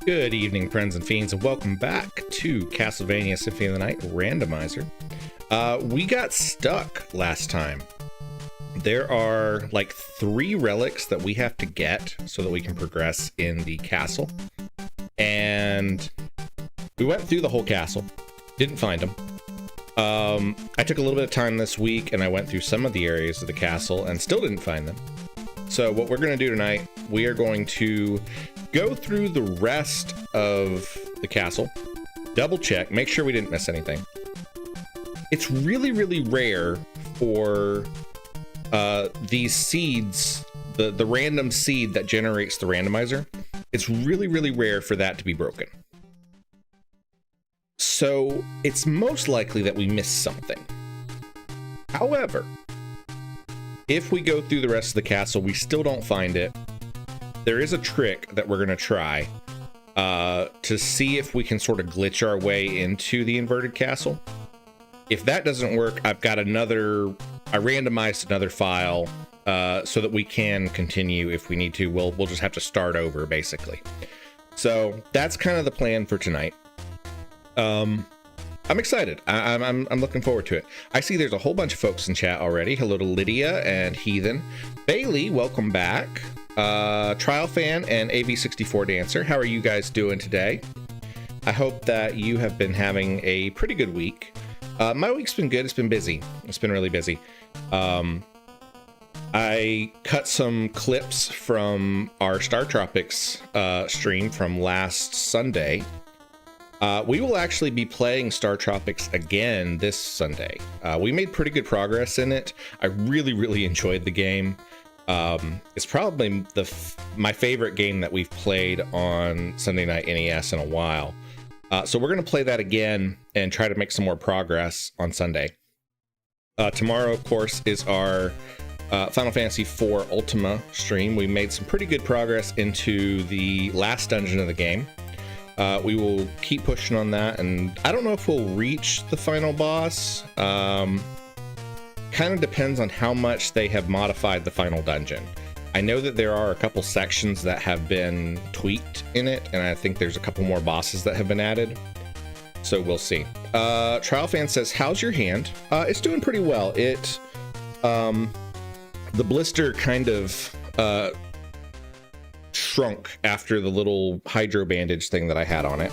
Good evening, friends and fiends, and welcome back to Castlevania Symphony of the Night Randomizer. We got stuck last time. There are like 3 relics that we have to get so that we can progress in the castle. And we went through the whole castle, didn't find them. I took a little bit of time this week and I went through some of the areas of the castle and still didn't find them. So what we're going to do tonight, we are going to go through the rest of the castle, double check, make sure we didn't miss anything. It's really, really rare for these seeds, the random seed that generates the randomizer. It's really, really rare for that to be broken. So it's most likely that we missed something. However, if we go through the rest of the castle, we still don't find it. There is a trick that we're going to try to see if we can sort of glitch our way into the inverted castle. If that doesn't work, I randomized another file so that we can continue if we need to. We'll just have to start over, basically. So that's kind of the plan for tonight. I'm excited. I'm looking forward to it. I see there's a whole bunch of folks in chat already. Hello to Lydia and Heathen. Bailey, welcome back. Trial Fan and AV64 Dancer, how are you guys doing today? I hope that you have been having a pretty good week. My week's been good. It's been busy. It's been really busy. I cut some clips from our Star Tropics stream from last Sunday. We will actually be playing Star Tropics again this Sunday. We made pretty good progress in it. I really, really enjoyed the game. It's probably my favorite game that we've played on Sunday Night NES in a while. So we're going to play that again and try to make some more progress on Sunday. Tomorrow, of course, is our Final Fantasy IV Ultima stream. We made some pretty good progress into the last dungeon of the game. We will keep pushing on that, and I don't know if we'll reach the final boss. Kind of depends on how much they have modified the final dungeon. I know that there are a couple sections that have been tweaked in it, and I think there's a couple more bosses that have been added. So we'll see. Trial Fan says, how's your hand? It's doing pretty well. The blister kind of shrunk after the little hydro bandage thing that I had on it.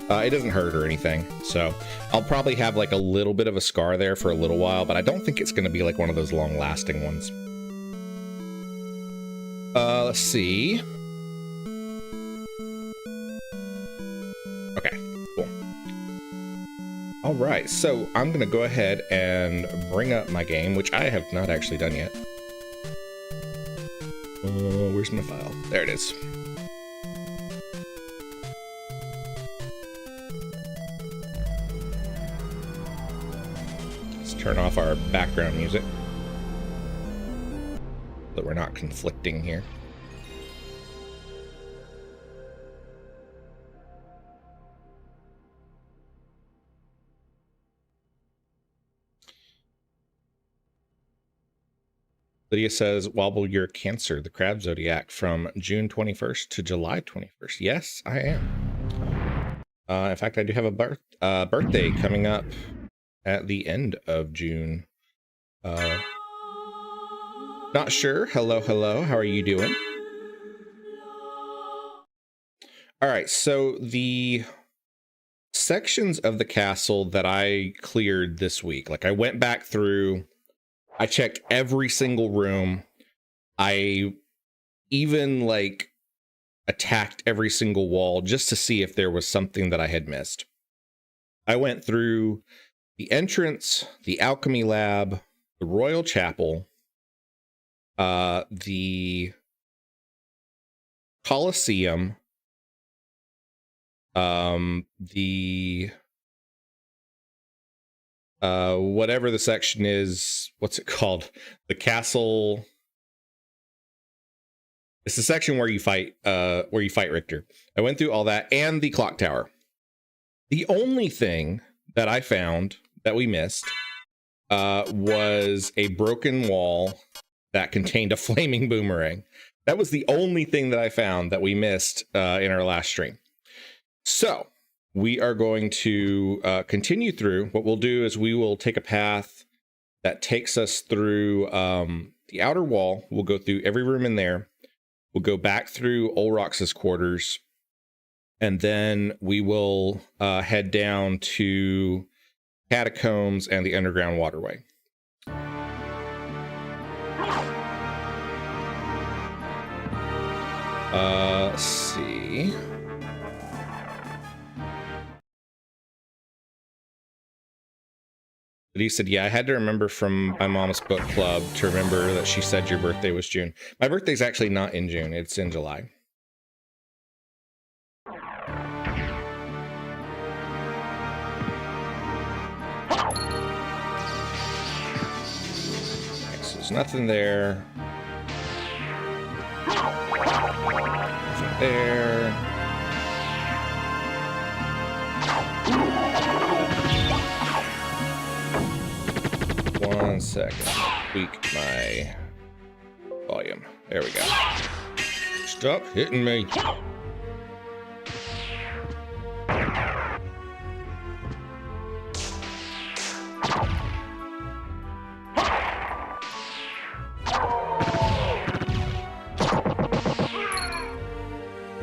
It doesn't hurt or anything, so I'll probably have like a little bit of a scar there for a little while, but I don't think it's going to be like one of those long-lasting ones. Let's see. Okay, cool. All right, so I'm going to go ahead and bring up my game, which I have not actually done yet. Where's my file? There it is. Let's turn off our background music so that we're not conflicting here. Lydia says, Wobble, you're Cancer, the Crab Zodiac, from June 21st to July 21st. Yes, I am. In fact, I do have a birthday coming up at the end of June. Not sure. Hello, hello. How are you doing? All right, so the sections of the castle that I cleared this week, like I went back through, I checked every single room. I even like attacked every single wall just to see if there was something that I had missed. I went through the entrance, the alchemy lab, the royal chapel, the Colosseum, whatever the section is, what's it called? The castle. It's the section where you fight Richter. I went through all that and the clock tower. The only thing that I found that we missed was a broken wall that contained a flaming boomerang. That was the only thing that I found that we missed in our last stream. So we are going to continue through. What we'll do is we will take a path that takes us through the outer wall. We'll go through every room in there. We'll go back through Olrox's quarters. And then we will head down to Catacombs and the Underground Waterway. Let's see. But he said, yeah, I had to remember from my mom's book club to remember that she said your birthday was June. My birthday's actually not in June. It's in July. Okay, so there's nothing there. Nothing there. One second. Tweak my volume. There we go. Stop hitting me.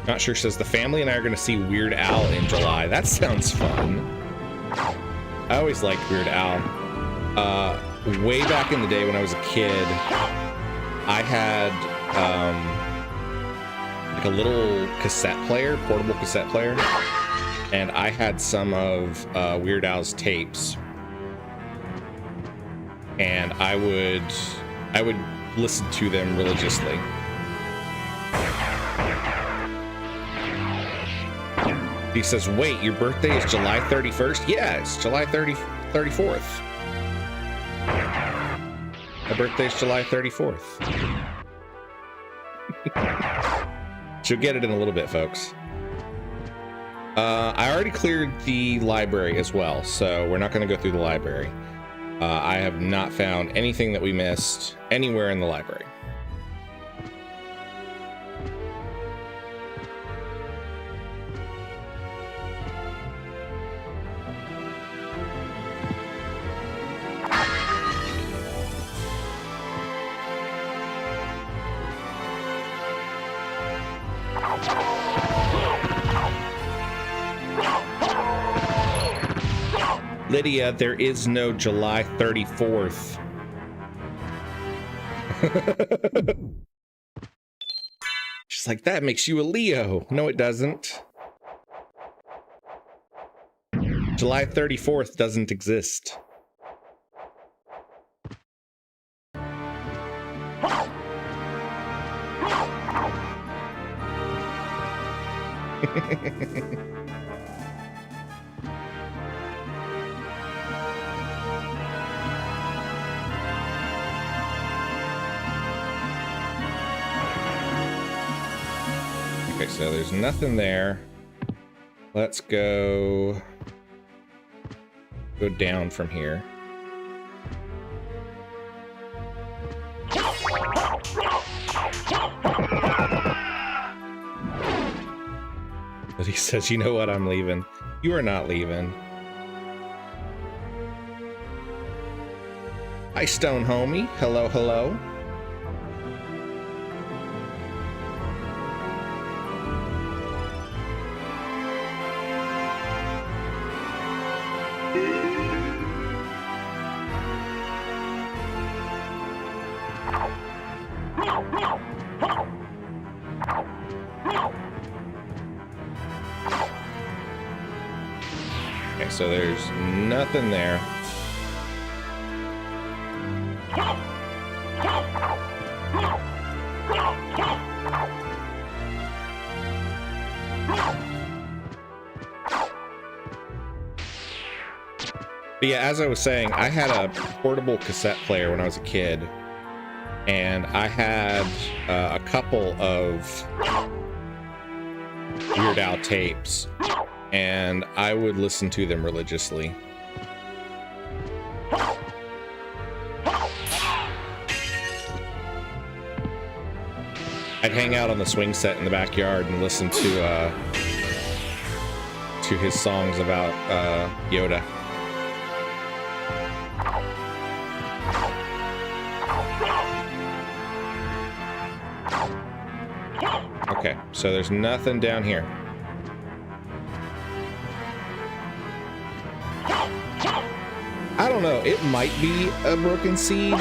Not sure says the family and I are going to see Weird Al in July. That sounds fun. I always liked Weird Al. Way back in the day when I was a kid, I had like a little cassette player, portable cassette player, and I had some of Weird Al's tapes, and I would listen to them religiously. He says, wait, your birthday is July 31st? Yeah, it's July 34th. My birthday's July 34th. She'll get it in a little bit, folks. I already cleared the library as well, so we're not going to go through the library. I have not found anything that we missed anywhere in the library. Lydia, there is no July 34th. She's like, that makes you a Leo. No, it doesn't. July 34th doesn't exist. Okay, so there's nothing there. Let's go down from here. But he says, you know what, I'm leaving. You are not leaving. Hi, Stone Homie. Hello, hello. Okay, so there's nothing there. But yeah, as I was saying, I had a portable cassette player when I was a kid, and I had a couple of Weird Al tapes, and I would listen to them religiously. I'd hang out on the swing set in the backyard and listen to his songs about Yoda. Okay, so there's nothing down here. I don't know, it might be a broken seed.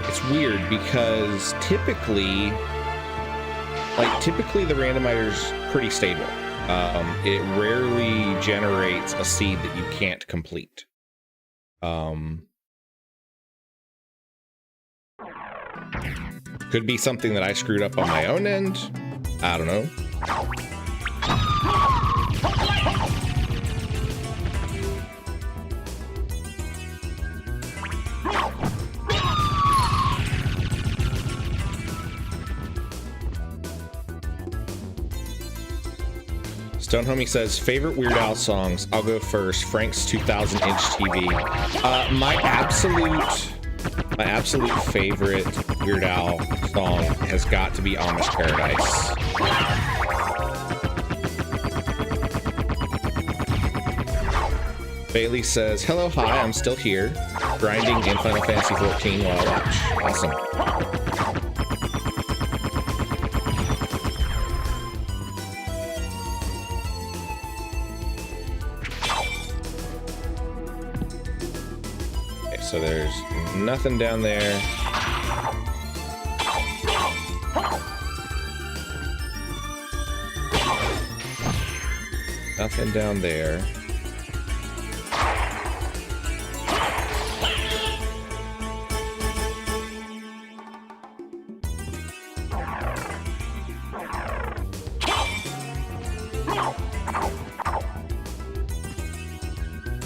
It's weird because typically the randomizer's pretty stable. It rarely generates a seed that you can't complete. Could be something that I screwed up on my own end. I don't know. Stone Homie says, favorite Weird Al songs. I'll go first. Frank's 2000-inch TV. My absolute favorite Weird Al song has got to be Amish Paradise. Bailey says, hello, hi, I'm still here. Grinding in Final Fantasy 14 while I watch. Awesome. So there's nothing down there. Nothing down there.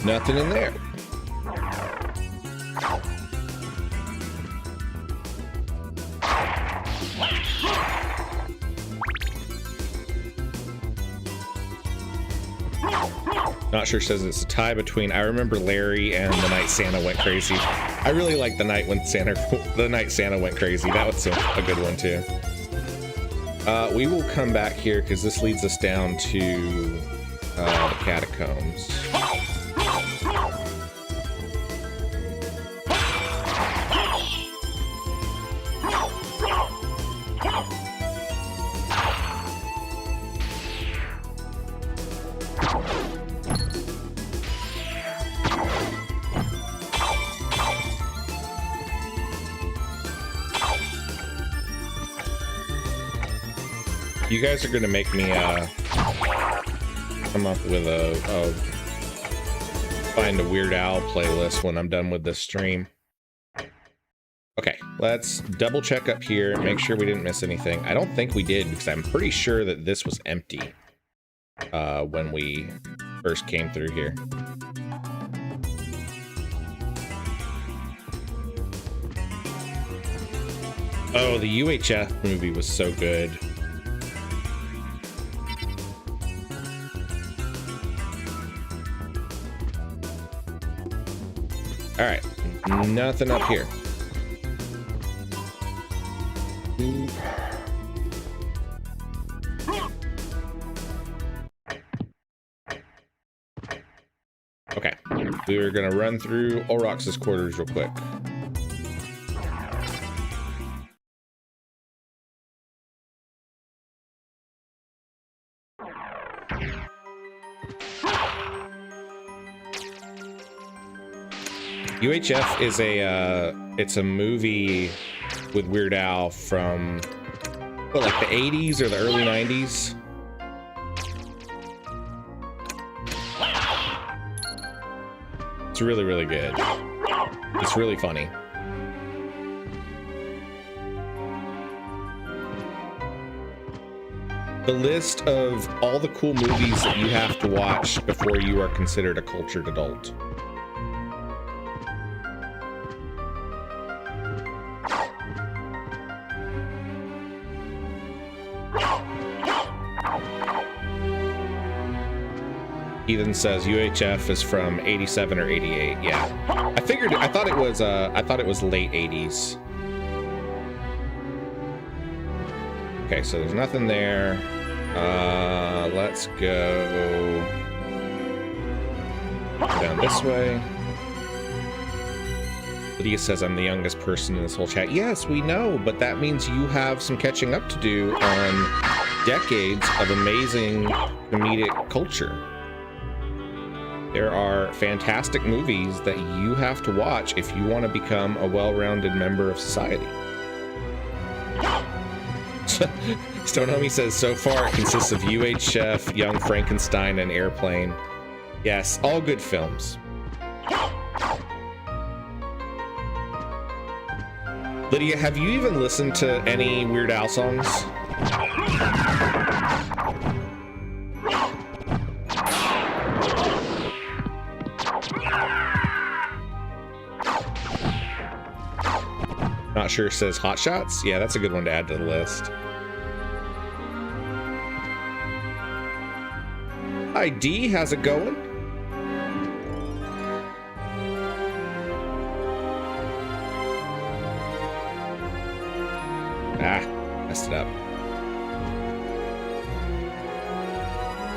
Nothing in there. Not sure says it's a tie between I Remember Larry and The Night Santa Went Crazy. I really like the night Santa went crazy. That was a good one too. We will come back here because this leads us down to the catacombs. You guys are gonna make me come up with find a Weird Al playlist when I'm done with this stream. Okay, let's double check up here, make sure we didn't miss anything. I don't think we did because I'm pretty sure that this was empty when we first came through here. Oh, the UHF movie was so good. All right, nothing up here. Okay, we were gonna run through Olrox's quarters real quick. UHF is it's a movie with Weird Al from what, like the 80s or the early 90s. It's really, really good. It's really funny. The list of all the cool movies that you have to watch before you are considered a cultured adult. Ethan says UHF is from 87 or 88. Yeah, I figured. I thought it was late 80s. Okay, so there's nothing there. Let's go down this way. Lydia says I'm the youngest person in this whole chat. Yes, we know, but that means you have some catching up to do on decades of amazing comedic culture. There are fantastic movies that you have to watch if you want to become a well-rounded member of society. Stonehomie says, so far it consists of UHF, Young Frankenstein, and Airplane. Yes, all good films. Lydia, have you even listened to any Weird Al songs? Not sure says Hot Shots. Yeah, that's a good one to add to the list. Hi D, how's it going? Messed it up.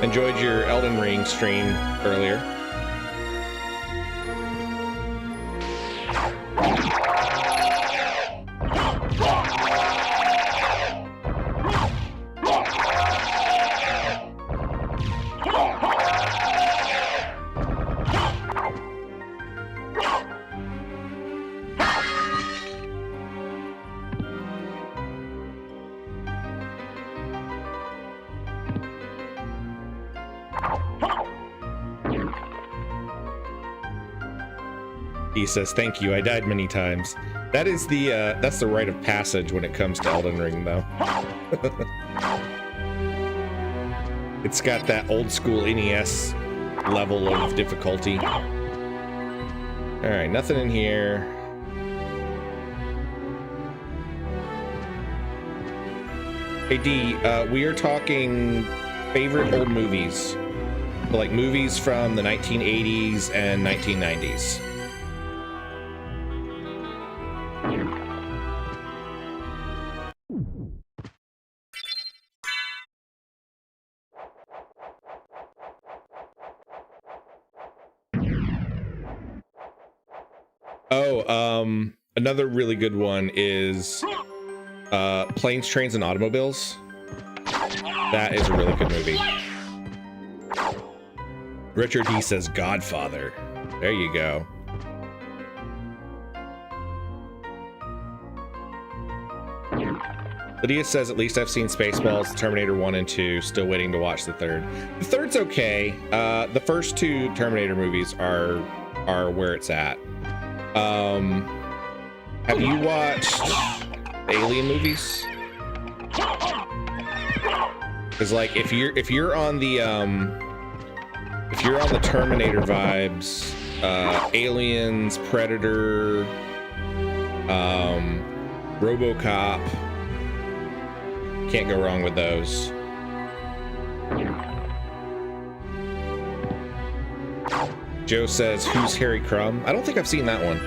Enjoyed your Elden Ring stream earlier. He says, thank you, I died many times. That is the, that's the rite of passage when it comes to Elden Ring, though. It's got that old school NES level of difficulty. Alright, nothing in here. Hey D, we are talking favorite old movies. Like movies from the 1980s and 1990s. Another really good one is Planes, Trains, and Automobiles. That is a really good movie. Richard D says Godfather. There you go. Lydia says, at least I've seen Spaceballs, Terminator 1 and 2, still waiting to watch the third. The third's okay. The first two Terminator movies are where it's at. Have you watched the Alien movies? Because like if you're on the Terminator vibes, Aliens, Predator, RoboCop, can't go wrong with those. Joe says, who's Harry Crumb? I don't think I've seen that one.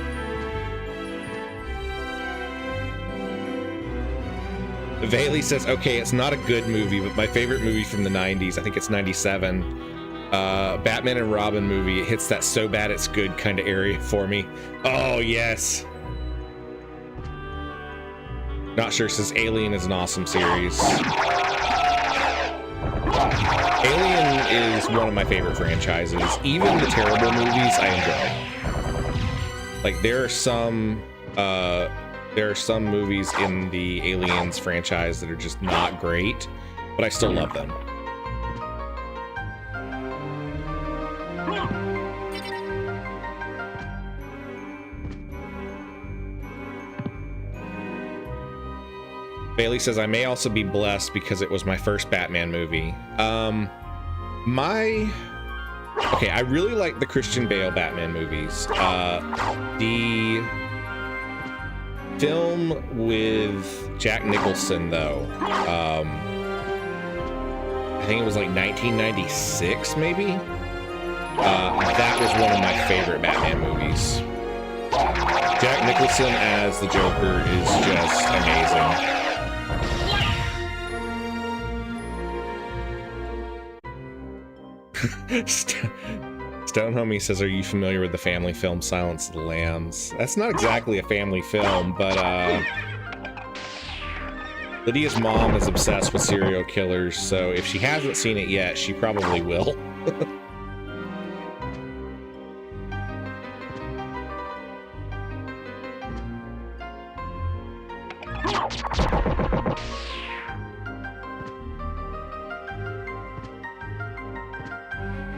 Bailey says, okay, it's not a good movie, but my favorite movie from the 90s, I think it's 97. Batman and Robin movie. It hits that so bad it's good kind of area for me. Oh, yes. Not sure says Alien is an awesome series. Alien is one of my favorite franchises. Even the terrible movies I enjoy. Like there are some movies in the Aliens franchise that are just not great, but I still love them. Bailey says, I may also be blessed because it was my first Batman movie. Okay, I really like the Christian Bale Batman movies. The film with Jack Nicholson, though, I think it was like 1996, maybe? That was one of my favorite Batman movies. Jack Nicholson as the Joker is just amazing. Stone Homie says, are you familiar with the family film Silence of the Lambs? That's not exactly a family film, but Lydia's mom is obsessed with serial killers, so if she hasn't seen it yet, she probably will.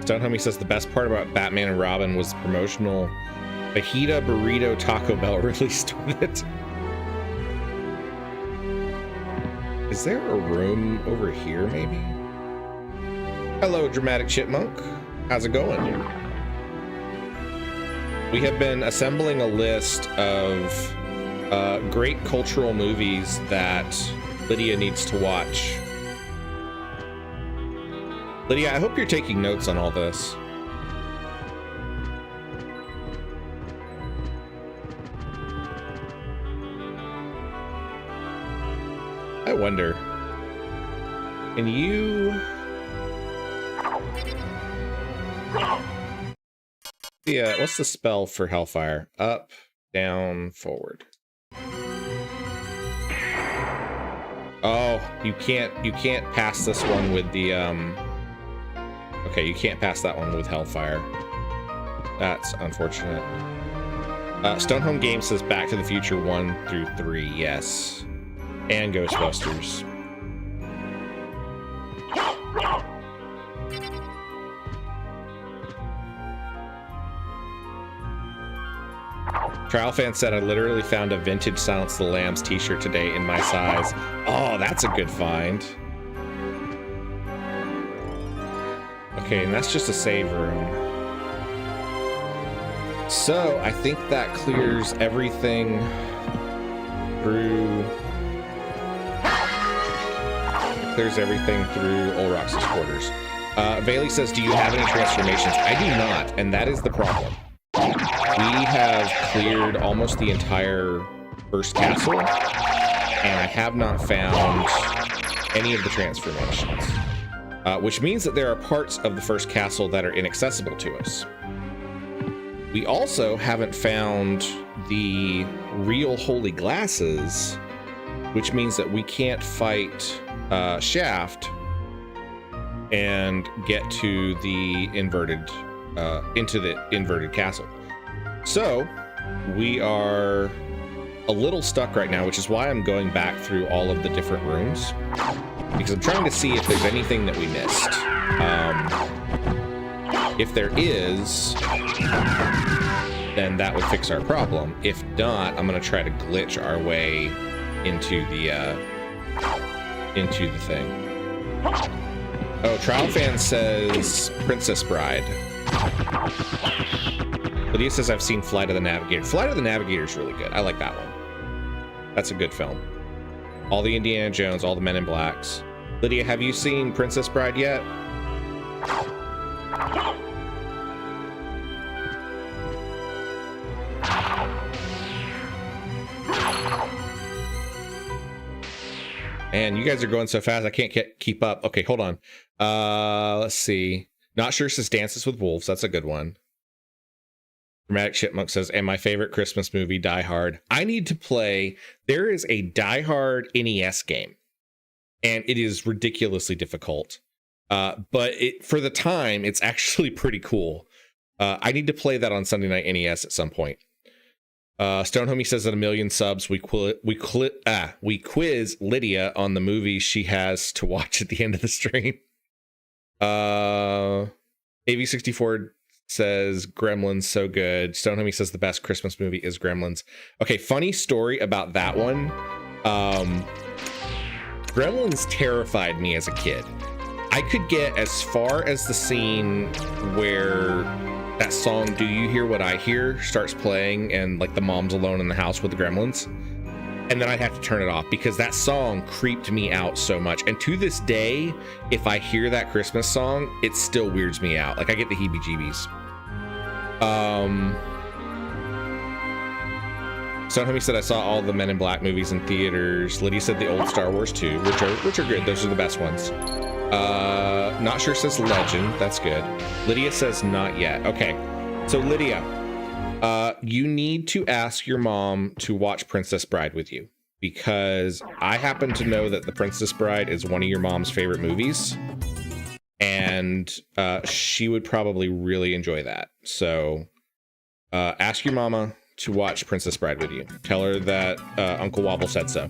Stone Homie says the best part about Batman and Robin was the promotional fajita burrito Taco Bell released with it. Is there a room over here, maybe? Hello, Dramatic Chipmunk. How's it going? We have been assembling a list of great cultural movies that Lydia needs to watch. Lydia, I hope you're taking notes on all this. I wonder, can you... Yeah, what's the spell for Hellfire? Up, down, forward. Oh, you can't pass this one with the okay, you can't pass that one with Hellfire. That's unfortunate. Stonehome Games says Back to the Future 1 through 3, yes. And Ghostbusters. Trial Fan said, I literally found a vintage Silence of the Lambs t-shirt today in my size. Oh, that's a good find. Okay, and that's just a save room. So, I think that clears everything through... Clears everything through Old Rox's quarters. Bailey says, do you have any transformations? I do not, and that is the problem. We have cleared almost the entire first castle, and I have not found any of the transformations. Which means that there are parts of the first castle that are inaccessible to us. We also haven't found the real holy glasses, which means that we can't fight Shaft and get to the inverted into the inverted castle. So we are a little stuck right now, which is why I'm going back through all of the different rooms, because I'm trying to see if there's anything that we missed. If there is, then that would fix our problem. If not, I'm gonna try to glitch our way into the thing. Oh, Trial Fan says Princess Bride. Lydia says I've seen Flight of the Navigator. Flight of the Navigator is really good. I like that one. That's a good film. All the Indiana Jones, all the Men in Blacks. Lydia, have you seen Princess Bride yet? Man, you guys are going so fast, I can't keep up. Okay, hold on. Let's see. Not Sure says Dances with Wolves. That's a good one. Dramatic Chipmunk says, and my favorite Christmas movie, Die Hard. I need to play. There is a Die Hard NES game, and it is ridiculously difficult. But for the time, it's actually pretty cool. I need to play that on Sunday Night NES at some point. Stone Homie says at 1 million subs, we quiz Lydia on the movies she has to watch at the end of the stream. AV64 says Gremlins, so good. Stone Homie says the best Christmas movie is Gremlins. Okay, funny story about that one. Gremlins terrified me as a kid. I could get as far as the scene where that song Do You Hear What I Hear starts playing and like the mom's alone in the house with the gremlins, and then I'd have to turn it off because that song creeped me out so much. And to this day, if I hear that Christmas song, it still weirds me out. Like I get the heebie-jeebies. Stone Homie said I saw all the Men in Black movies in theaters. Lydia said the old Star Wars too, which are good. Those are the best ones. Not sure says legend. That's good. Lydia says not yet. Okay. So Lydia, you need to ask your mom to watch Princess Bride with you, because I happen to know that The Princess Bride is one of your mom's favorite movies, and she would probably really enjoy that. So ask your mama to watch Princess Bride with you. Tell her that Uncle Wobble said so.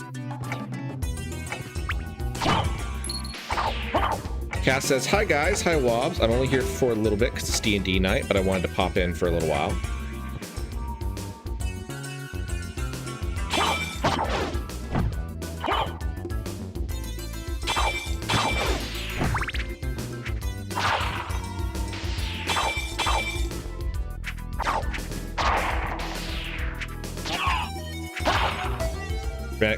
Cass says, hi guys, hi Wobbs. I'm only here for a little bit because it's D&D night, but I wanted to pop in for a little while.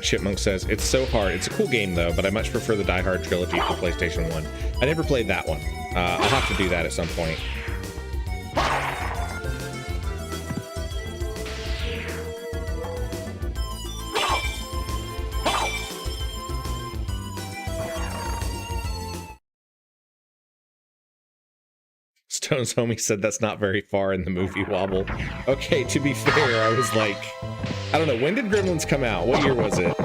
Chipmunk says, it's so hard. It's a cool game though, but I much prefer the Die Hard trilogy for PlayStation 1. I never played that one. I'll have to do that at some point. Stone's homie said that's not very far in the movie, Wobble. Okay, to be fair, I was like, I don't know, when did Gremlins come out? What year was it?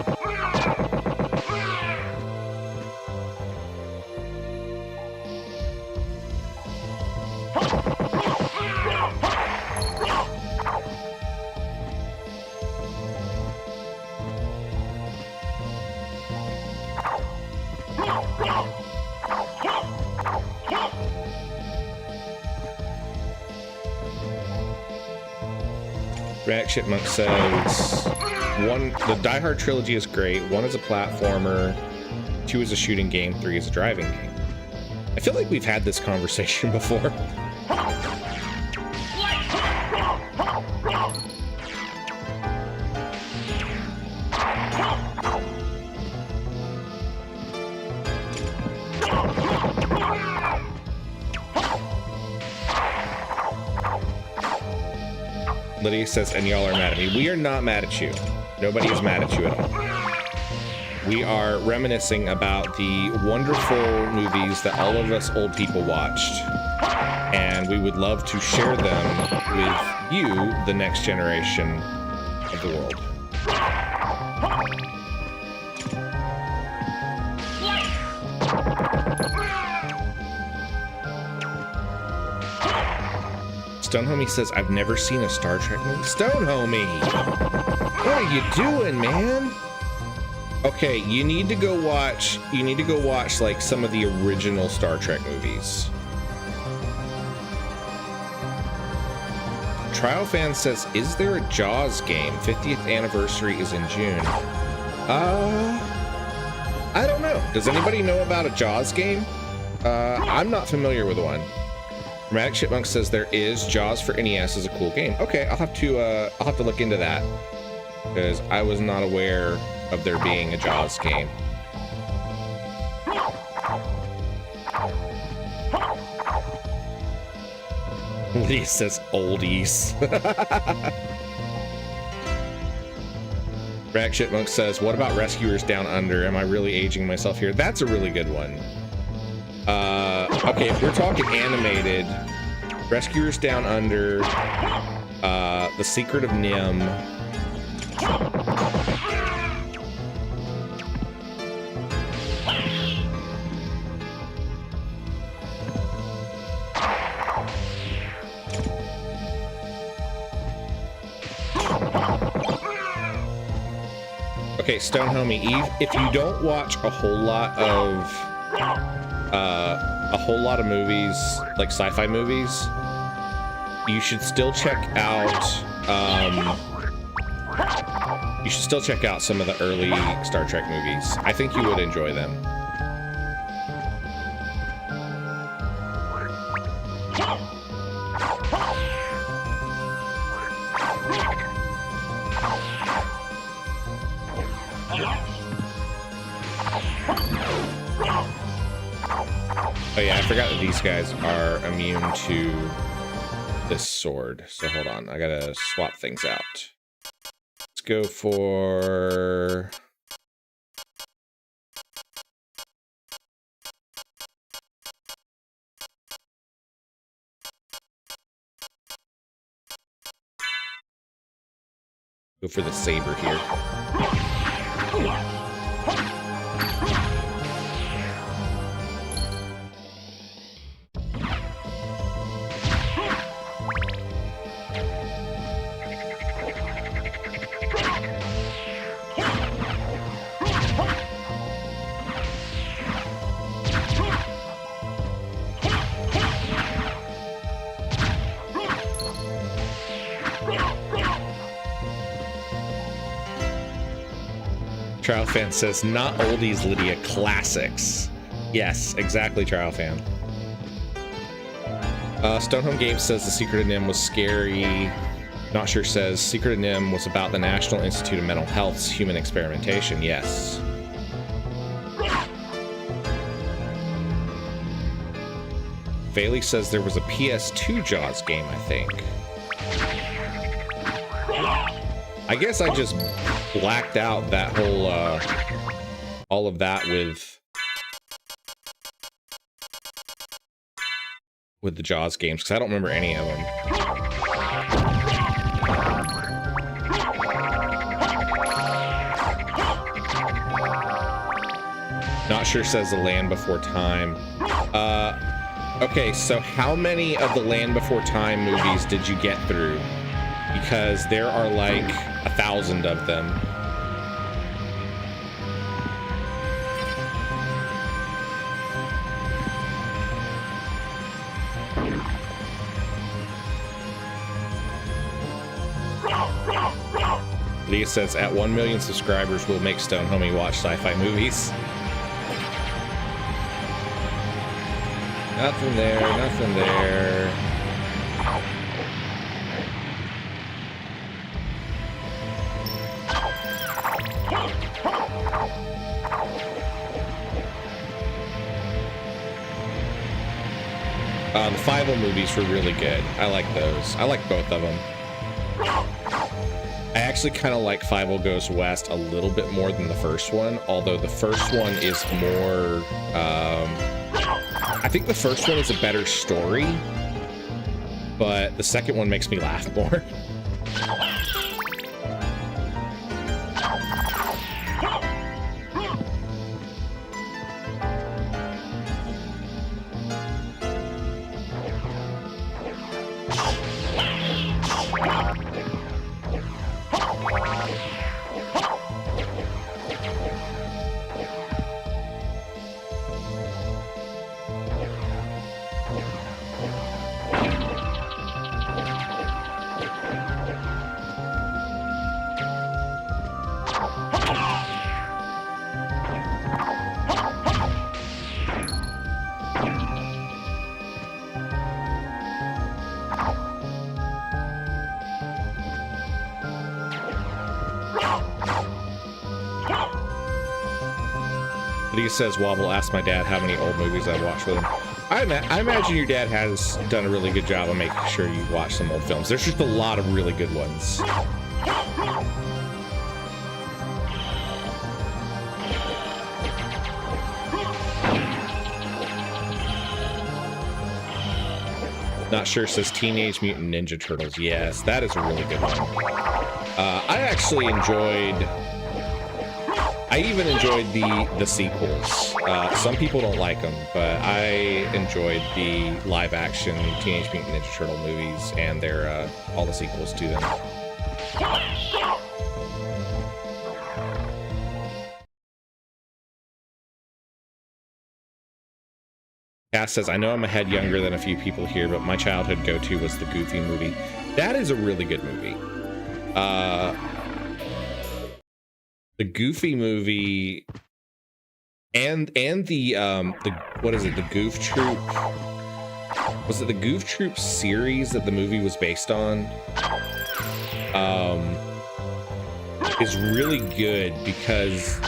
Chipmunk says, the Die Hard trilogy is great. 1 is a platformer, 2 is a shooting game, 3 is a driving game. I feel like we've had this conversation before. Lydia says, and y'all are mad at me. We are not mad at you. Nobody is mad at you at all. We are reminiscing about the wonderful movies that all of us old people watched, and we would love to share them with you, the next generation of the world. Stone Homie says, I've never seen a Star Trek movie. Stone Homie! What are you doing, man? Okay, you need to go watch like some of the original Star Trek movies. Trial Fan says, is there a Jaws game? 50th anniversary is in June. I don't know. Does anybody know about a Jaws game? I'm not familiar with one. Dramatic Chipmunk says there is. Jaws for NES is a cool game. Okay, I'll have to look into that, because I was not aware of there being a Jaws game. Lee says oldies. Dramatic Chipmunk says, what about Rescuers Down Under? Am I really aging myself here? That's a really good one. Okay, if we're talking animated, Rescuers Down Under, The Secret of Nim. Okay, Stone Homie, if you don't watch a whole lot of movies, like sci-fi movies, you should still check out some of the early Star Trek movies. I think you would enjoy them. Oh yeah, I forgot that these guys are immune to this sword. So hold on, I gotta swap things out. Let's go for... Go for the saber here. Trial Fan says, not oldies, Lydia, classics. Yes, exactly, Trial Fan. Stonehome Games says the Secret of Nim was scary. Not Sure says Secret of Nim was about the National Institute of Mental Health's human experimentation. Yes. Bailey says there was a PS2 Jaws game, I think. I guess I just blacked out that whole, all of that with the Jaws games, because I don't remember any of them. Not Sure says The Land Before Time. Okay, so how many of the Land Before Time movies did you get through? Because there are like 1,000 of them. Leah says, at 1 million subscribers, we'll make Stone Homie watch sci-fi movies. Nothing there, nothing there. The 5 movies were really good. I like those. I like both of them. I actually kind of like 5 Goes West a little bit more than the first one, although the first one is more, I think the first one is a better story, but the second one makes me laugh more. Says Wobble asked my dad how many old movies I watched with him. I imagine your dad has done a really good job of making sure you watch some old films. There's just a lot of really good ones. Not Sure says Teenage Mutant Ninja Turtles. Yes, that is a really good one. I actually enjoyed... I even enjoyed the sequels. Some people don't like them, but I enjoyed the live-action Teenage Mutant Ninja Turtle movies and their all the sequels to them. Cass says, I know I'm a head younger than a few people here, but my childhood go-to was the Goofy movie. That is a really good movie. The Goofy movie and the what is it, the Goof Troop, was it the Goof Troop series that the movie was based on, is really good because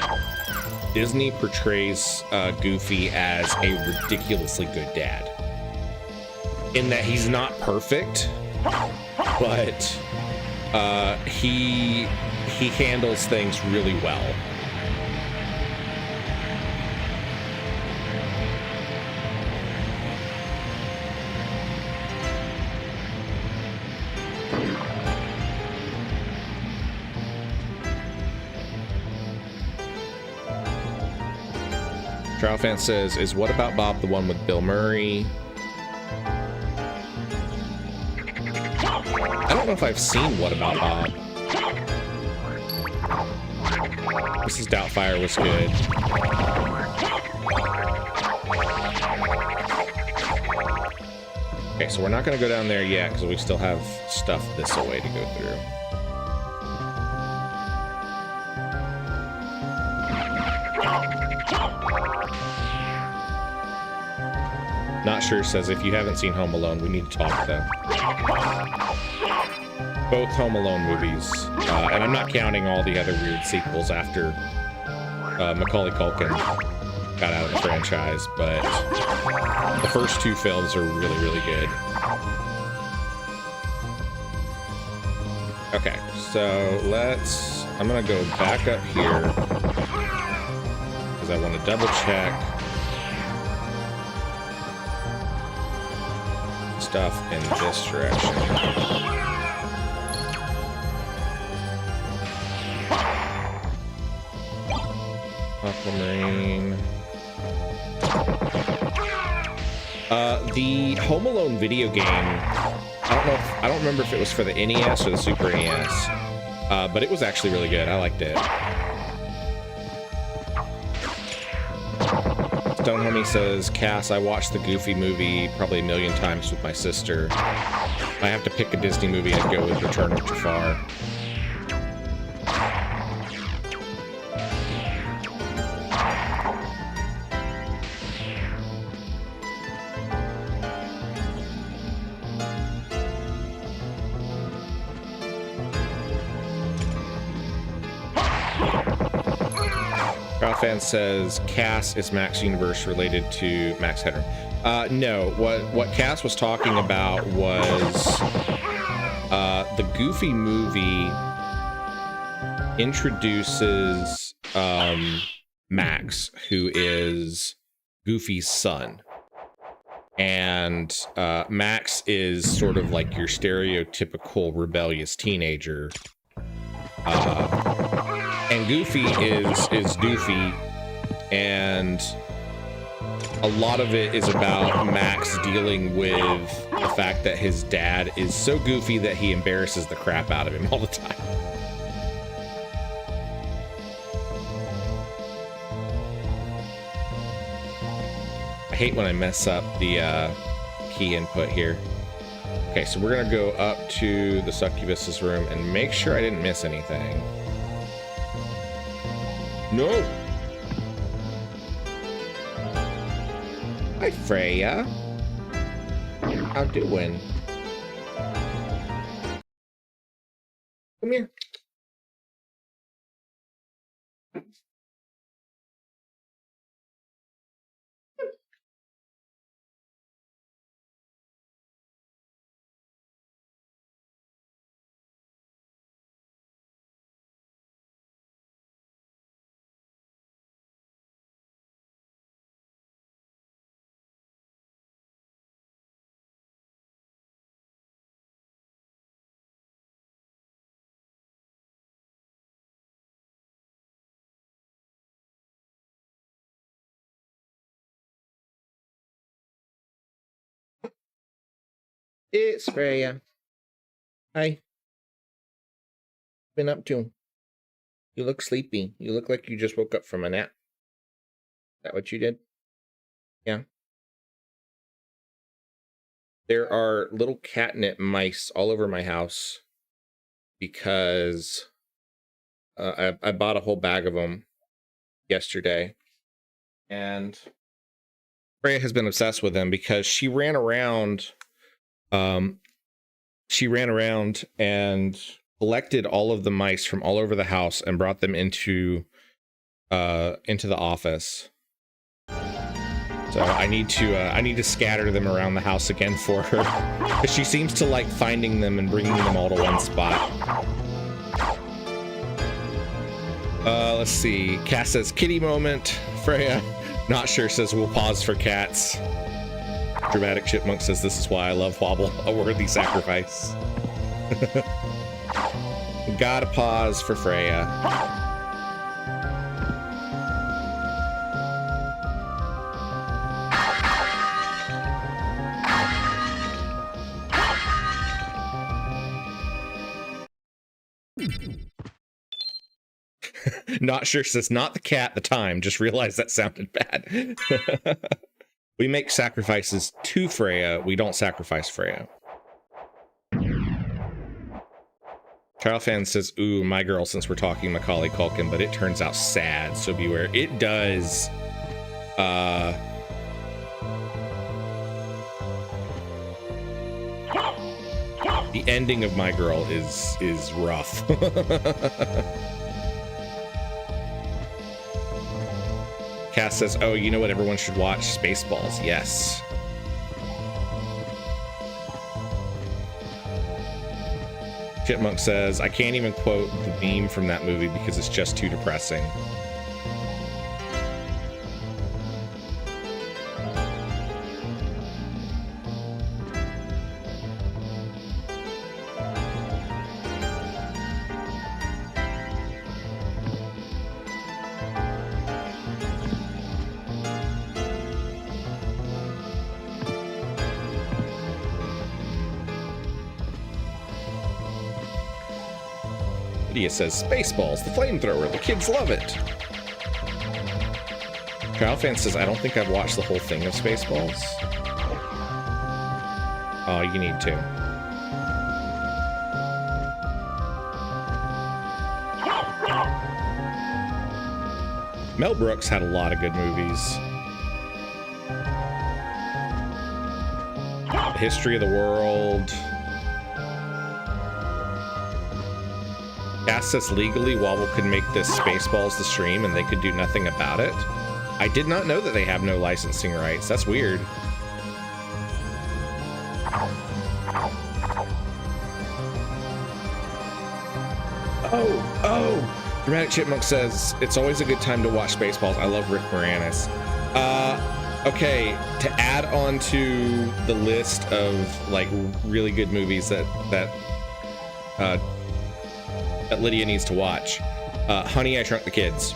Disney portrays Goofy as a ridiculously good dad, in that he's not perfect, but he handles things really well. Fan says, is What About Bob the one with Bill Murray? I don't know if I've seen What About Bob. Mrs. Doubtfire was good. Okay, so we're not going to go down there yet because we still have stuff this way to go through. Not Sure says, if you haven't seen Home Alone, we need to talk though. Both Home Alone movies, and I'm not counting all the other weird sequels after Macaulay Culkin got out of the franchise, but the first two films are really, really good. Okay, so I'm gonna go back up here because I want to double check stuff in this direction. Aquamarine. The Home Alone video game, I don't remember if it was for the NES or the Super NES, but it was actually really good. I liked it. Stone Homie says, Cass, I watched the Goofy movie probably a million times with my sister. I have to pick a Disney movie and go with Return of Jafar. Fan says Cass is Max Universe related to Max Headroom. No, what Cass was talking about was the Goofy movie introduces Max, who is Goofy's son, and Max is sort of like your stereotypical rebellious teenager. And Goofy is Goofy, and a lot of it is about Max dealing with the fact that his dad is so goofy that he embarrasses the crap out of him all the time. I hate when I mess up the key input here. Okay, so we're gonna go up to the Succubus's room and make sure I didn't miss anything. No! Hi, Freya. How doing? Come here. It's Freya. Hi. Been up to? You look sleepy. You look like you just woke up from a nap. Is that what you did? Yeah. There are little catnip mice all over my house because I bought a whole bag of them yesterday, and Freya has been obsessed with them because she ran around and collected all of the mice from all over the house and brought them into the office. So I need to scatter them around the house again for her, because she seems to like finding them and bringing them all to one spot. Let's see. Cass says kitty moment. Freya, not sure, says we'll pause for cats. Dramatic Chipmunk says this is why I love Wobble, a worthy sacrifice. Gotta pause for Freya. Not sure says not the cat, the time. Just realized that sounded bad. We make sacrifices to Freya. We don't sacrifice Freya. Kyle Fan says, ooh, my girl, since we're talking Macaulay Culkin, but it turns out sad, so beware. It does. The ending of My Girl is rough. Cass says, oh, you know what everyone should watch? Spaceballs. Yes. Chipmunk says, I can't even quote the meme from that movie because it's just too depressing. Lydia says, Spaceballs, the flamethrower, the kids love it. Kyle Fan says, I don't think I've watched the whole thing of Spaceballs. Oh, you need to. Mel Brooks had a lot of good movies. The History of the World. Asked us legally, Wobble could make this Spaceballs the stream and they could do nothing about it. I did not know that they have no licensing rights. That's weird. Oh! Dramatic Chipmunk says, it's always a good time to watch Spaceballs. I love Rick Moranis. Okay, to add on to the list of like really good movies that Lydia needs to watch. Honey, I Shrunk the Kids.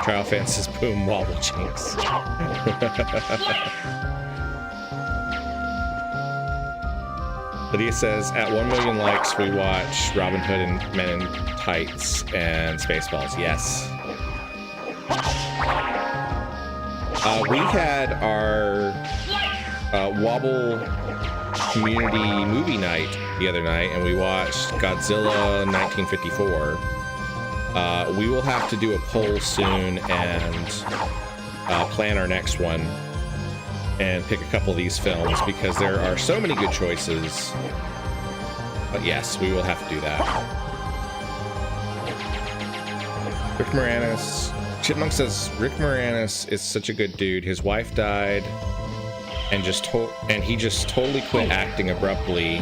Trial Fan says, boom, wobble jinx. Lydia says, at 1 million likes, we watch Robin Hood and Men in Tights and Spaceballs. Yes. We had our Wobble community movie night the other night, and we watched Godzilla 1954. We will have to do a poll soon and plan our next one and pick a couple of these films because there are so many good choices. But yes, we will have to do that. Rick Moranis. Chipmunk says, Rick Moranis is such a good dude. His wife died and he just totally quit acting abruptly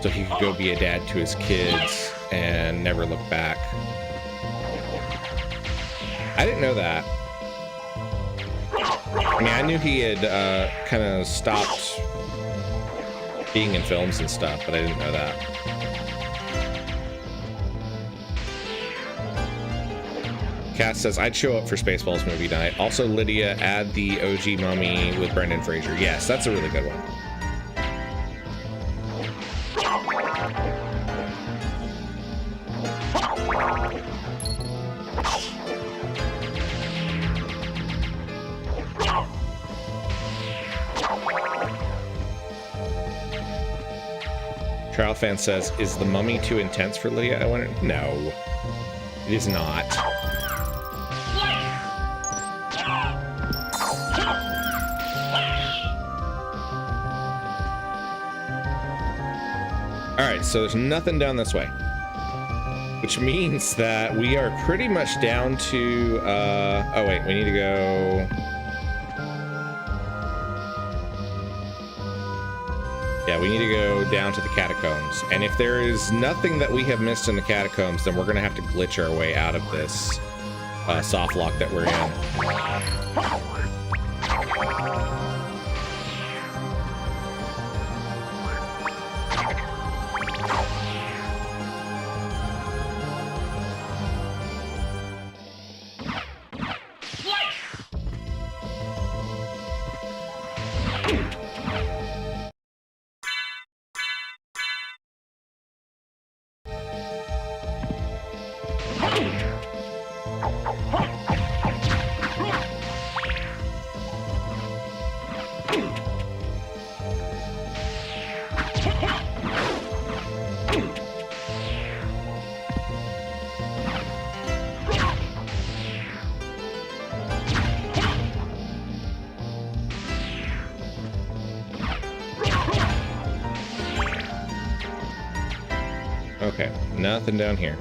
so he could go be a dad to his kids and never look back. I didn't know that. I mean, I knew he had kind of stopped being in films and stuff, but I didn't know that. Cass says, I'd show up for Spaceballs movie night. Also, Lydia, add the OG Mummy with Brendan Fraser. Yes, that's a really good one. Trial Fan says, is the Mummy too intense for Lydia? I wonder. No, it is not. All right, so there's nothing down this way, which means that we are pretty much down to, oh wait, we need to go. Yeah, we need to go down to the catacombs. And if there is nothing that we have missed in the catacombs, then we're going to have to glitch our way out of this soft lock that we're in. Okay, nothing down here.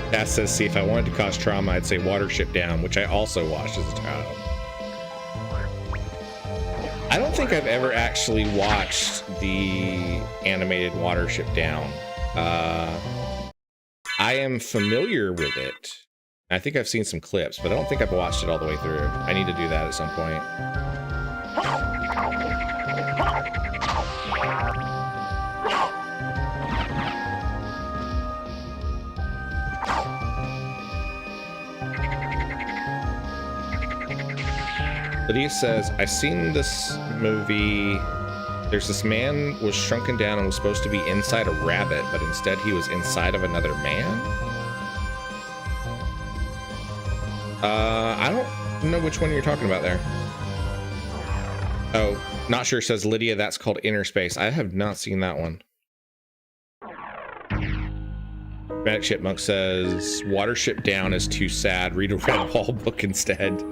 That says, see, if I wanted to cause trauma, I'd say Watership Down, which I also watched as a child. I don't think I've ever actually watched the animated Watership Down. I am familiar with it. I think I've seen some clips, but I don't think I've watched it all the way through. I need to do that at some point. Lydia says, I've seen this movie. There's this man was shrunken down and was supposed to be inside a rabbit, but instead he was inside of another man. I don't know which one you're talking about there. Oh, not sure, says Lydia. That's called Inner Space. I have not seen that one. Dramatic Chipmunk says, Watership Down is too sad. Read a Red Wall book instead.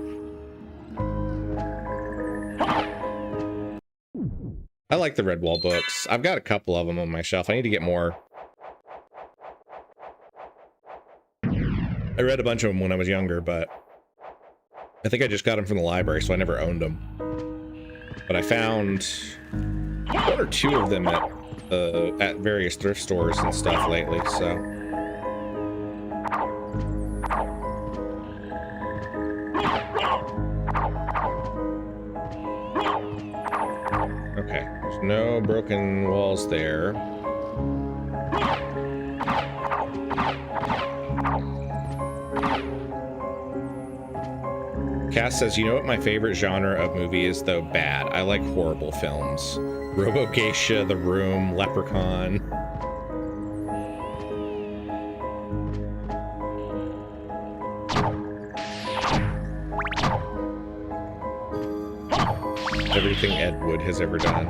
I like the Red Wall books. I've got a couple of them on my shelf. I need to get more. I read a bunch of them when I was younger, but I think I just got them from the library, so I never owned them. But I found one or two of them at various thrift stores and stuff lately, so. Okay, there's no broken walls there. Cass says, you know what my favorite genre of movie is, though? Bad. I like horrible films. Robo-Geisha, The Room, Leprechaun. Everything Ed Wood has ever done.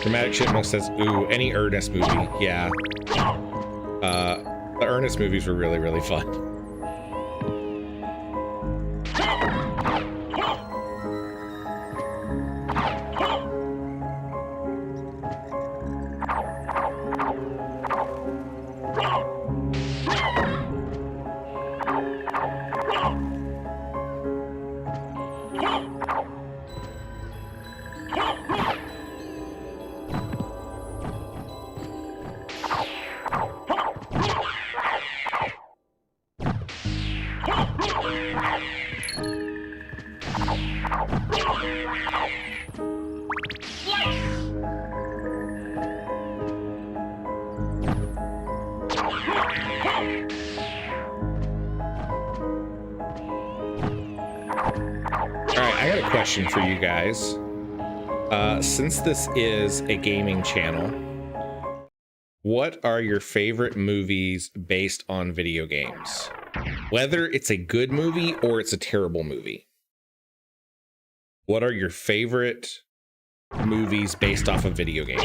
Dramatic Chipmunk says, ooh, any Ernest movie. Yeah. The Ernest movies were really, really fun. right, I got a question for you guys. Since this is a gaming channel, what are your favorite movies based on video games? Whether it's a good movie or it's a terrible movie. What are your favorite movies based off of video games?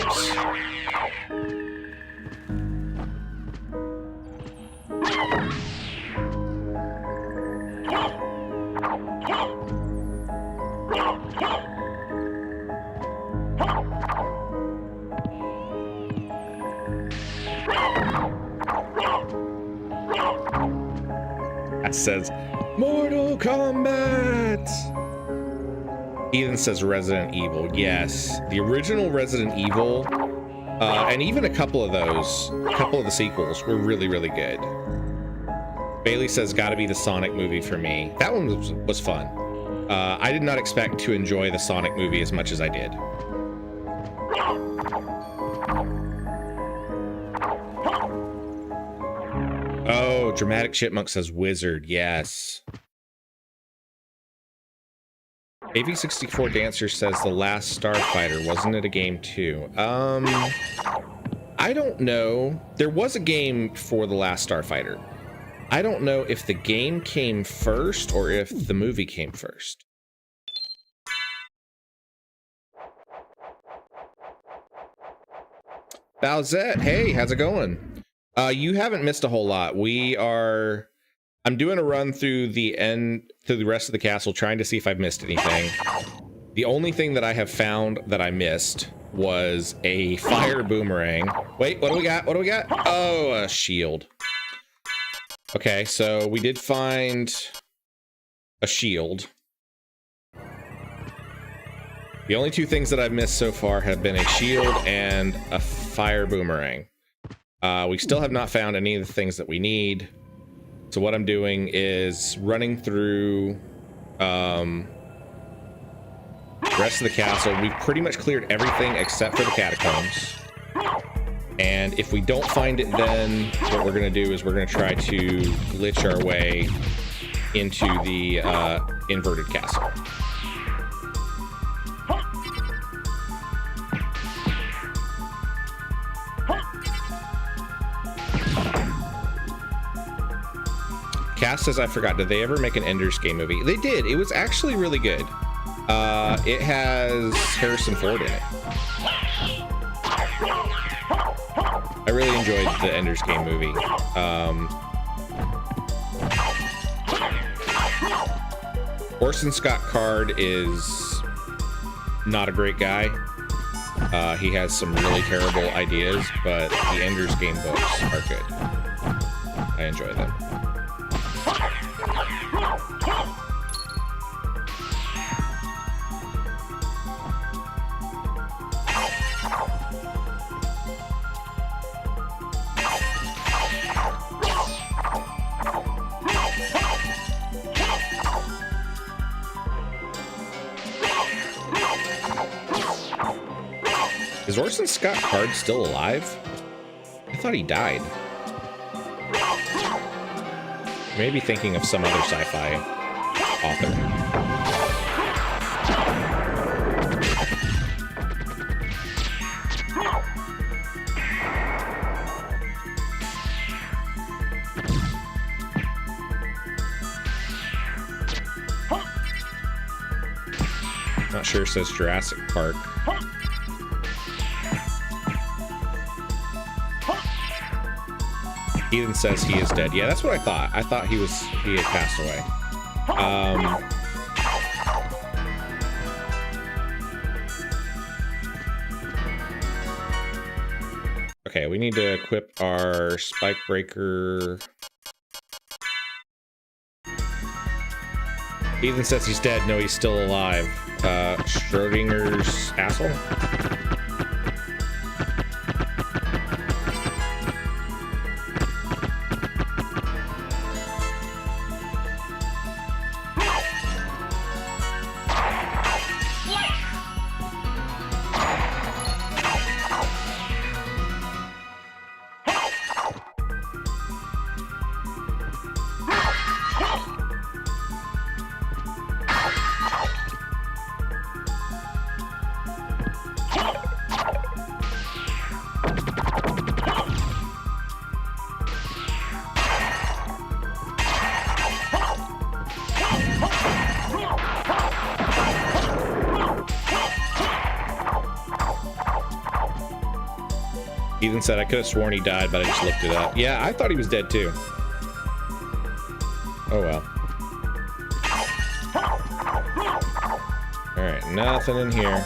That says Mortal Kombat. Ethan says Resident Evil. Yes, the original Resident Evil, and even a couple of the sequels were really, really good. Bailey says gotta be the Sonic movie for me. That one was fun. I did not expect to enjoy the Sonic movie as much as I did. Oh, Dramatic Chipmunk says Wizard. Yes. AV64 Dancer says The Last Starfighter. Wasn't it a game too? I don't know. There was a game for The Last Starfighter. I don't know if the game came first or if the movie came first. Bowsette, hey, how's it going? You haven't missed a whole lot. I'm doing a run through the rest of the castle, trying to see if I've missed anything. The only thing that I have found that I missed was a fire boomerang. Wait, what do we got? What do we got? Oh, a shield. Okay, so we did find a shield. The only two things that I've missed so far have been a shield and a fire boomerang. We still have not found any of the things that we need. So what I'm doing is running through the rest of the castle. We've pretty much cleared everything except for the catacombs. And if we don't find it, then what we're going to do is we're going to try to glitch our way into the inverted castle. Cass says, I forgot, did they ever make an Ender's Game movie? They did. It was actually really good. It has Harrison Ford in it. I really enjoyed the Ender's Game movie. Orson Scott Card is not a great guy. He has some really terrible ideas, but the Ender's Game books are good. I enjoy them. Is Orson Scott Card still alive? I thought he died. Maybe thinking of some other sci-fi author. Not sure, it says Jurassic Park. Ethan says he is dead. Yeah, that's what I thought. I thought he had passed away. Okay, we need to equip our spike breaker. Ethan says he's dead. No, he's still alive. Schrodinger's asshole. Ethan said, I could have sworn he died, but I just looked it up. Yeah, I thought he was dead too. Oh well. Alright, nothing in here.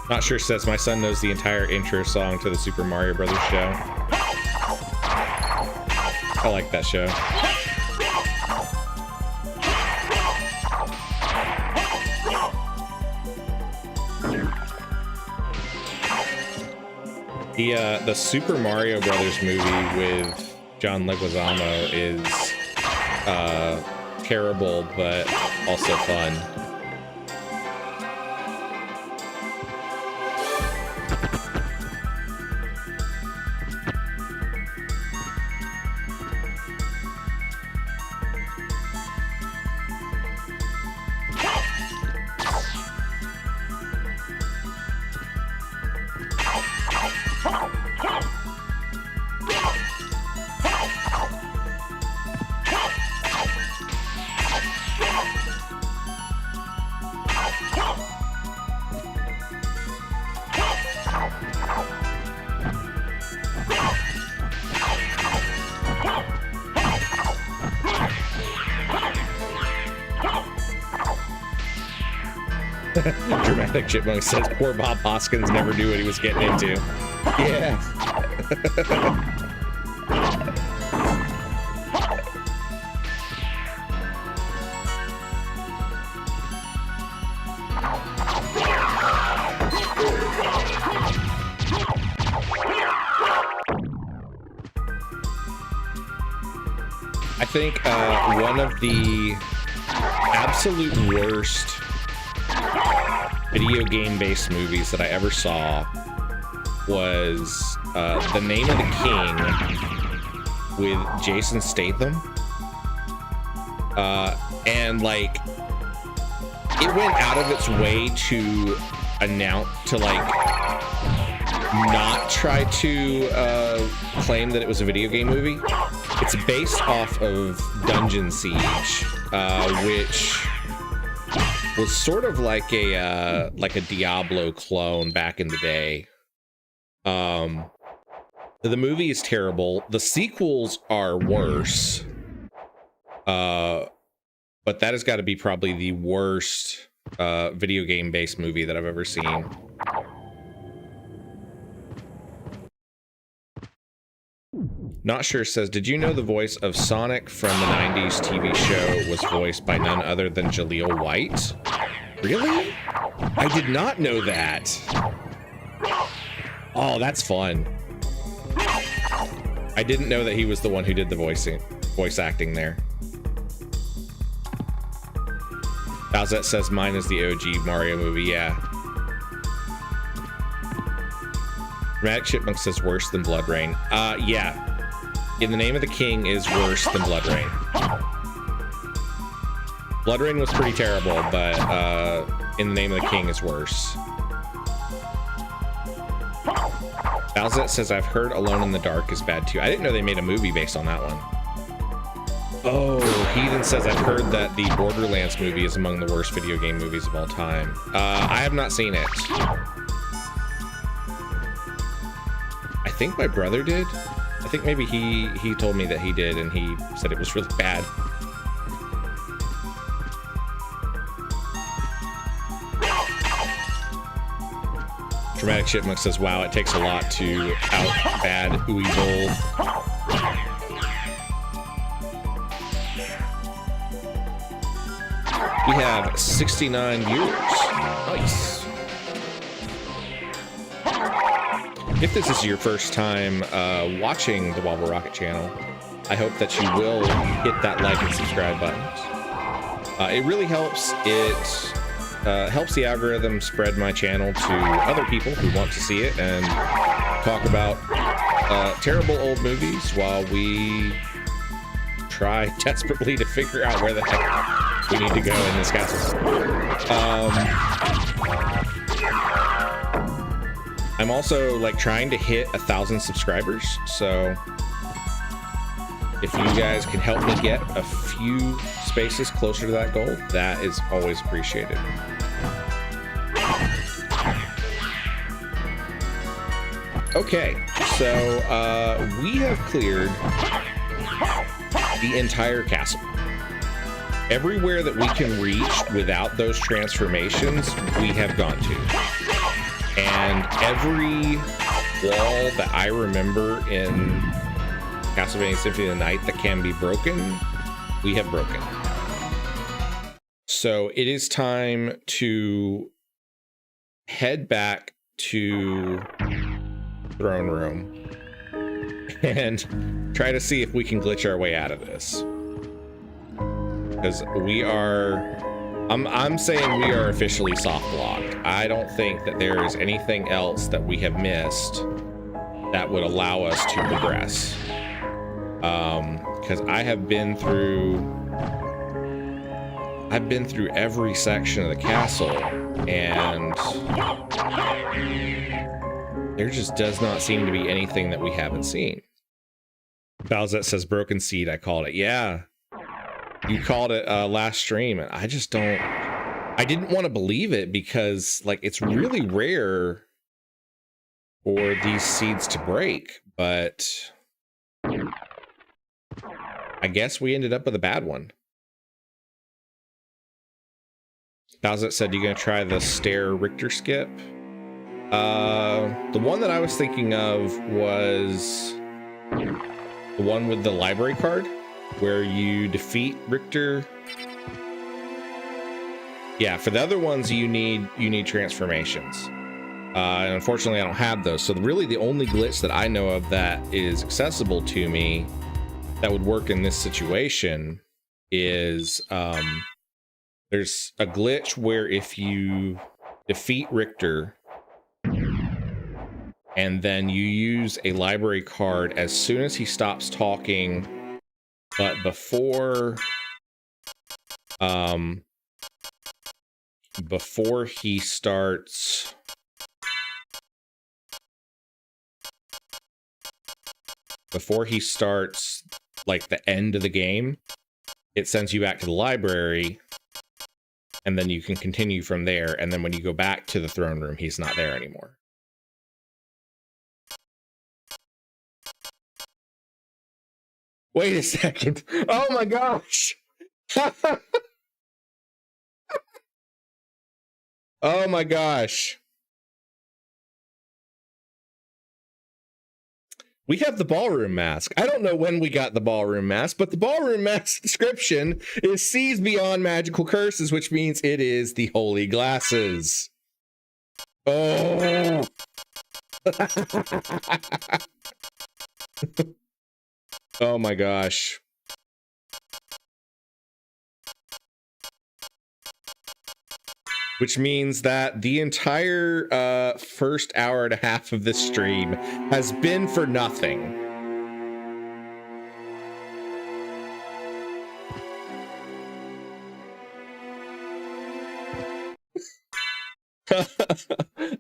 Not sure says my son knows the entire intro song to the Super Mario Brothers show. I like that show. The Super Mario Brothers movie with John Leguizamo is terrible, but also fun. Dramatic Chipmunk says poor Bob Hoskins never knew what he was getting into. Yeah. I think one of the absolute worst video game based movies that I ever saw was The Name of the King with Jason Statham. And like it went out of its way to not try to claim that it was a video game movie. It's based off of Dungeon Siege, which was sort of like a Diablo clone back in the day. The movie is terrible. The sequels are worse. But that has got to be probably the worst video game based movie that I've ever seen. Not sure says, did you know the voice of Sonic from the 90s TV show was voiced by none other than Jaleel White? Really? I did not know that. Oh, that's fun. I didn't know that he was the one who did the voice acting there. Bowsette says mine is the OG Mario movie, yeah. Dramatic Chipmunk says worse than Blood Rain. Yeah. In the Name of the King is worse than Blood Rain. Blood Rain was pretty terrible, but In the Name of the King is worse. Bowsette says, I've heard Alone in the Dark is bad too. I didn't know they made a movie based on that one. Oh, Heathen says, I've heard that the Borderlands movie is among the worst video game movies of all time. I have not seen it. I think my brother did. I think maybe he told me that he did, and he said it was really bad. Dramatic Chipmunk says, wow, it takes a lot to out bad Uwe Boll. We have 69 viewers. Nice. If this is your first time watching the WobbleRocket channel, I hope that you will hit that like and subscribe buttons. It really helps. It helps the algorithm spread my channel to other people who want to see it and talk about terrible old movies while we try desperately to figure out where the heck we need to go in this castle. I'm also like trying to hit 1,000 subscribers, so if you guys can help me get a few spaces closer to that goal, that is always appreciated. Okay, so we have cleared the entire castle. Everywhere that we can reach without those transformations, we have gone to. And every wall that I remember in Castlevania Symphony of the Night that can be broken, we have broken. So it is time to head back to Throne Room and try to see if we can glitch our way out of this. Because we are, I'm saying we are officially soft locked. I don't think that there is anything else that we have missed that would allow us to progress. Because I've been through every section of the castle, and there just does not seem to be anything that we haven't seen. Bowsette says broken seed. I called it. Yeah, you called it last stream, and I didn't want to believe it because like it's really rare for these seeds to break, but I guess we ended up with a bad one. Bowsette said, you gonna try the stair Richter skip? The one that I was thinking of was the one with the library card, where you defeat Richter. Yeah, for the other ones, you need transformations. And unfortunately, I don't have those. So really, the only glitch that I know of that is accessible to me that would work in this situation is there's a glitch where if you defeat Richter and then you use a library card as soon as he stops talking, but before he starts like the end of the game, it sends you back to the library, and then you can continue from there. And then when you go back to the throne room, he's not there anymore. Wait a second. Oh my gosh. Oh my gosh. We have the ballroom mask. I don't know when we got the ballroom mask, but the ballroom mask description is sees beyond magical curses, which means it is the holy glasses. Oh. Oh my gosh. Which means that the entire first hour and a half of this stream has been for nothing.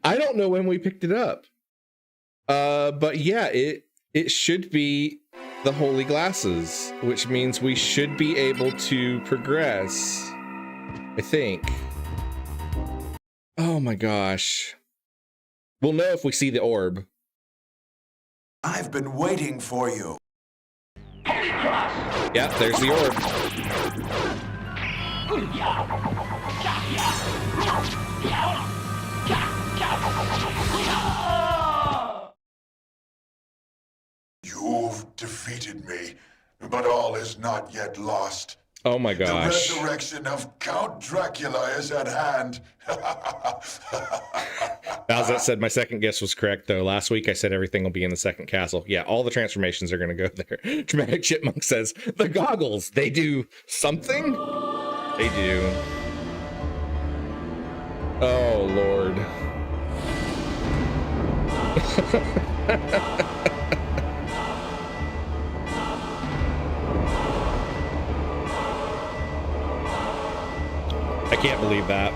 I don't know when we picked it up. But yeah, it should be the holy glasses, which means we should be able to progress, I think. Oh my gosh. We'll know if we see the orb. I've been waiting for you. Yeah, there's the orb. You've defeated me, but all is not yet lost. Oh my gosh. The resurrection of Count Dracula is at hand. Bowsette said my second guess was correct, though. Last week I said everything will be in the second castle. Yeah, all the transformations are going to go there. Dramatic Chipmunk says, the goggles, they do something? They do. Oh, Lord. I can't believe that.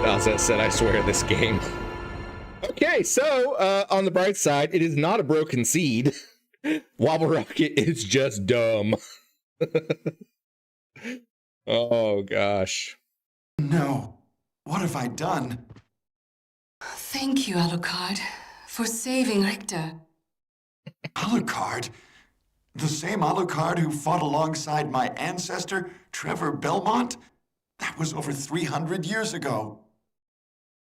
Bowsette said, I swear this game. Okay, so on the bright side, it is not a broken seed. WobbleRocket is just dumb. Oh gosh. No. What have I done? Thank you, Alucard, for saving Richter. Alucard? The same Alucard who fought alongside my ancestor, Trevor Belmont? That was over 300 years ago.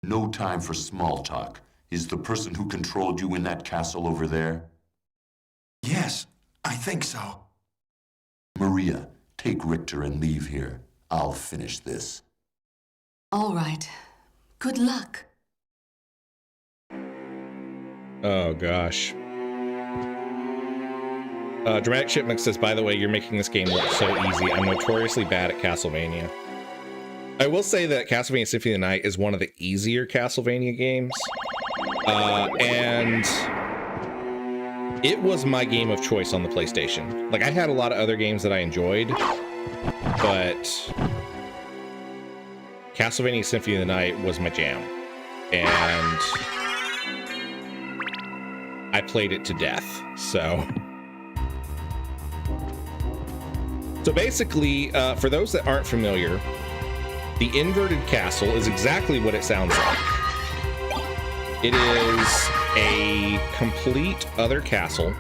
No time for small talk. Is the person who controlled you in that castle over there? Yes, I think so. Maria, take Richter and leave here. I'll finish this. All right. Good luck. Oh gosh. Dramatic Chipmunk says, by the way, you're making this game look so easy. I'm notoriously bad at Castlevania. I will say that Castlevania Symphony of the Night is one of the easier Castlevania games. And it was my game of choice on the PlayStation. Like, I had a lot of other games that I enjoyed, but Castlevania Symphony of the Night was my jam. And I played it to death, so basically, for those that aren't familiar, the inverted castle is exactly what it sounds like. It is a complete other castle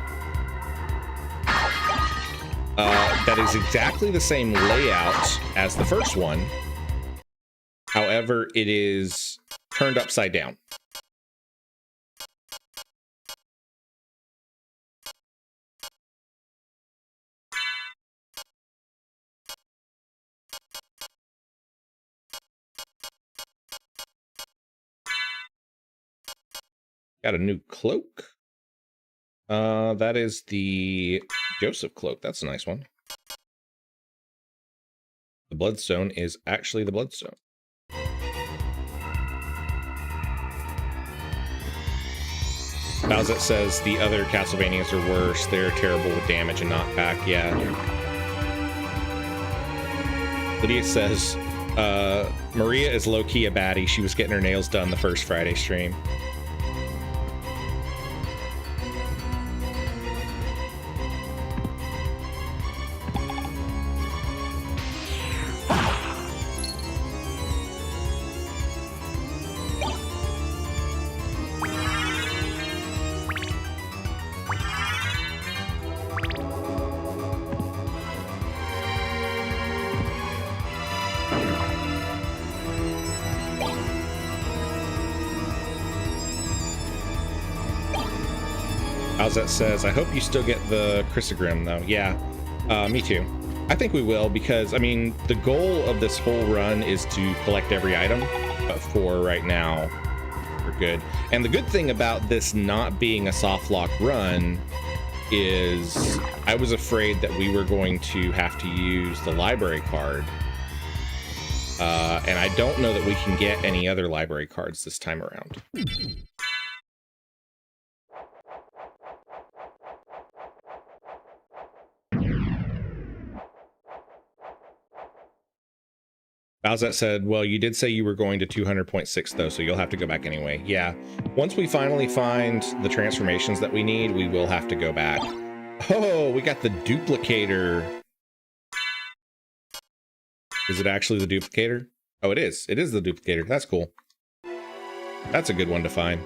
that is exactly the same layout as the first one. However, it is turned upside down. Got a new cloak. That is the Joseph cloak. That's a nice one. The Bloodstone is actually the Bloodstone. Bowsette says the other Castlevanias are worse. They're terrible with damage and knockback. Yeah. Lydia says Maria is low-key a baddie. She was getting her nails done the first Friday stream. That says, I hope you still get the Chrysogrim though. Yeah, me too. I think we will, because I mean, the goal of this whole run is to collect every item, but for right now, we're good. And the good thing about this not being a soft lock run is I was afraid that we were going to have to use the library card. And I don't know that we can get any other library cards this time around. Bowsette said, well, you did say you were going to 200.6 though, so you'll have to go back anyway. Yeah, once we finally find the transformations that we need, we will have to go back. Oh, we got the duplicator. Is it actually the duplicator? Oh, it is. It is the duplicator. That's cool. That's a good one to find.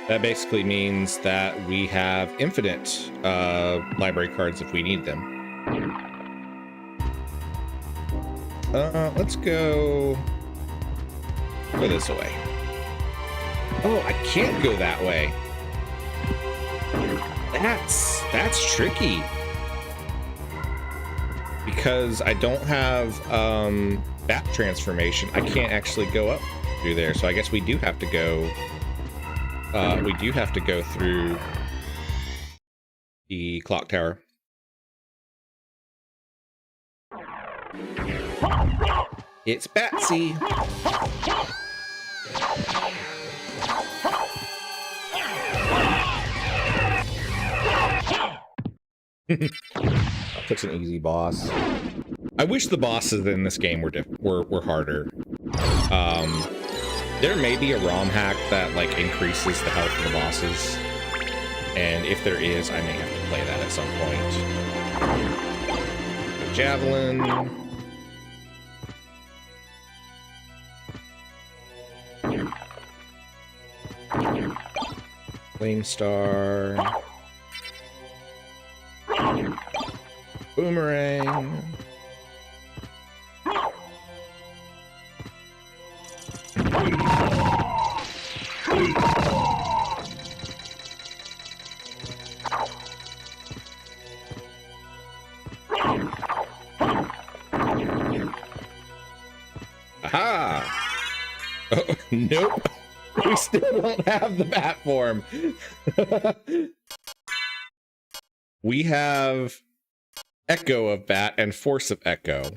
That basically means that we have infinite library cards if we need them. Let's go this way. Oh, I can't go that way. That's tricky. Because I don't have bat transformation. I can't actually go up through there. So I guess we do have to go through the clock tower. It's Batsy. Such an easy boss. I wish the bosses in this game were harder. There may be a ROM hack that like increases the health of the bosses, and if there is, I may have to play that at some point. Javelin. Flame Star. Boomerang. Aha! Oh, nope. We still don't have the bat form. We have Echo of Bat and Force of Echo,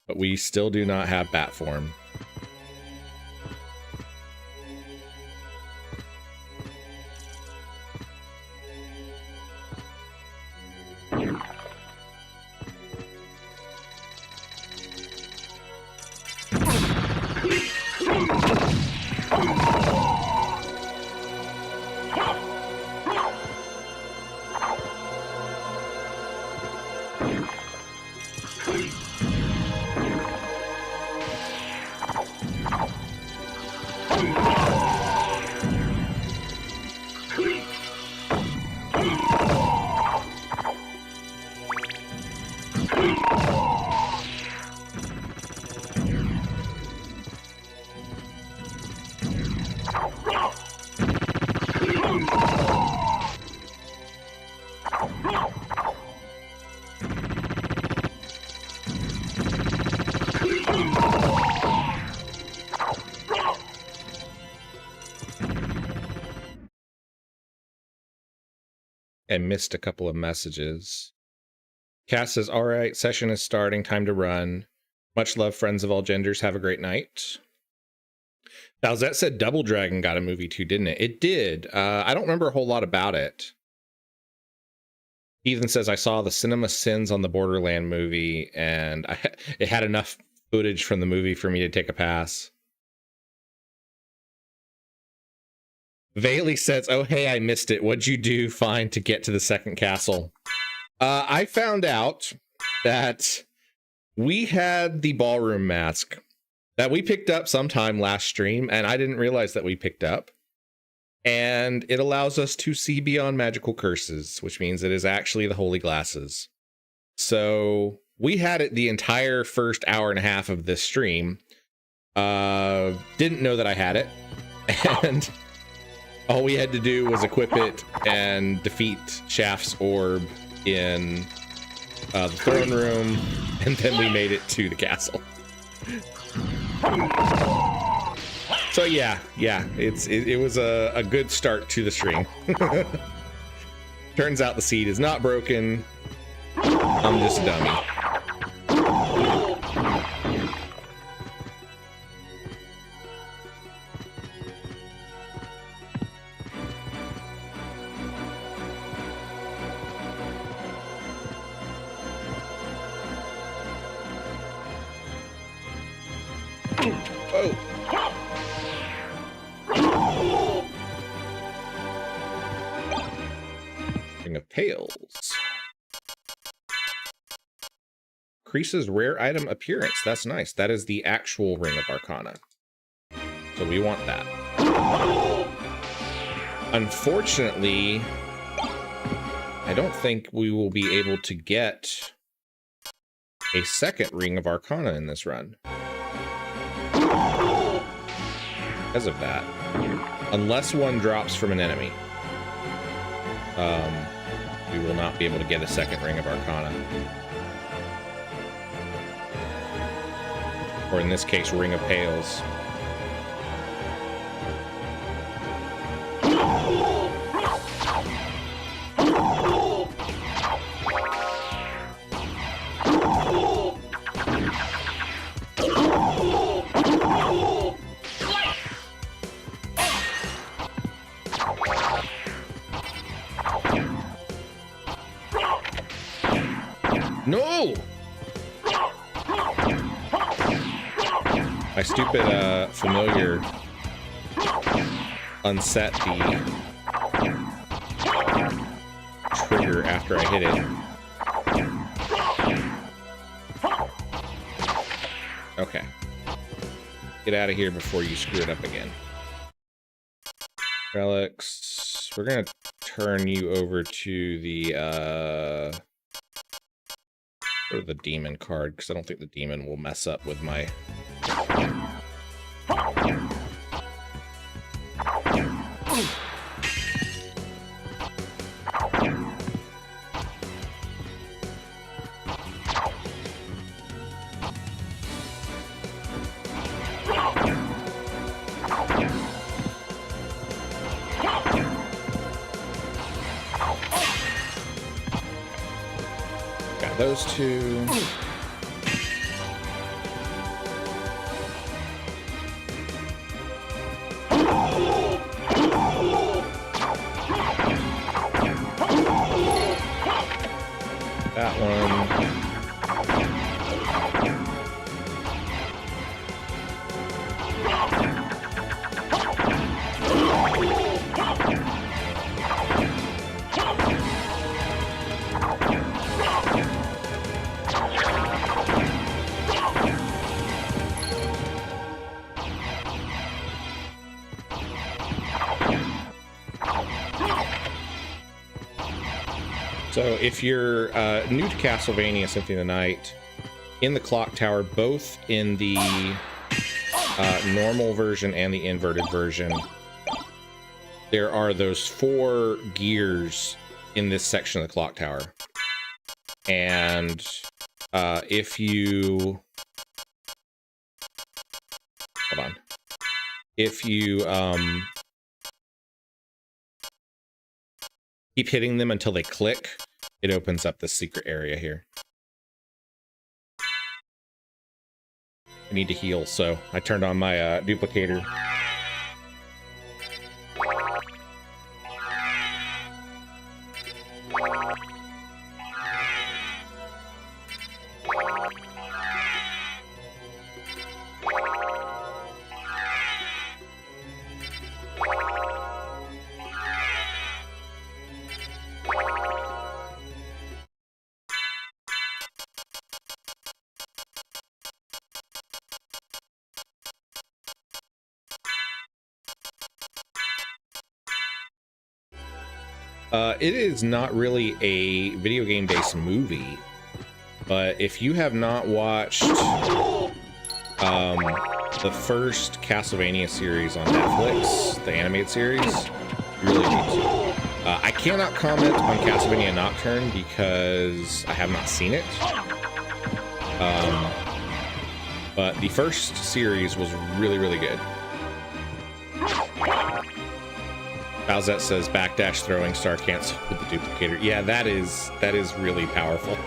but we still do not have bat form. I missed a couple of messages. Cass says, all right, session is starting, time to run. Much love, friends of all genders. Have a great night. Bowsette said Double Dragon got a movie too, didn't it? It did. I don't remember a whole lot about it. Ethan says, I saw the Cinema Sins on the Borderland movie, and it had enough footage from the movie for me to take a pass. Bailey says, oh, hey, I missed it. What'd you do find to get to the second castle? I found out that we had the ballroom mask that we picked up sometime last stream, and I didn't realize that we picked up. And it allows us to see beyond magical curses, which means it is actually the holy glasses. So we had it the entire first hour and a half of this stream. Didn't know that I had it. And all we had to do was equip it and defeat Shaft's orb in the throne room, and then we made it to the castle. So yeah, it was a good start to the stream. Turns out the seed is not broken. I'm just a dummy. Oh. Ring of Pails. Increases rare item appearance. That's nice. That is the actual Ring of Arcana. So we want that. Unfortunately, I don't think we will be able to get a second Ring of Arcana in this run. Because of that. Unless one drops from an enemy. We will not be able to get a second Ring of Arcana. Or in this case, Ring of Pails. No! My stupid familiar unset the trigger after I hit it. Okay. Get out of here before you screw it up again. Relics. We're gonna turn you over to the go to the demon card, because I don't think the demon will mess up with my those two. That one. So if you're new to Castlevania Symphony of the Night, in the clock tower, both in the normal version and the inverted version, there are those 4 gears in this section of the clock tower. And if you... Hold on. If you... keep hitting them until they click, it opens up this secret area here. I need to heal, so I turned on my duplicator. It is not really a video game based movie, but if you have not watched the first Castlevania series on Netflix, the animated series, you really need to. I cannot comment on Castlevania Nocturne because I have not seen it. But the first series was really, really good. Bowsette says backdash throwing star cancel with the duplicator. Yeah, that is really powerful.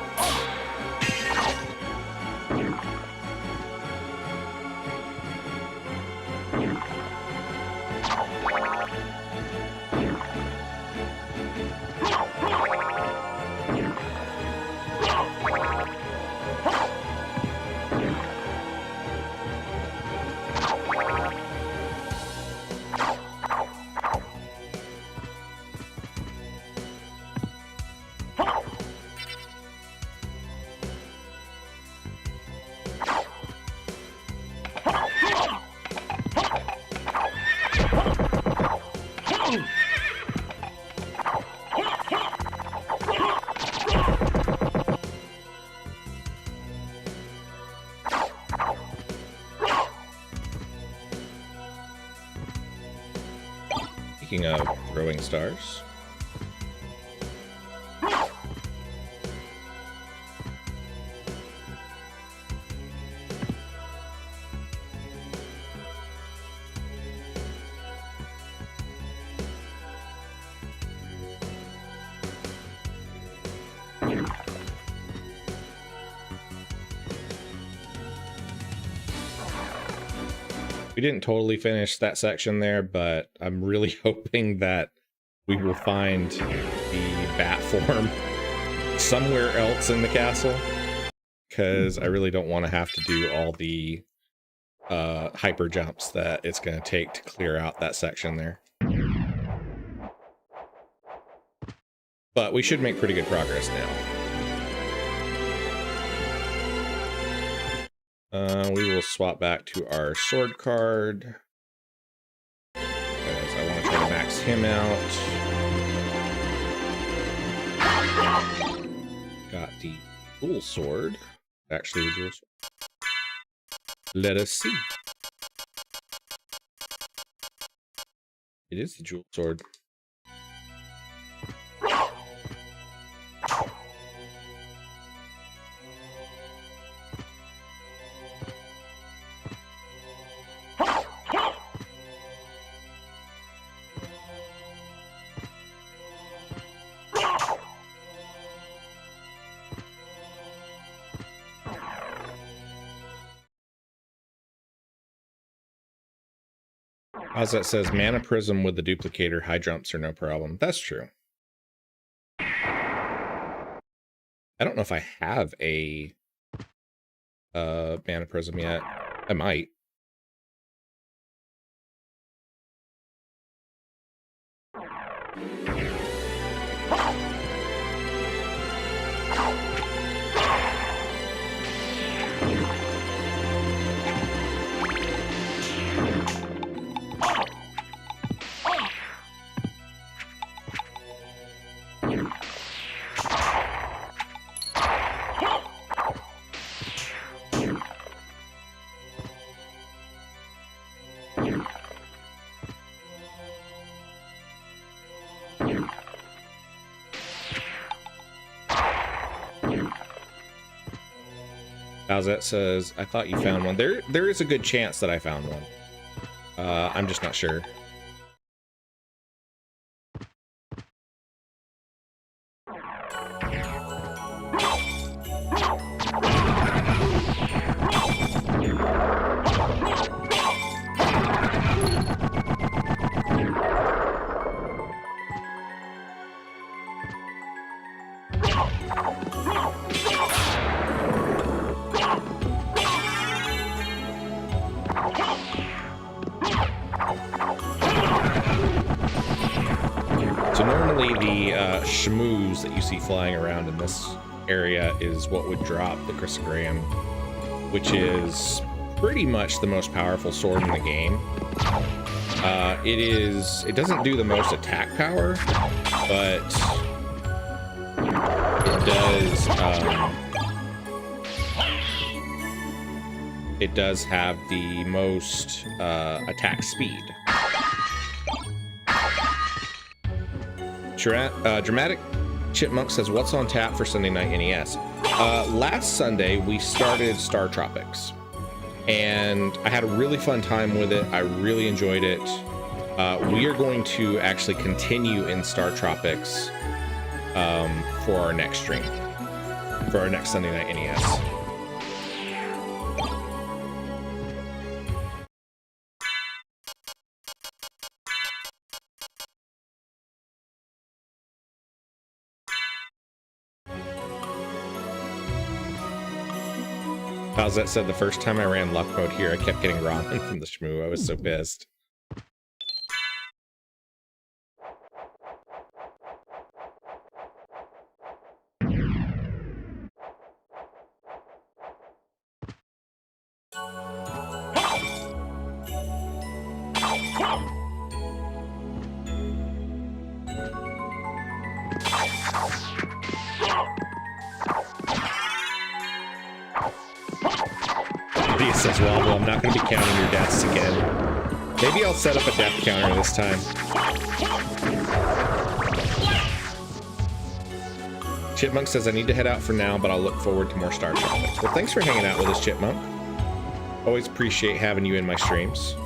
Speaking of throwing stars. We didn't totally finish that section there, but I'm really hoping that we will find the bat form somewhere else in the castle, because I really don't want to have to do all the hyper jumps that it's going to take to clear out that section there. But we should make pretty good progress now. We will swap back to our sword card, because I want to try to max him out. Got the dual sword. Actually, the dual sword. Let us see. It is the dual sword. As that says, mana prism with the duplicator, high jumps are no problem. That's true. I don't know if I have a mana prism yet. I might. Bowsette says, I thought you found one. There is a good chance that I found one. I'm just not sure. Shmoos that you see flying around in this area is what would drop the Chrysogram, which is pretty much the most powerful sword in the game. It doesn't do the most attack power, but it does have the most attack speed. Dramatic Chipmunk says, what's on tap for Sunday Night NES? Last Sunday, we started Star Tropics, and I had a really fun time with it. I really enjoyed it. We are going to actually continue in Star Tropics for our next stream, for our next Sunday Night NES. Bowsette said, the first time I ran luck mode here, I kept getting ramen from the Shmoo. I was so pissed. Says Wobble, I'm not going to be counting your deaths again. Maybe I'll set up a death counter this time. Chipmunk says, I need to head out for now, but I'll look forward to more Star Tropics. Well, thanks for hanging out with us, Chipmunk. Always appreciate having you in my streams.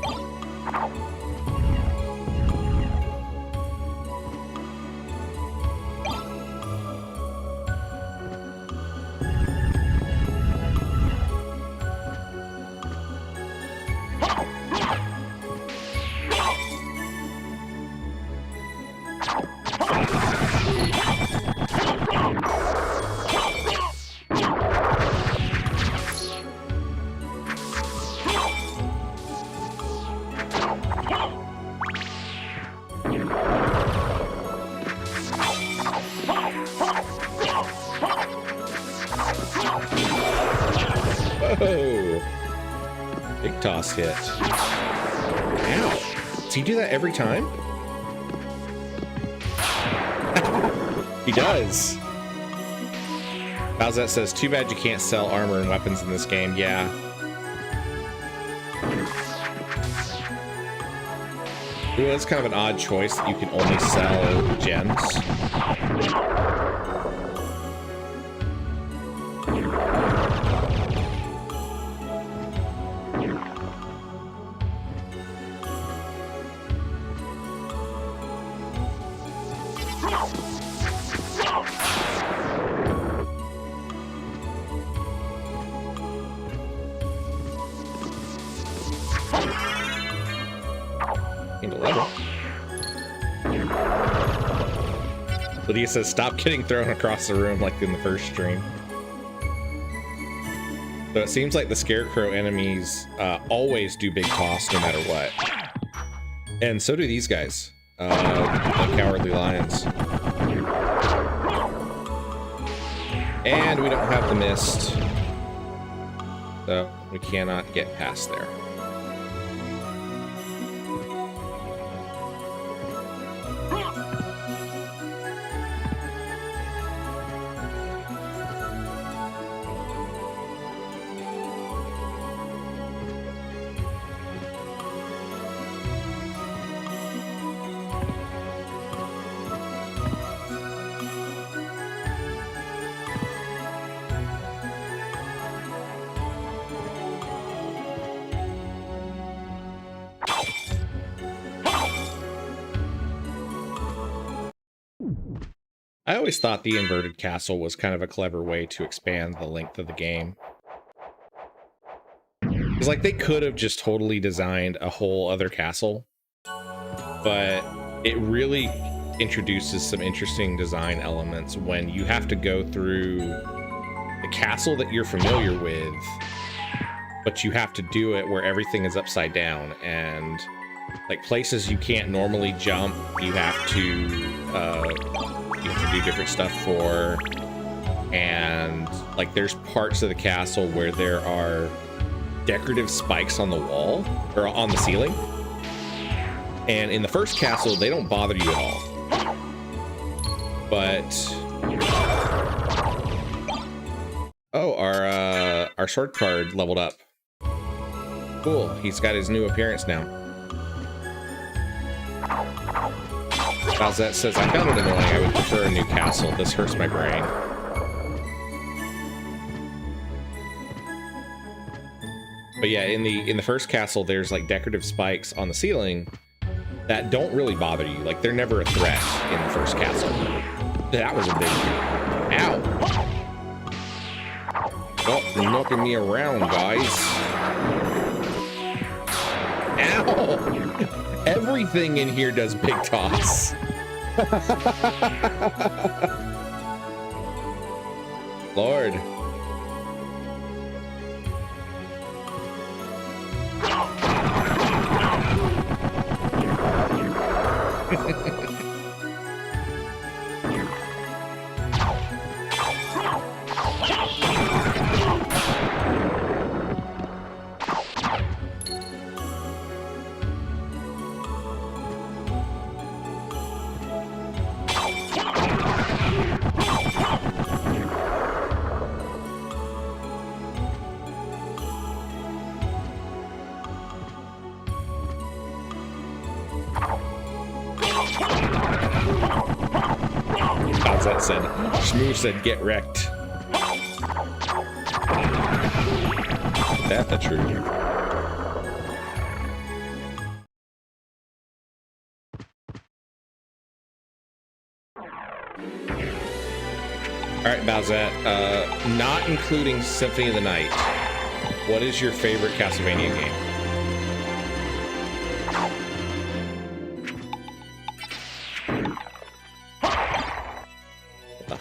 Whoa! Big toss hit. Ow! Does he do that every time? He does. Bowsette says, too bad you can't sell armor and weapons in this game. Yeah. Ooh, that's kind of an odd choice that you can only sell gems. Lydia says, stop getting thrown across the room like in the first stream. So it seems like the Scarecrow enemies always do big toss no matter what. And so do these guys, the Cowardly Lions. And we don't have the mist, so we cannot get past there. I always thought the inverted castle was kind of a clever way to expand the length of the game. It's like they could have just totally designed a whole other castle, but it really introduces some interesting design elements when you have to go through the castle that you're familiar with, but you have to do it where everything is upside down, and like places you can't normally jump, you have to do different stuff for, and like there's parts of the castle where there are decorative spikes on the wall or on the ceiling, and in the first castle they don't bother you at all, but oh, our sword card leveled up. Cool, he's got his new appearance now. Bowsette says, I found it annoying. I would prefer a new castle. This hurts my brain. But yeah, in the first castle, there's like decorative spikes on the ceiling that don't really bother you. Like they're never a threat in the first castle. That was a big ow. Oh, you're knocking me around, guys. Ow! Everything in here does big toss. Lord. Shmoo said, get wrecked. That's the truth. Alright, Bowsette, not including Symphony of the Night, what is your favorite Castlevania game?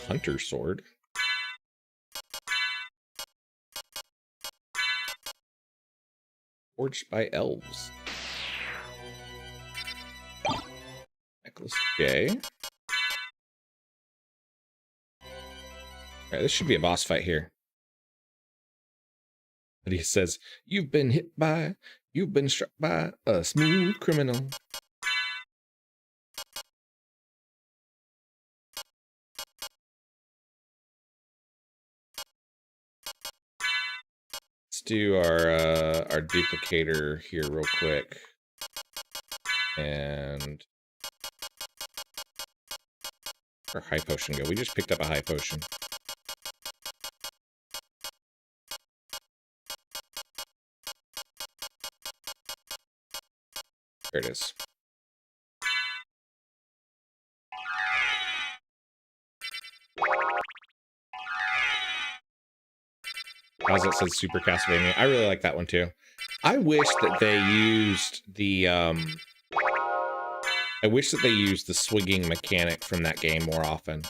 Hunter sword. Forged by elves. Necklace J. Alright, this should be a boss fight here. And he says, you've been struck by a smooth criminal. Let's do our duplicator here real quick. And our high potion go. We just picked up a high potion. There it is. As it says Super Castlevania. I really like that one too. I wish that they used the swinging mechanic from that game more often.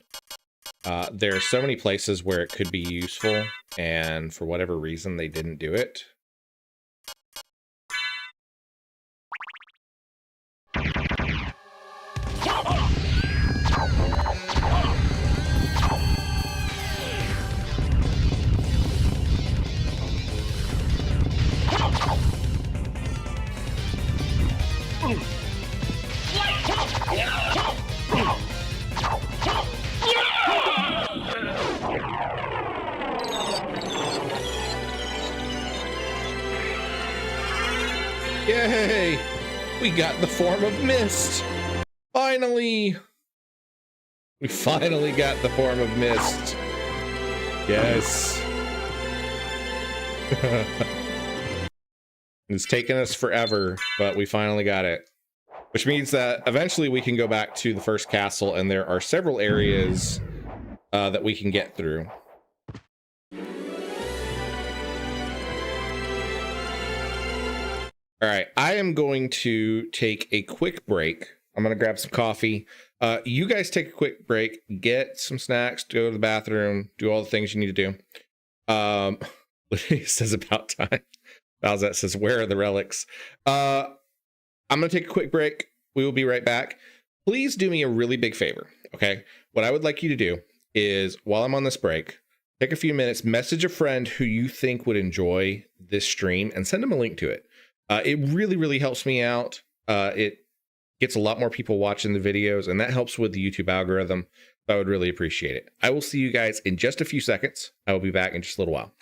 There are so many places where it could be useful, and for whatever reason they didn't do it. Yay! We got the form of mist! Finally! We finally got the form of mist. Yes. It's taken us forever, but we finally got it. Which means that eventually we can go back to the first castle, and there are several areas that we can get through. All right, I am going to take a quick break. I'm going to grab some coffee. You guys take a quick break, get some snacks, go to the bathroom, do all the things you need to do. It says about time. Balzette says, where are the relics? I'm going to take a quick break. We will be right back. Please do me a really big favor, okay? What I would like you to do is, while I'm on this break, take a few minutes, message a friend who you think would enjoy this stream, and send them a link to it. It really, really helps me out. It gets a lot more people watching the videos, and that helps with the YouTube algorithm. So I would really appreciate it. I will see you guys in just a few seconds. I will be back in just a little while.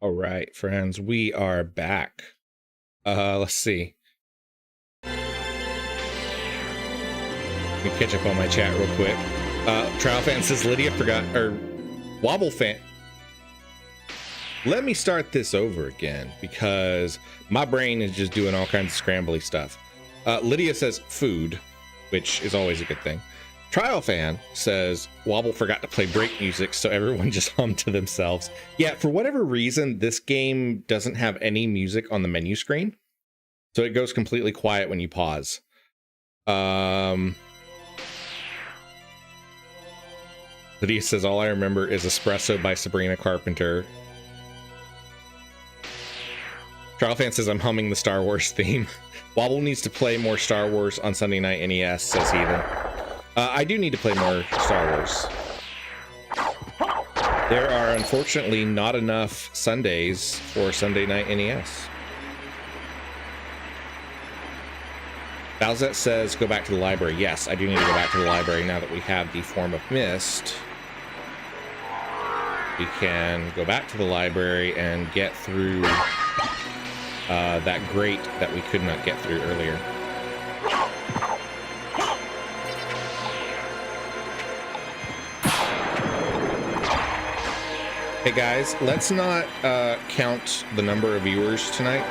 All right, friends, we are back. Let's see. Let me catch up on my chat real quick. Trial Fan says Lydia forgot, or Wobble Fan. Let me start this over again because my brain is just doing all kinds of scrambly stuff. Lydia says food, which is always a good thing. Trial Fan says Wobble forgot to play break music, so everyone just hummed to themselves. Yeah, for whatever reason, this game doesn't have any music on the menu screen, so it goes completely quiet when you pause. Lydia says all I remember is Espresso by Sabrina Carpenter. Trial Fan says I'm humming the Star Wars theme. Wobble needs to play more Star Wars on Sunday Night NES, says Heathen. I do need to play more Star Wars. There are unfortunately not enough Sundays for Sunday Night NES. Balzette says go back to the library. Yes, I do need to go back to the library now that we have the Form of Mist. We can go back to the library and get through that grate that we could not get through earlier. Hey guys, let's not count the number of viewers tonight.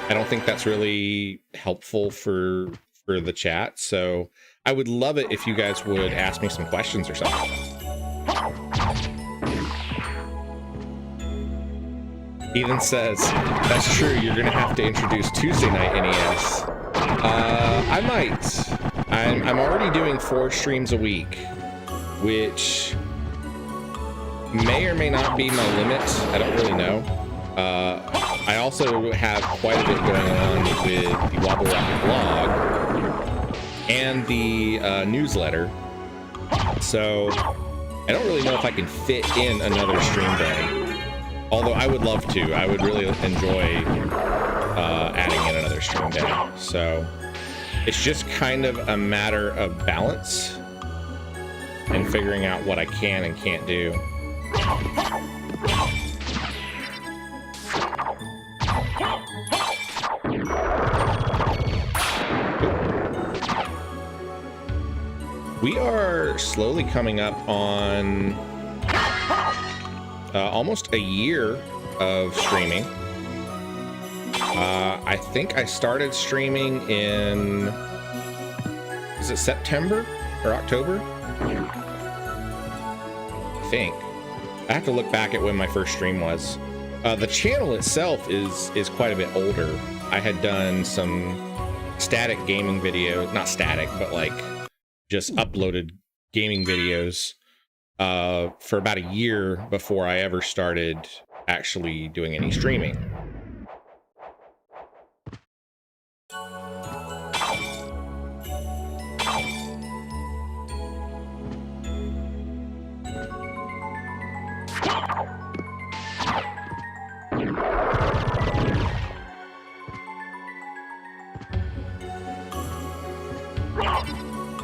I don't think that's really helpful for the chat, so I would love it if you guys would ask me some questions or something. Ethan says, that's true, you're gonna have to introduce Tuesday Night NES. I might. I'm already doing 4 streams a week, which may or may not be my limit. I don't really know. I also have quite a bit going on with the WobbleRocket blog and the newsletter. So I don't really know if I can fit in another stream day. Although I would love to. I would really enjoy adding in another stream day. So it's just kind of a matter of balance and figuring out what I can and can't do. We are slowly coming up on almost a year of streaming. I think I started streaming in, is it September or October? I think. I have to look back at when my first stream was. The channel itself is quite a bit older. I had done some static gaming videos, not static, but like just uploaded gaming videos for about a year before I ever started actually doing any streaming.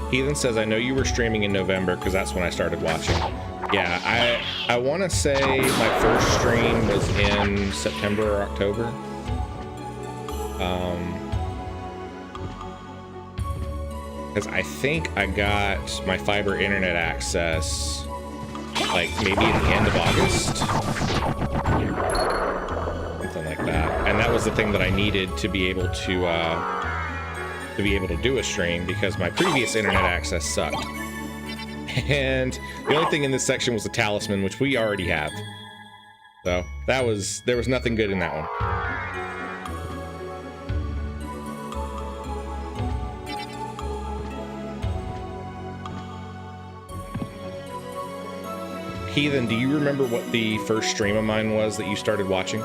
Heathen says, I know you were streaming in November because that's when I started watching. Yeah, I want to say my first stream was in September or October. Because I think I got my fiber internet access like maybe at the end of August. Something like that. And that was the thing that I needed to be able to do a stream because my previous internet access sucked. And the only thing in this section was the talisman, which we already have. So there was nothing good in that one. Heathen, do you remember what the first stream of mine was that you started watching?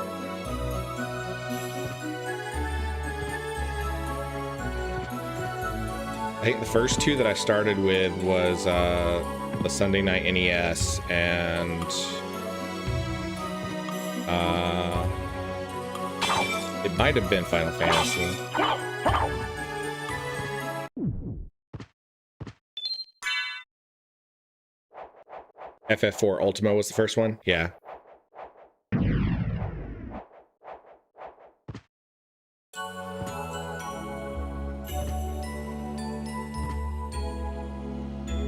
I think the first 2 that I started with was the Sunday Night NES and it might have been Final Fantasy. FF4 Ultima was the first one? Yeah.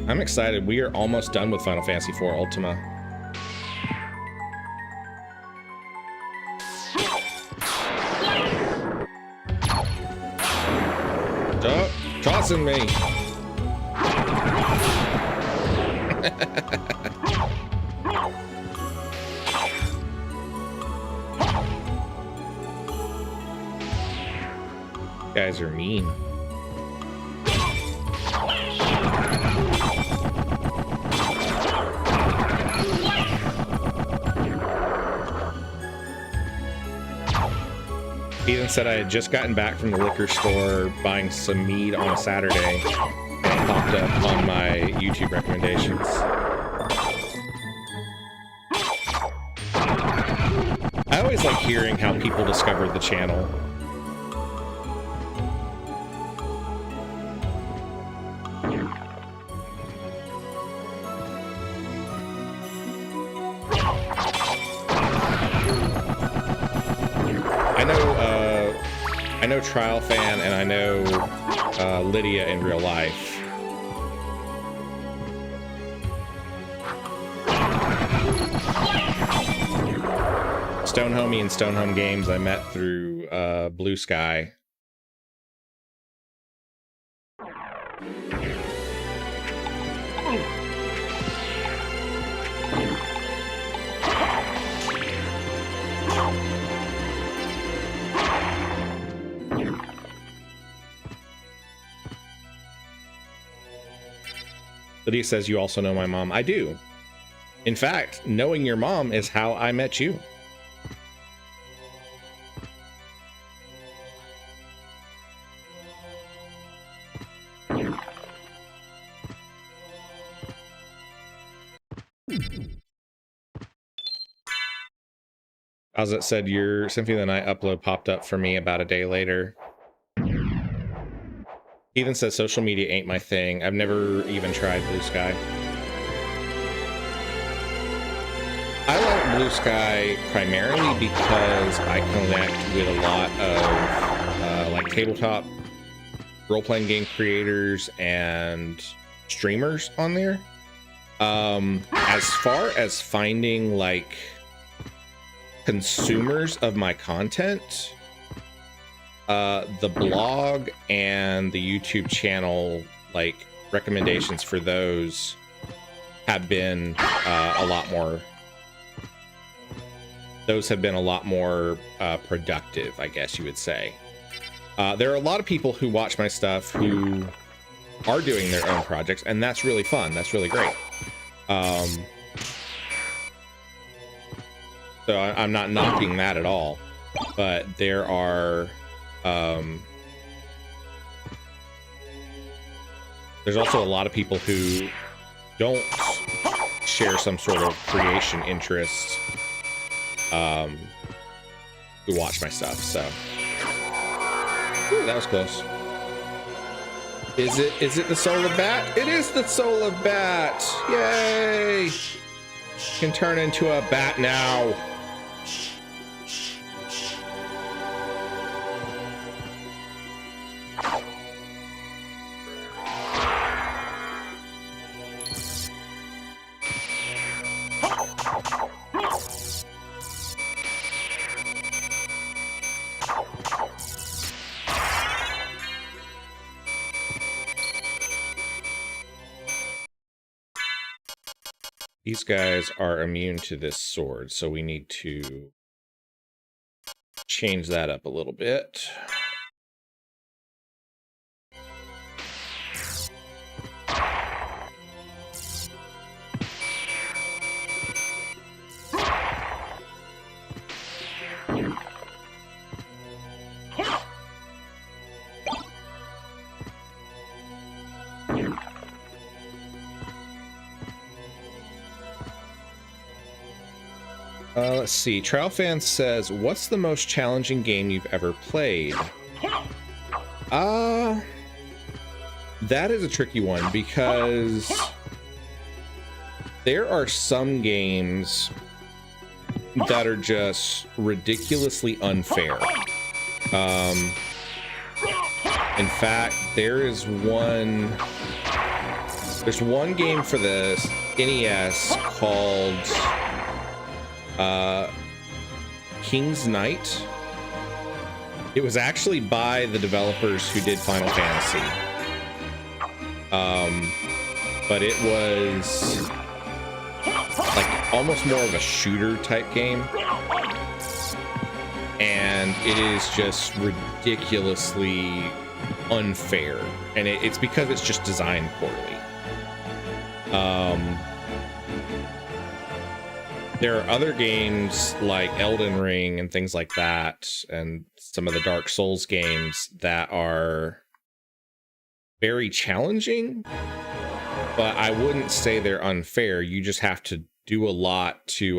I'm excited. We are almost done with Final Fantasy IV Ultima. Oh, tossing me. Guys are mean. Ethan said I had just gotten back from the liquor store buying some mead on a Saturday, and it popped up on my YouTube recommendations. I always like hearing how people discovered the channel. I know Trial Fan, and I know Lydia in real life. Stone Homie and Stone Home Games I met through Blue Sky. Lydia says you also know my mom. I do. In fact, knowing your mom is how I met you. As it said, your Symphony of the Night upload popped up for me about a day later. Ethan says social media ain't my thing. I've never even tried Blue Sky. I like Blue Sky primarily because I connect with a lot of like tabletop role-playing game creators and streamers on there. As far as finding like consumers of my content, the blog and the YouTube channel, like recommendations for those have been a lot more. Those have been a lot more productive, I guess you would say. There are a lot of people who watch my stuff who are doing their own projects, and that's really fun. That's really great. So I'm not knocking that at all, but there are there's also a lot of people who don't share some sort of creation interest who watch my stuff. So ooh, that was close. Is it the soul of bat? It is the soul of bat. Yay! Can turn into a bat now. These guys are immune to this sword, so we need to change that up a little bit. Let's see. Trial Fan says, what's the most challenging game you've ever played? That is a tricky one because there are some games that are just ridiculously unfair. In fact, there is one There's one game for the NES called King's Knight. It was actually by the developers who did Final Fantasy. But it was like almost more of a shooter type game. And it is just ridiculously unfair. And it's because it's just designed poorly. There are other games like Elden Ring and things like that, and some of the Dark Souls games that are very challenging, but I wouldn't say they're unfair. You just have to do a lot to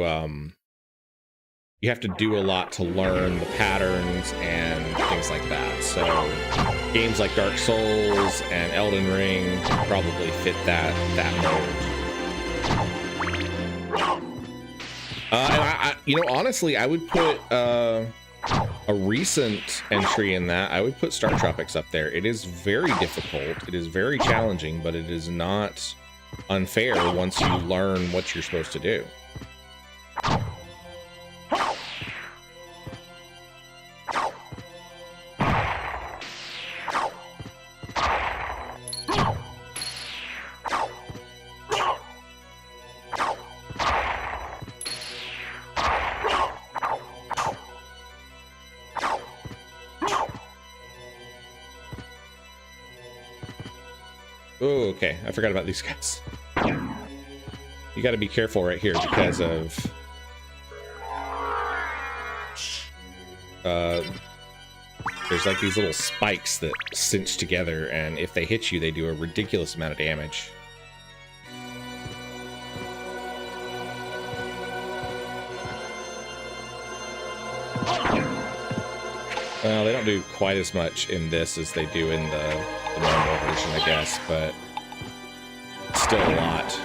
learn the patterns and things like that. So games like Dark Souls and Elden Ring probably fit that mold. And I honestly, I would put a recent entry in that. I would put Star Tropics up there. It is very difficult. It is very challenging, but it is not unfair once you learn what you're supposed to do. Oh, okay. I forgot about these guys. You got to be careful right here because of there's like these little spikes that cinch together, and if they hit you, they do a ridiculous amount of damage. Well, they don't do quite as much in this as they do in the normal version, I guess, but still a lot.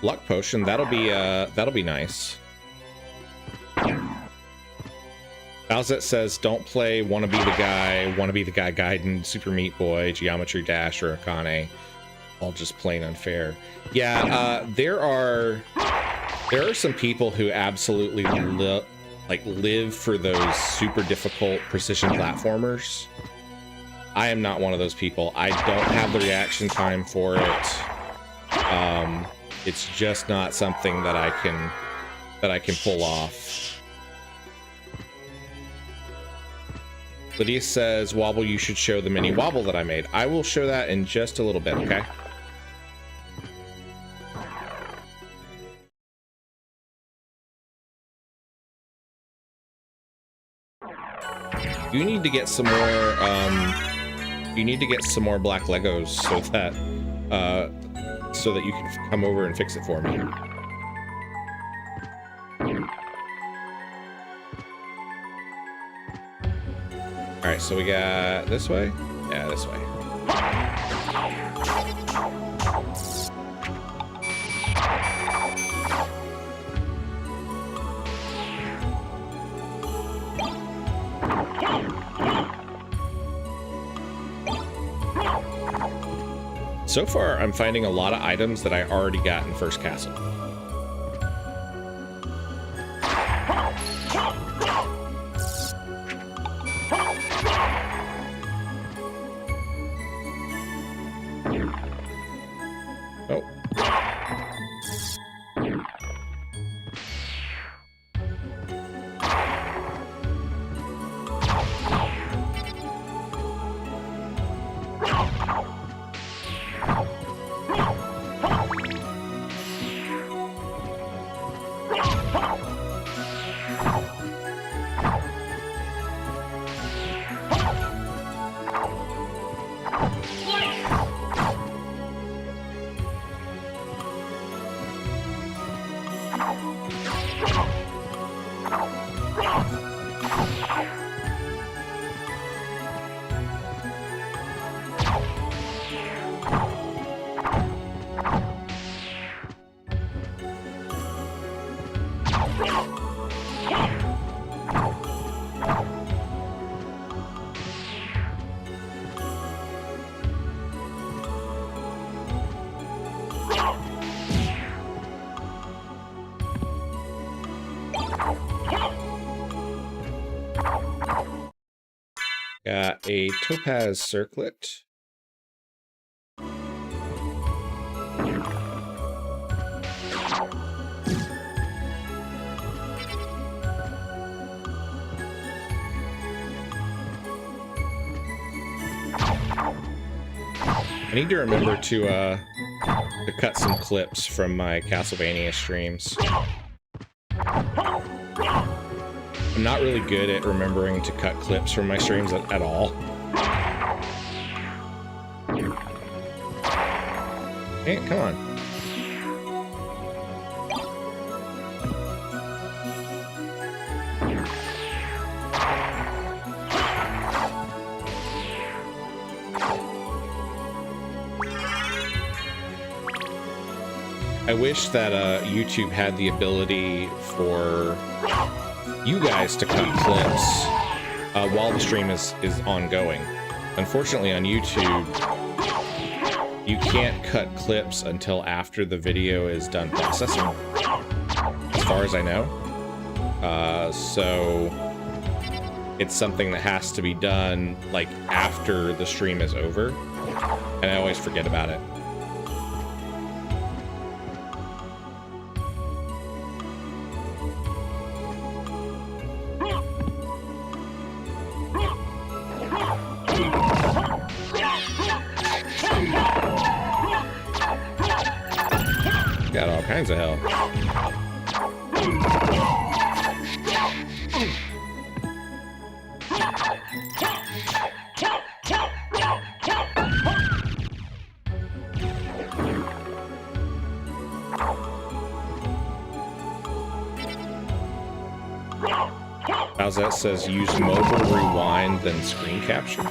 Luck potion, that'll be nice. Bowsette says, don't play Wanna Be the Guy Gaiden, Super Meat Boy, Geometry Dash, or Akane. All just plain unfair. Yeah, there are some people who absolutely live for those super difficult precision platformers. I am not one of those people. I don't have the reaction time for it. It's just not something that I can pull off. Lydia says, Wobble, you should show the mini Wobble that I made. I will show that in just a little bit, okay? You need to get some more, black Legos so that you can come over and fix it for me. All right, so we got this way? Yeah, this way. So far, I'm finding a lot of items that I already got in First Castle. got a topaz circlet. I need to remember to cut some clips from my Castlevania streams. I'm not really good at remembering to cut clips from my streams at all. Hey, come on. I wish that YouTube had the ability for you guys to cut clips while the stream is ongoing. Unfortunately, on YouTube, you can't cut clips until after the video is done processing, as far as I know. So it's something that has to be done like after the stream is over, and I always forget about it. Got all kinds of hell. How's that? Says use mobile rewind then screen capture.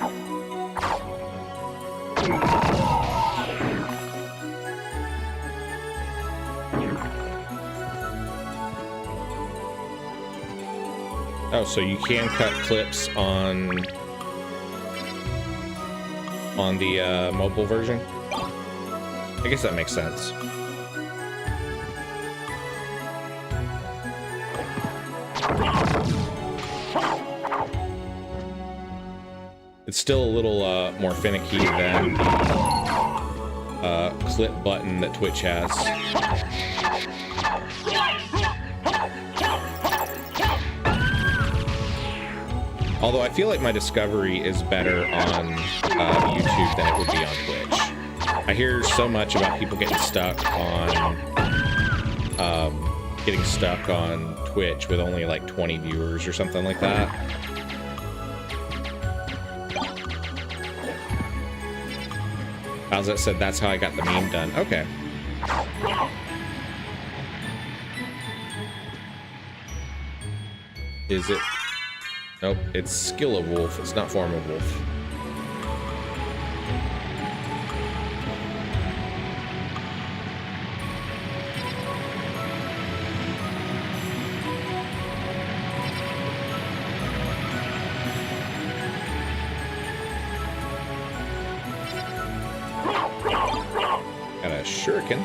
Oh, so you can cut clips on the mobile version? I guess that makes sense. It's still a little more finicky than the clip button that Twitch has. Although I feel like my discovery is better on YouTube than it would be on Twitch. I hear so much about people getting stuck on Twitch with only like 20 viewers or something like that. How's that said? That's how I got the meme done. Okay. Is it? Nope, it's skill of wolf. It's not form of wolf. Got a shuriken.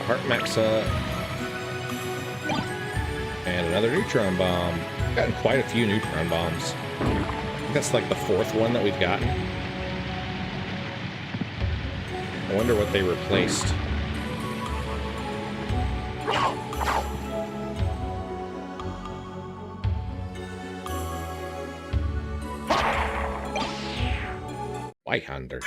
Heart Maxa, and another neutron bomb. We've gotten quite a few neutron bombs. I think that's like the fourth one that we've gotten. I wonder what they replaced. White Hunter.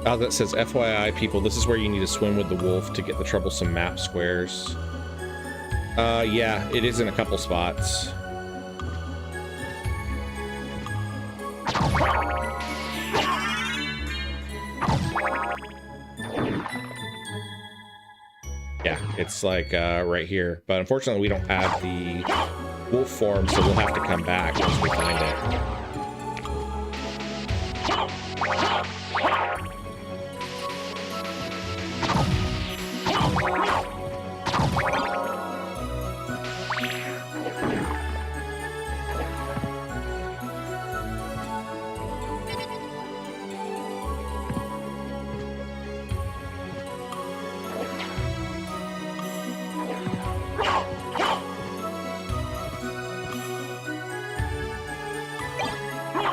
Oh, that says FYI, people, this is where you need to swim with the wolf to get the troublesome map squares. Yeah, it is in a couple spots. Yeah, it's like right here. But unfortunately, we don't have the wolf form, so we'll have to come back once we find it.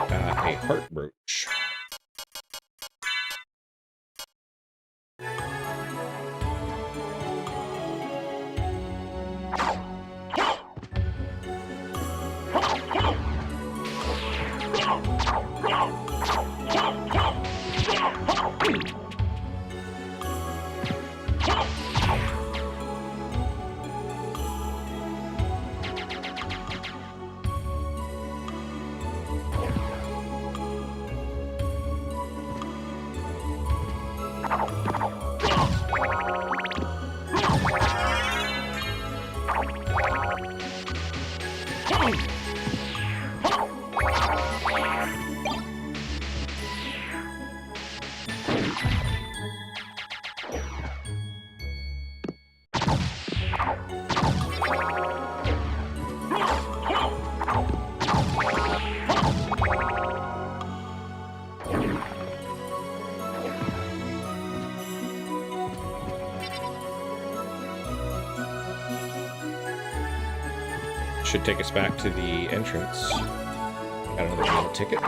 Got a heart brooch. Should take us back to the entrance. Got another meal ticket.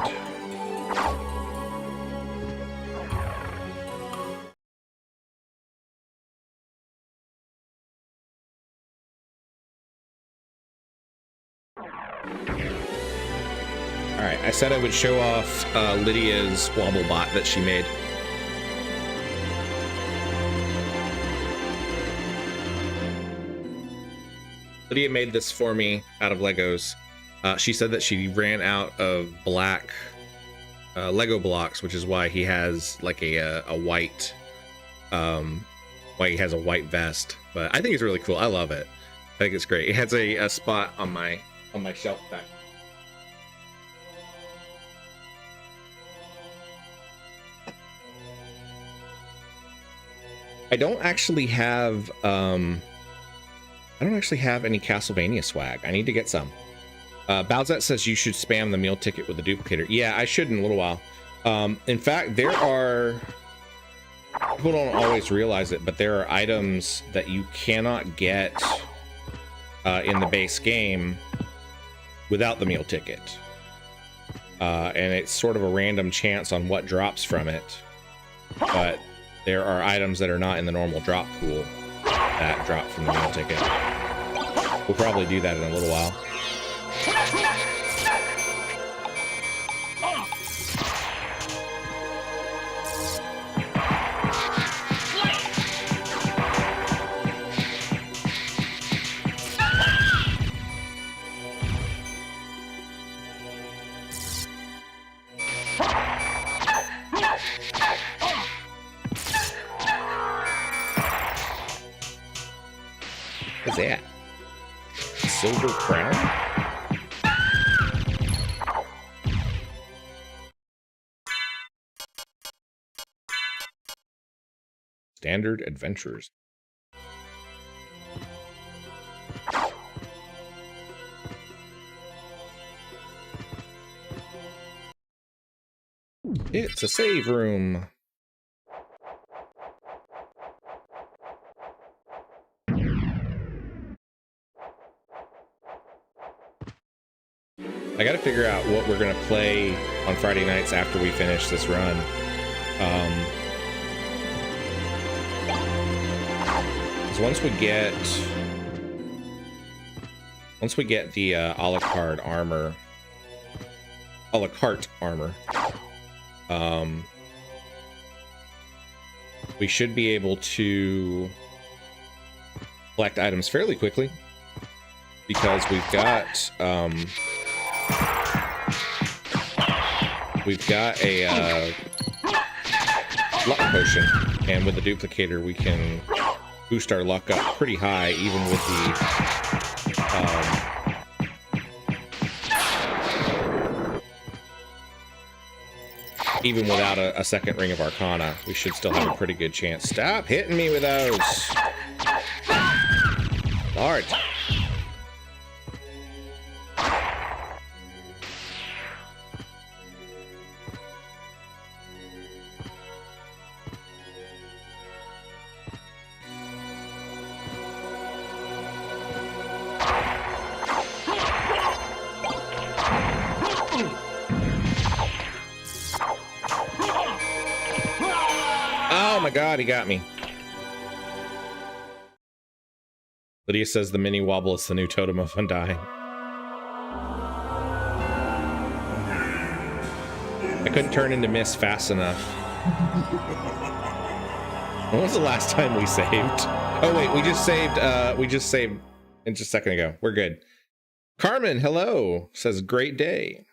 Alright, I said I would show off Lydia's WobbleBot that she made. Lydia made this for me out of Legos. She said that she ran out of black Lego blocks, which is why he has like a white, why he has a white vest. But I think it's really cool. I love it. I think it's great. It has a spot on my shelf back. I don't actually have any Castlevania swag. I need to get some. Bowsette says you should spam the meal ticket with the duplicator. Yeah, I should in a little while. In fact, there are... People don't always realize it, but there are items that you cannot get in the base game without the meal ticket. And it's sort of a random chance on what drops from it. But there are items that are not in the normal drop pool that drop from the meal ticket. We'll probably do that in a little while. What's that? Silver crown? Standard adventures. It's a save room. I gotta figure out what we're gonna play on Friday nights after we finish this run. Because once we get the Alucard armor, we should be able to collect items fairly quickly because we've got a luck potion, and with the duplicator we can boost our luck up pretty high even with the even without a second ring of Arcana. We should still have a pretty good chance. Stop hitting me with those! Lord. my god, he got me. Lydia says the mini wobble is the new totem of undying. I couldn't turn into Miss fast enough. When was the last time we saved? Oh wait, we just saved just a second ago. We're good. Carmen, hello, says great day.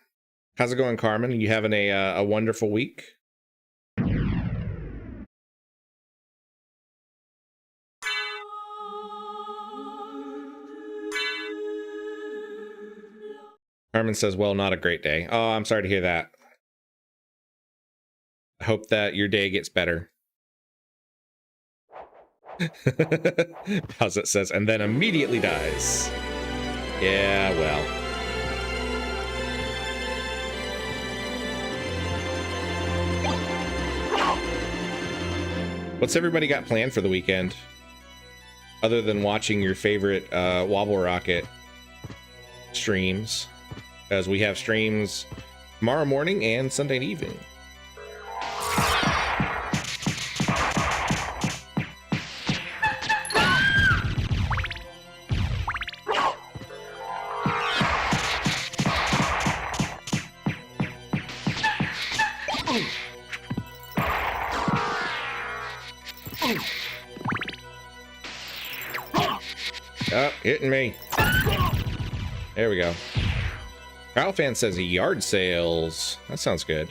How's it going, Carmen? Are you having a wonderful week? Carmen says, well, not a great day. Oh, I'm sorry to hear that. I hope that your day gets better. As it says, and then immediately dies. Yeah, well. What's everybody got planned for the weekend? Other than watching your favorite WobbleRocket streams. Because we have streams tomorrow morning and Sunday evening. Oh, hitting me. There we go. Kyle Fan says yard sales. That sounds good.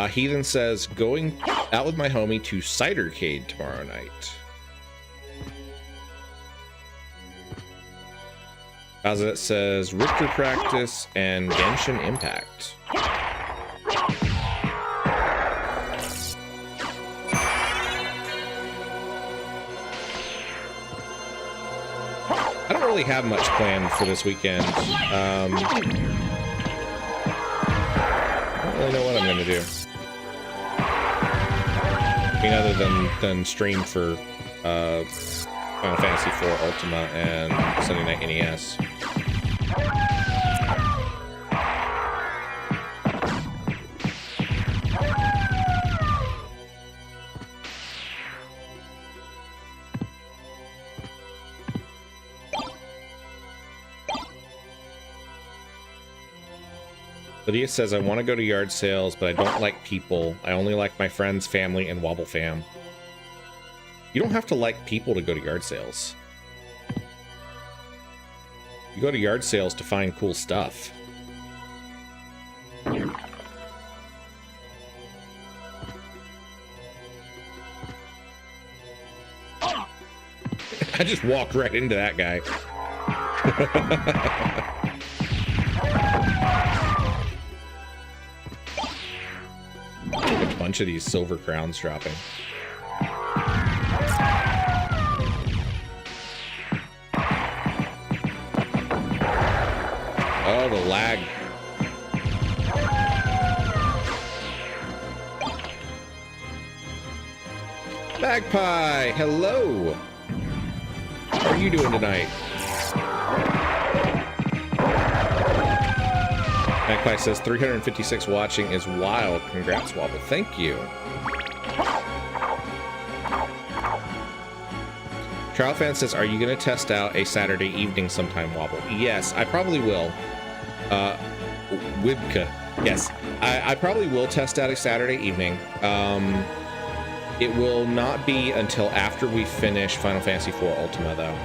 Heathen says going out with my homie to Cidercade tomorrow night. As it says Richter practice and Genshin Impact. I don't really have much planned for this weekend. I don't really know what I'm gonna do. I mean, other than stream for Final Fantasy IV Ultima and Sunday Night NES. Lydia says, I want to go to yard sales, but I don't like people. I only like my friends, family, and Wobble Fam. You don't have to like people to go to yard sales. You go to yard sales to find cool stuff. I just walked right into that guy. A bunch of these silver crowns dropping. Oh, the lag. Magpie, hello. How are you doing tonight? Magpie says 356 watching is wild. Congrats, Wobble. Thank you. Trial Fan says, are you going to test out a Saturday evening sometime, Wobble? Yes, I probably will. Wibka. Yes, I probably will test out a Saturday evening. It will not be until after we finish Final Fantasy IV Ultima, though.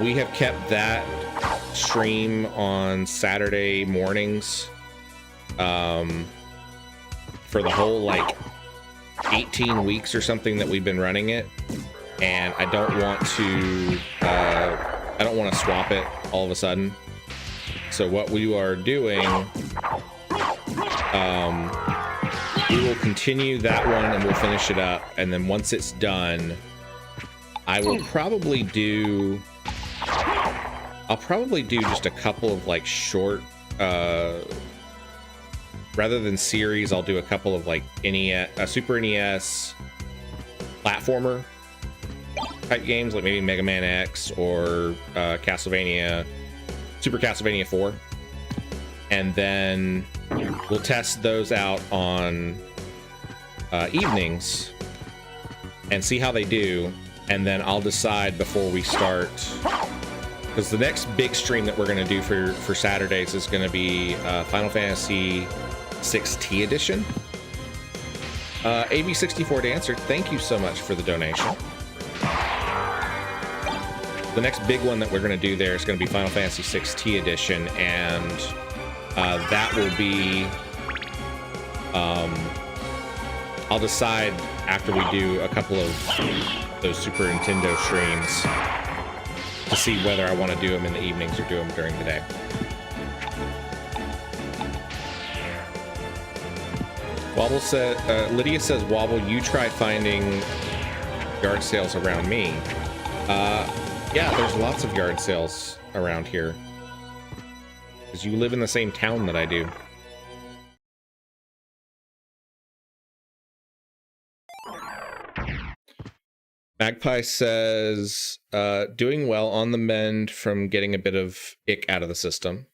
We have kept that stream on Saturday mornings for the whole, like, 18 weeks or something that we've been running it. And I don't want to swap it all of a sudden. So what we are doing, we will continue that one and we'll finish it up. And then once it's done, I'll probably do just a couple of like short, rather than series, I'll do a couple of like Super NES platformer type games, like maybe Mega Man X or Super Castlevania 4, and then we'll test those out on evenings, and see how they do, and then I'll decide before we start, because the next big stream that we're going to do for Saturdays is going to be Final Fantasy 6T edition. AB64 Dancer, thank you so much for the donation. The next big one that we're going to do there is going to be Final Fantasy 6T edition, and that will be, I'll decide after we do a couple of those Super Nintendo streams to see whether I want to do them in the evenings or do them during the day. Wobble said, Lydia says, Wobble, you try finding yard sales around me. Yeah, there's lots of yard sales around here, because you live in the same town that I do. Magpie says, doing well, on the mend from getting a bit of ick out of the system.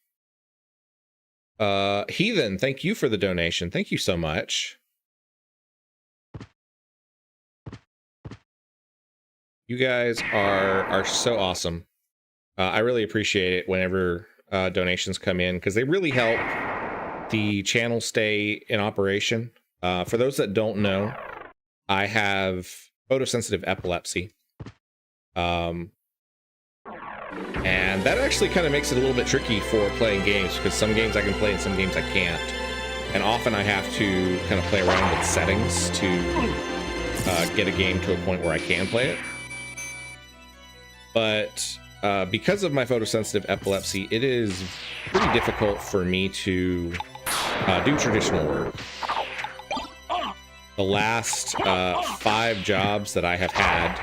Heathen, thank you for the donation. Thank you so much. You guys are so awesome. I really appreciate it whenever donations come in, because they really help the channel stay in operation. For those that don't know, I have photosensitive epilepsy. And that actually kind of makes it a little bit tricky for playing games, because some games I can play and some games I can't. And often I have to kind of play around with settings to get a game to a point where I can play it. But because of my photosensitive epilepsy, it is pretty difficult for me to do traditional work. The last 5 jobs that I have had,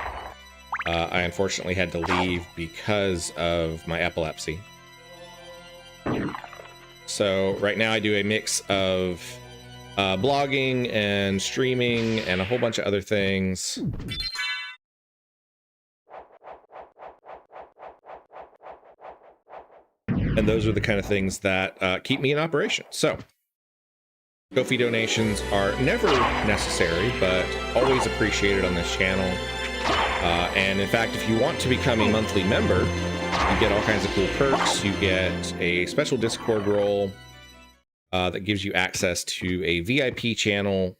I unfortunately had to leave because of my epilepsy. So right now I do a mix of blogging and streaming and a whole bunch of other things. And those are the kind of things that keep me in operation. So Ko-fi donations are never necessary, but always appreciated on this channel. And in fact, if you want to become a monthly member, you get all kinds of cool perks. You get a special Discord role that gives you access to a VIP channel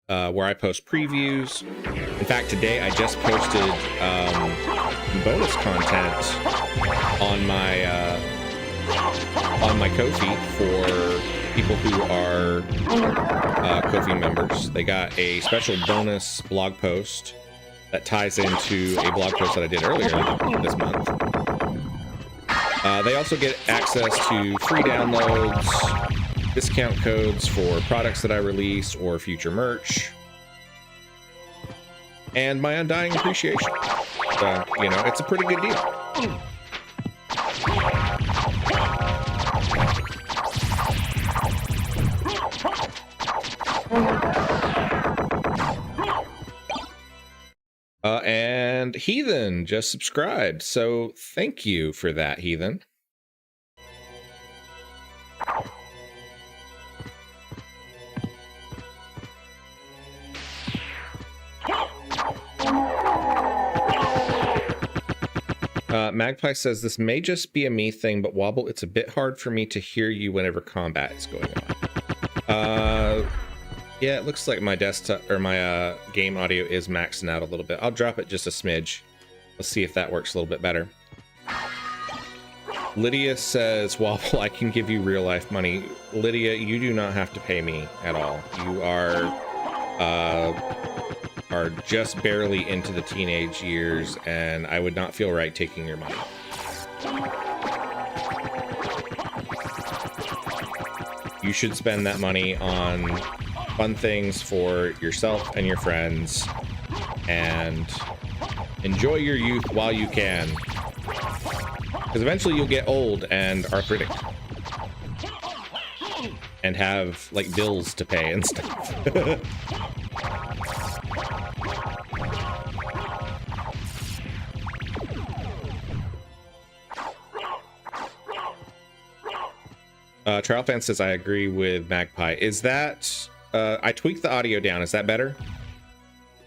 where I post previews. In fact, today I just posted bonus content on my Ko-fi for people who are Ko-fi members. They got a special bonus blog post that ties into a blog post that I did earlier this month. They also get access to free downloads, discount codes for products that I release or future merch, and my undying appreciation. So, you know, it's a pretty good deal. And Heathen just subscribed, so thank you for that, Heathen. Magpie says, this may just be a me thing, but Wobble, it's a bit hard for me to hear you whenever combat is going on. Yeah, it looks like my desktop or my game audio is maxing out a little bit. I'll drop it just a smidge. Let's see if that works a little bit better. Lydia says, Wobble, I can give you real life money. Lydia, you do not have to pay me at all. You are just barely into the teenage years, and I would not feel right taking your money. You should spend that money on fun things for yourself and your friends, and enjoy your youth while you can, because eventually you'll get old and arthritic and have like bills to pay and stuff. Trial Fan says, I agree with Magpie. Is that I tweaked the audio down, is that better?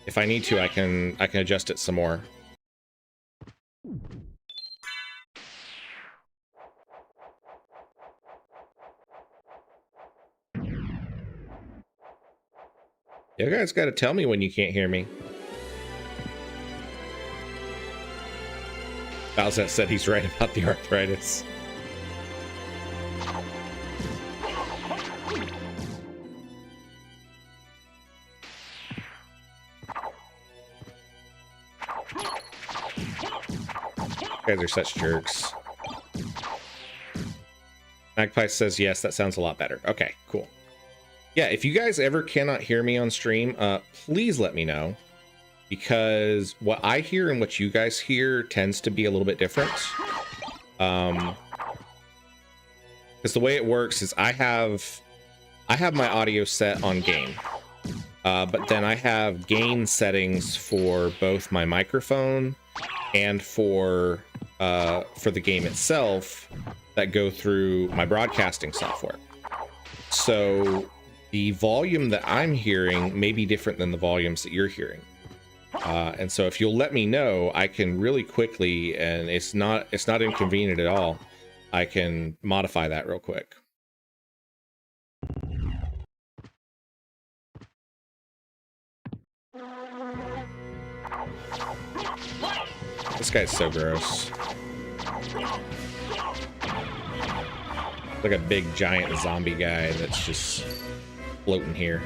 If I need to, I can adjust it some more. You guys got to tell me when you can't hear me. Bowsette said he's right about the arthritis. You guys are such jerks. Magpie says yes, that sounds a lot better. Okay, cool. Yeah, if you guys ever cannot hear me on stream, please let me know, because what I hear and what you guys hear tends to be a little bit different. Because the way it works is I have my audio set on gain, but then I have gain settings for both my microphone and for the game itself that go through my broadcasting software. So the volume that I'm hearing may be different than the volumes that you're hearing. And so if you'll let me know, I can really quickly, and it's not inconvenient at all, I can modify that real quick. This guy's so gross. Like a big giant zombie guy that's just floating here.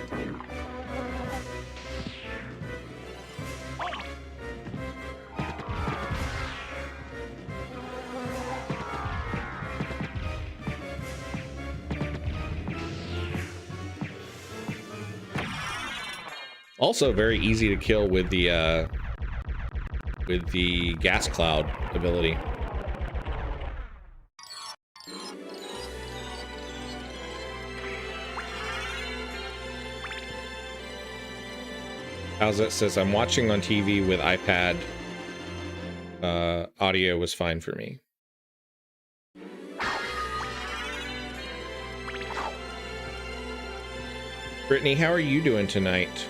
Also very easy to kill with the gas cloud ability. Owlette says, I'm watching on TV with iPad. Audio was fine for me. Brittany, how are you doing tonight?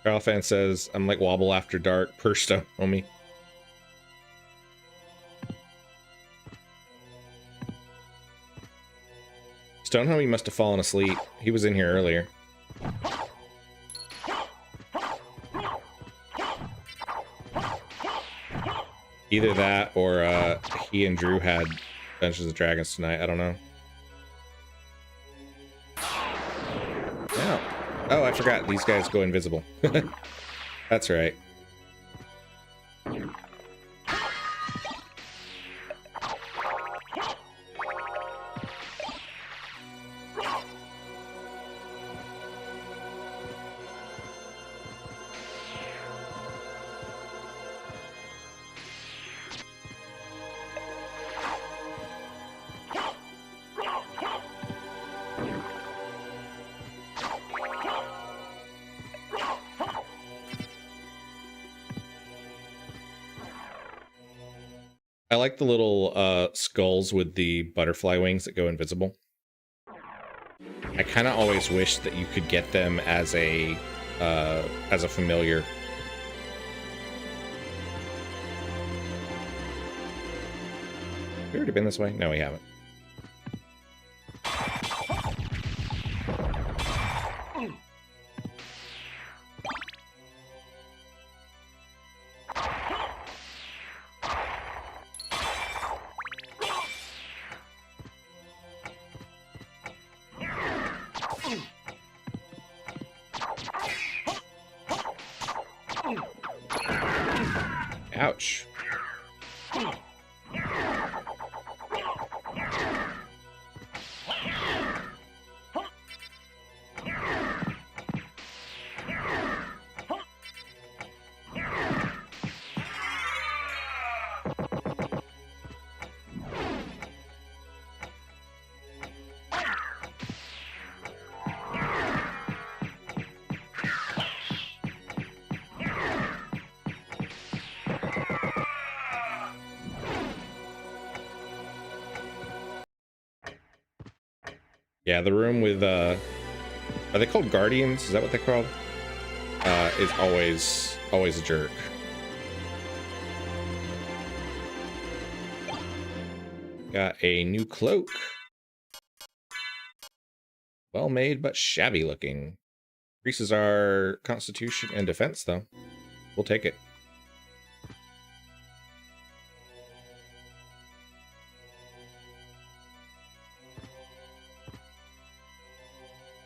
Carl fan says, I'm like Wobble after dark. Per stone, homie. Stone homie must have fallen asleep. He was in here earlier. Either that or he and Drew had Dungeons and Dragons tonight. I don't know. Oh, I forgot. These guys go invisible. That's right. I like the little skulls with the butterfly wings that go invisible. I kind of always wish that you could get them as a familiar. We already been this way? No, we haven't. Ouch. Yeah, the room with are they called guardians? Is that what they're called? Is always a jerk. Got a new cloak. Well made, but shabby looking. Increases our constitution and defense, though. We'll take it.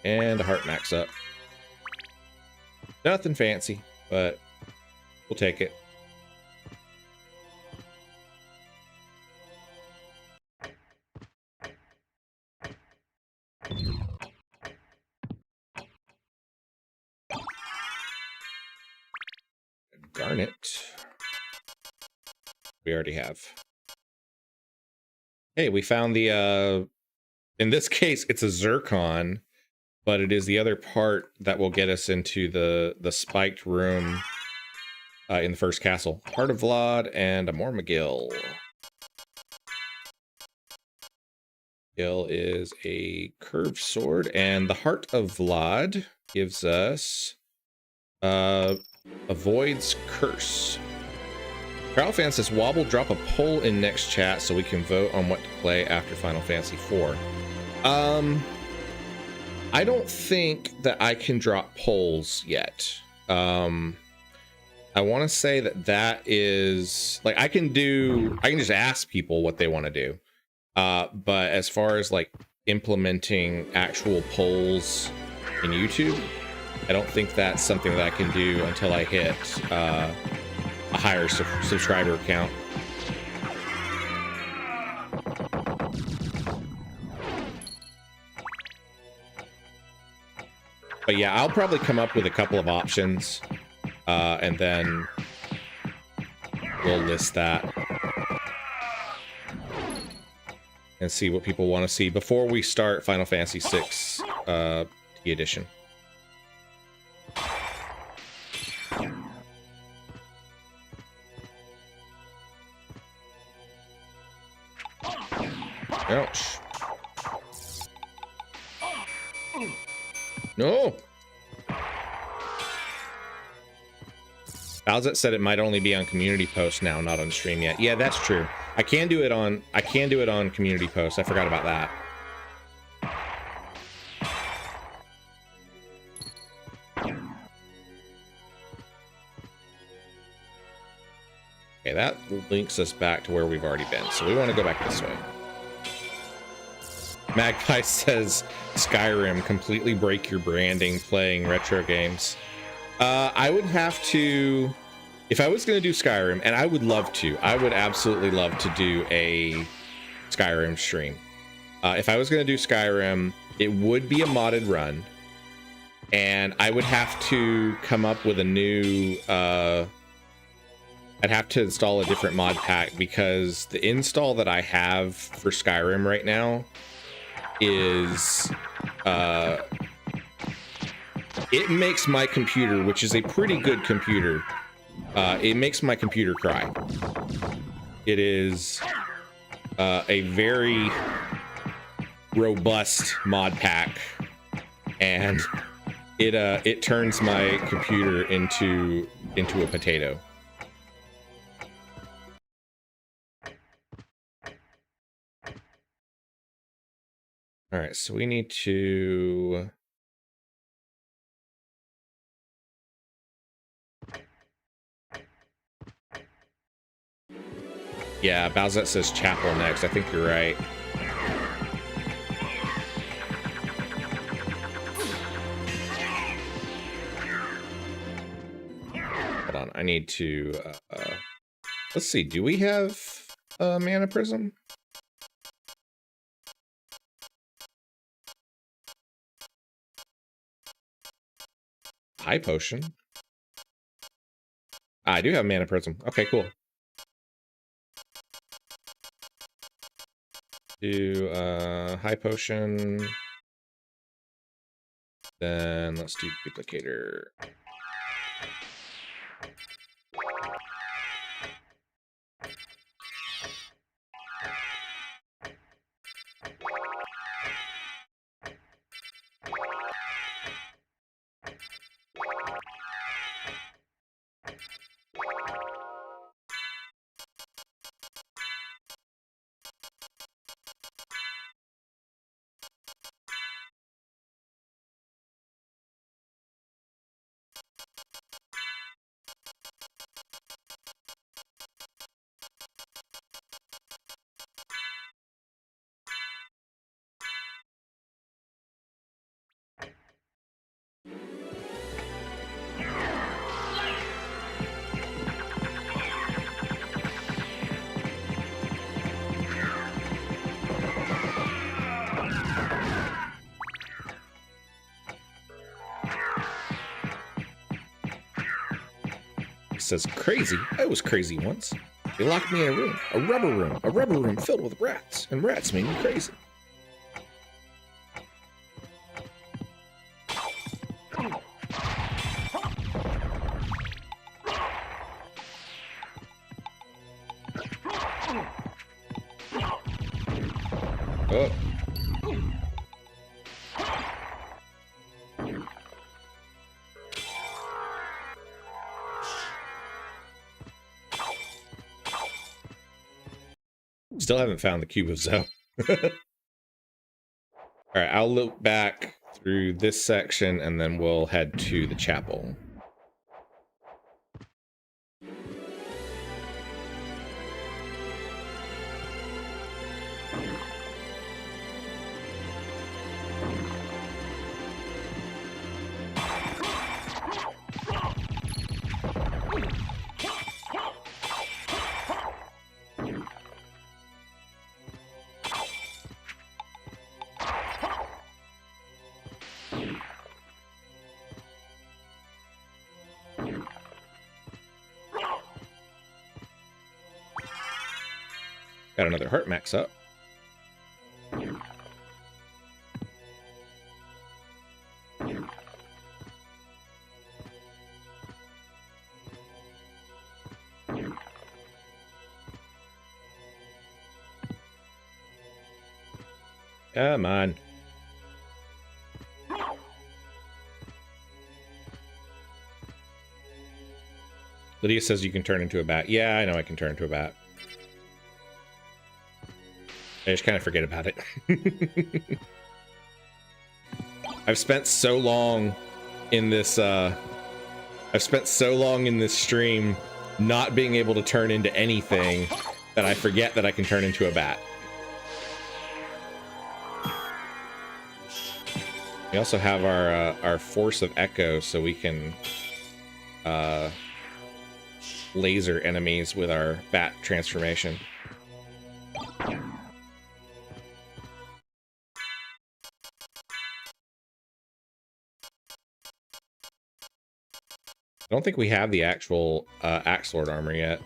And a heart max up. Nothing fancy, but we'll take it. Garnet. We already have. Hey, we found the in this case it's a zircon, but it is the other part that will get us into the spiked room in the first castle. Heart of Vlad and a more McGill. McGill is a curved sword, and the Heart of Vlad gives us avoids curse. Crowdfan says, Wobble, drop a poll in next chat so we can vote on what to play after Final Fantasy IV. I don't think that I can drop polls yet. I want to say that is like I can just ask people what they want to do. But as far as like implementing actual polls in YouTube, I don't think that's something that I can do until I hit a higher subscriber count. But yeah, I'll probably come up with a couple of options, and then we'll list that and see what people want to see before we start Final Fantasy VI T Edition. Ouch. No. Bowsette said it might only be on community posts now, not on stream yet. Yeah, that's true. I can do it on community posts. I forgot about that. Okay, that links us back to where we've already been. So we want to go back this way. Magpie says Skyrim, completely break your branding playing retro games. I would have to, if I was going to do Skyrim, and I would love to, I would absolutely love to do a Skyrim stream. If I was going to do Skyrim, it would be a modded run, and I would have to come up with a new, I'd have to install a different mod pack, because the install that I have for Skyrim right now is it makes my computer, which is a pretty good computer, it makes my computer cry. It is a very robust mod pack, and it turns my computer into a potato. All right, so we need to... Yeah, Bowsette says chapel next. I think you're right. Hold on, I need to... let's see, do we have a mana prism? High potion. I do have mana prism. Okay, cool. Do high potion. Then let's do duplicator. says, crazy? I was crazy once. They locked me in a rubber room filled with rats, and rats made me crazy. Oh. Still haven't found the Cube of Zoe. All right, I'll look back through this section and then we'll head to the chapel. Got another heart max up. Come on. Lydia says you can turn into a bat. Yeah, I know I can turn into a bat. I just kind of forget about it. I've spent so long in this stream not being able to turn into anything that I forget that I can turn into a bat. We also have our Force of Echo, so we can laser enemies with our bat transformation. I don't think we have the actual Axe Lord armor yet.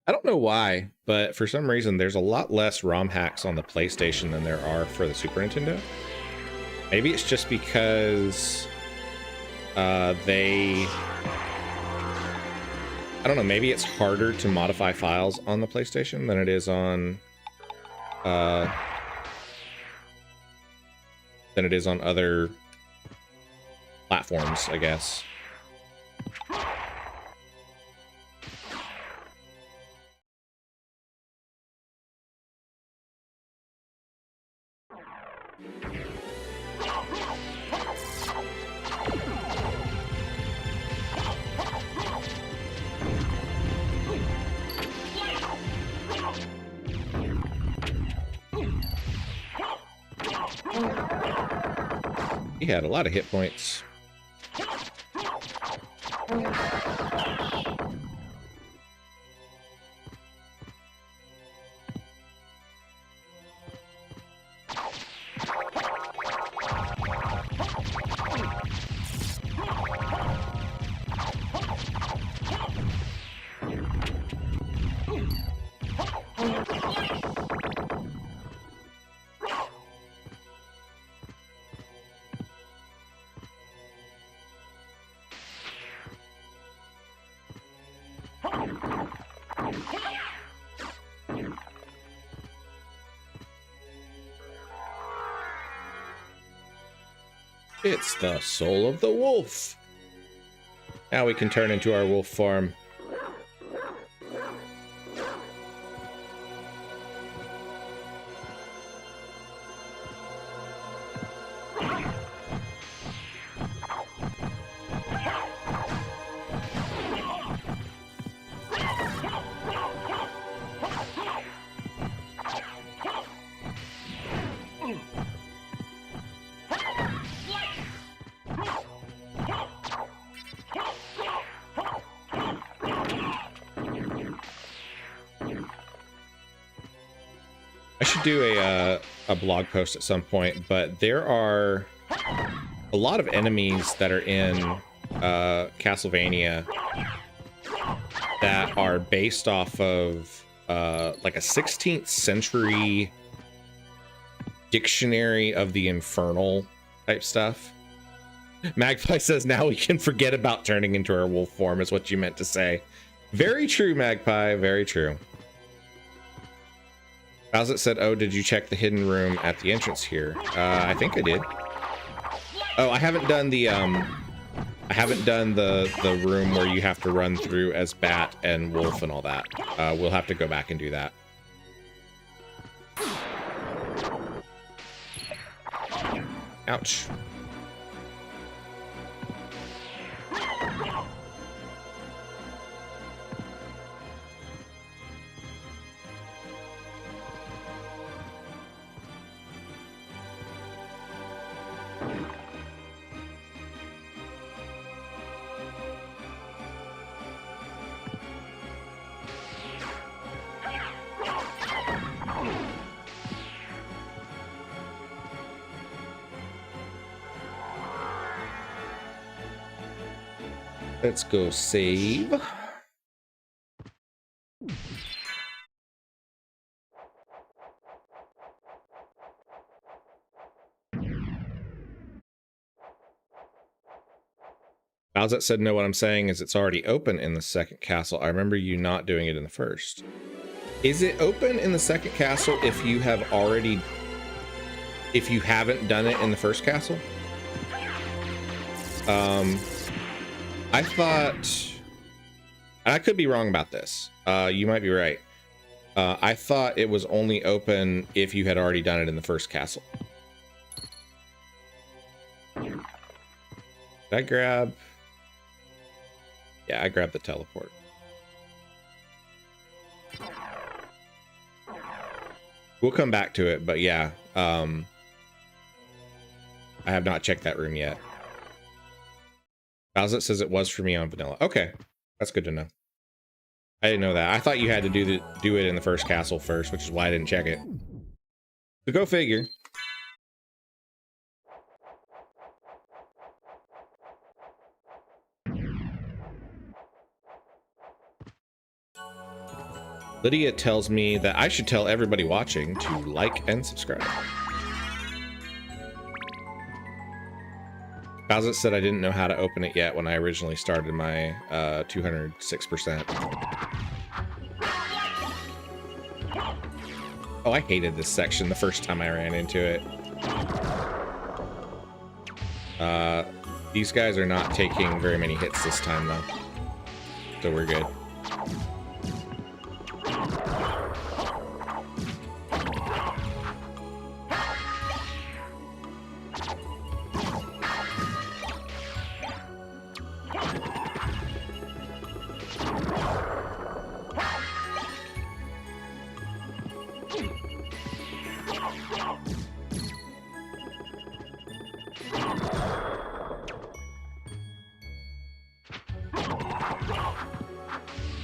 I don't know why, but for some reason there's a lot less ROM hacks on the PlayStation than there are for the Super Nintendo. Maybe it's just because I don't know, maybe it's harder to modify files on the PlayStation than it is on other platforms, I guess. He had a lot of hit points. It's the soul of the wolf. Now we can turn into our wolf form. I should do a blog post at some point, but there are a lot of enemies that are in Castlevania that are based off of like a 16th century dictionary of the infernal type stuff. Magpie says now we can forget about turning into our wolf form is what you meant to say. Very true, Magpie, very true. Bowsett said, oh, did you check the hidden room at the entrance here? I think I did. Oh, I haven't done the room where you have to run through as Bat and Wolf and all that. We'll have to go back and do that. Ouch. Let's go save. Bowsett said, no, what I'm saying is it's already open in the second castle. I remember you not doing it in the first. Is it open in the second castle if you have already, if you haven't done it in the first castle? I thought, and I could be wrong about this. You might be right. I thought it was only open if you had already done it in the first castle. Did I grab? Yeah, I grabbed the teleport. We'll come back to it, but yeah, I have not checked that room yet. Bowsett says it was for me on vanilla. Okay, that's good to know. I didn't know that. I thought you had to do it in the first castle first, which is why I didn't check it. But go figure. Lydia tells me that I should tell everybody watching to like and subscribe. Bowsett said I didn't know how to open it yet when I originally started my 206%. Oh, I hated this section the first time I ran into it. These guys are not taking very many hits this time though, so we're good.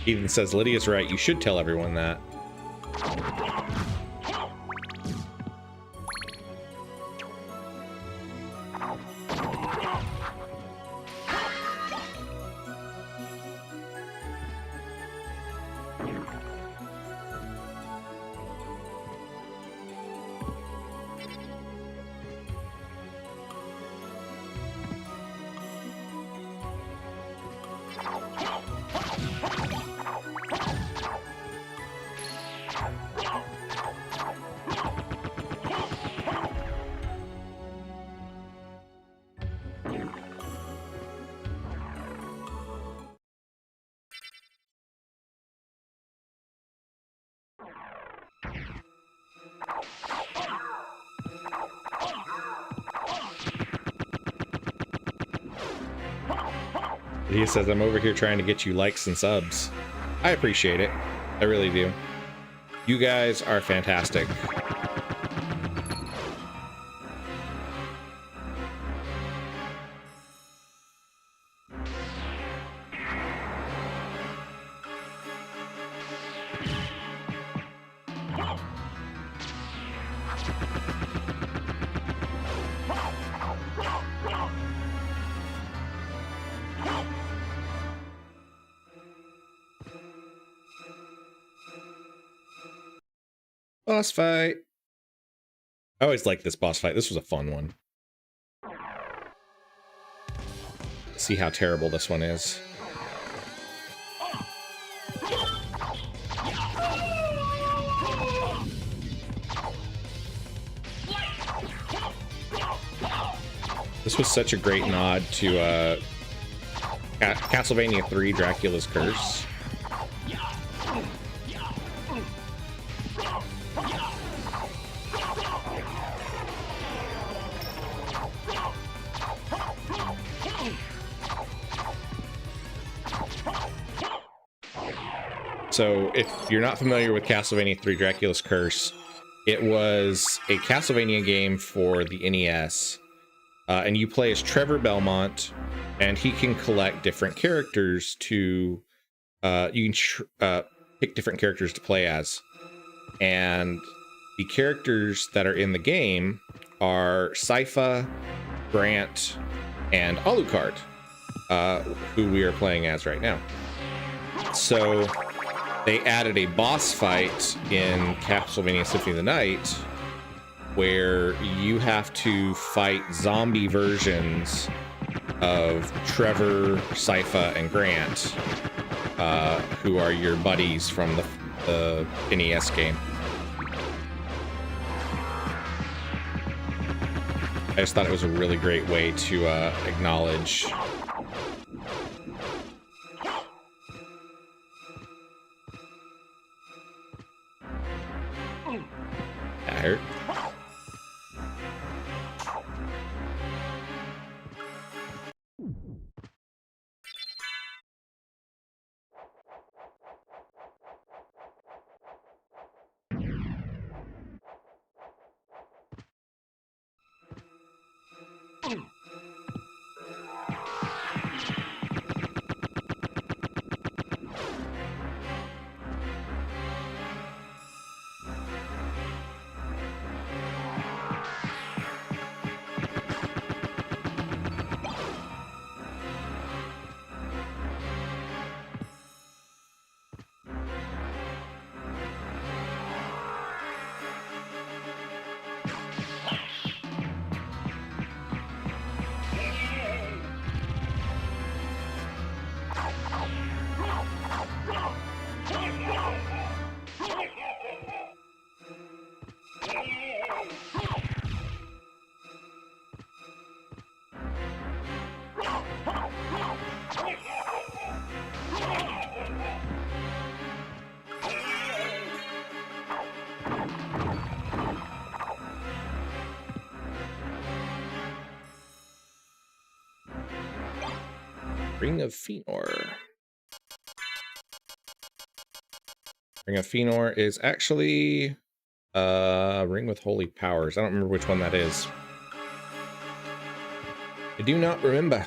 Even says Lydia's right, you should tell everyone that. He says, I'm over here trying to get you likes and subs. I appreciate it. I really do. You guys are fantastic. Boss fight. I always liked this boss fight. This was a fun one. See how terrible this one is. This was such a great nod to Castlevania 3 Dracula's Curse. So if you're not familiar with Castlevania 3 Dracula's Curse, it was a Castlevania game for the NES. And you play as Trevor Belmont, and he can collect different characters to... you can pick different characters to play as. And the characters that are in the game are Sypha, Grant, and Alucard, who we are playing as right now. So... they added a boss fight in Castlevania Symphony of the Night where you have to fight zombie versions of Trevor, Sypha, and Grant, who are your buddies from the NES game. I just thought it was a really great way to acknowledge that hurt. Ring of Fëanor. Ring of Fëanor is actually a ring with holy powers. I don't remember which one that is. I do not remember.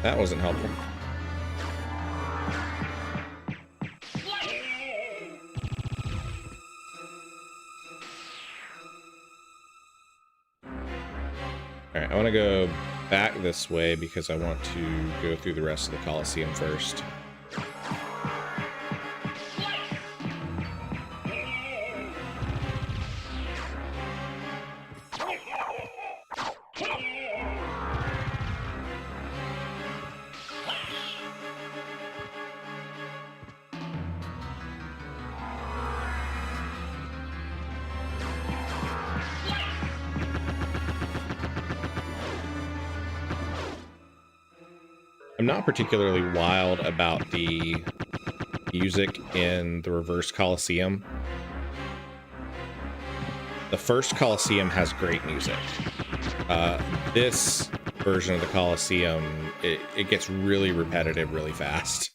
That wasn't helpful. Alright, I want to go back this way because I want to go through the rest of the Colosseum first. I'm not particularly wild about the music in the Reverse Colosseum. The first Coliseum has great music. This version of the Coliseum, it gets really repetitive really fast.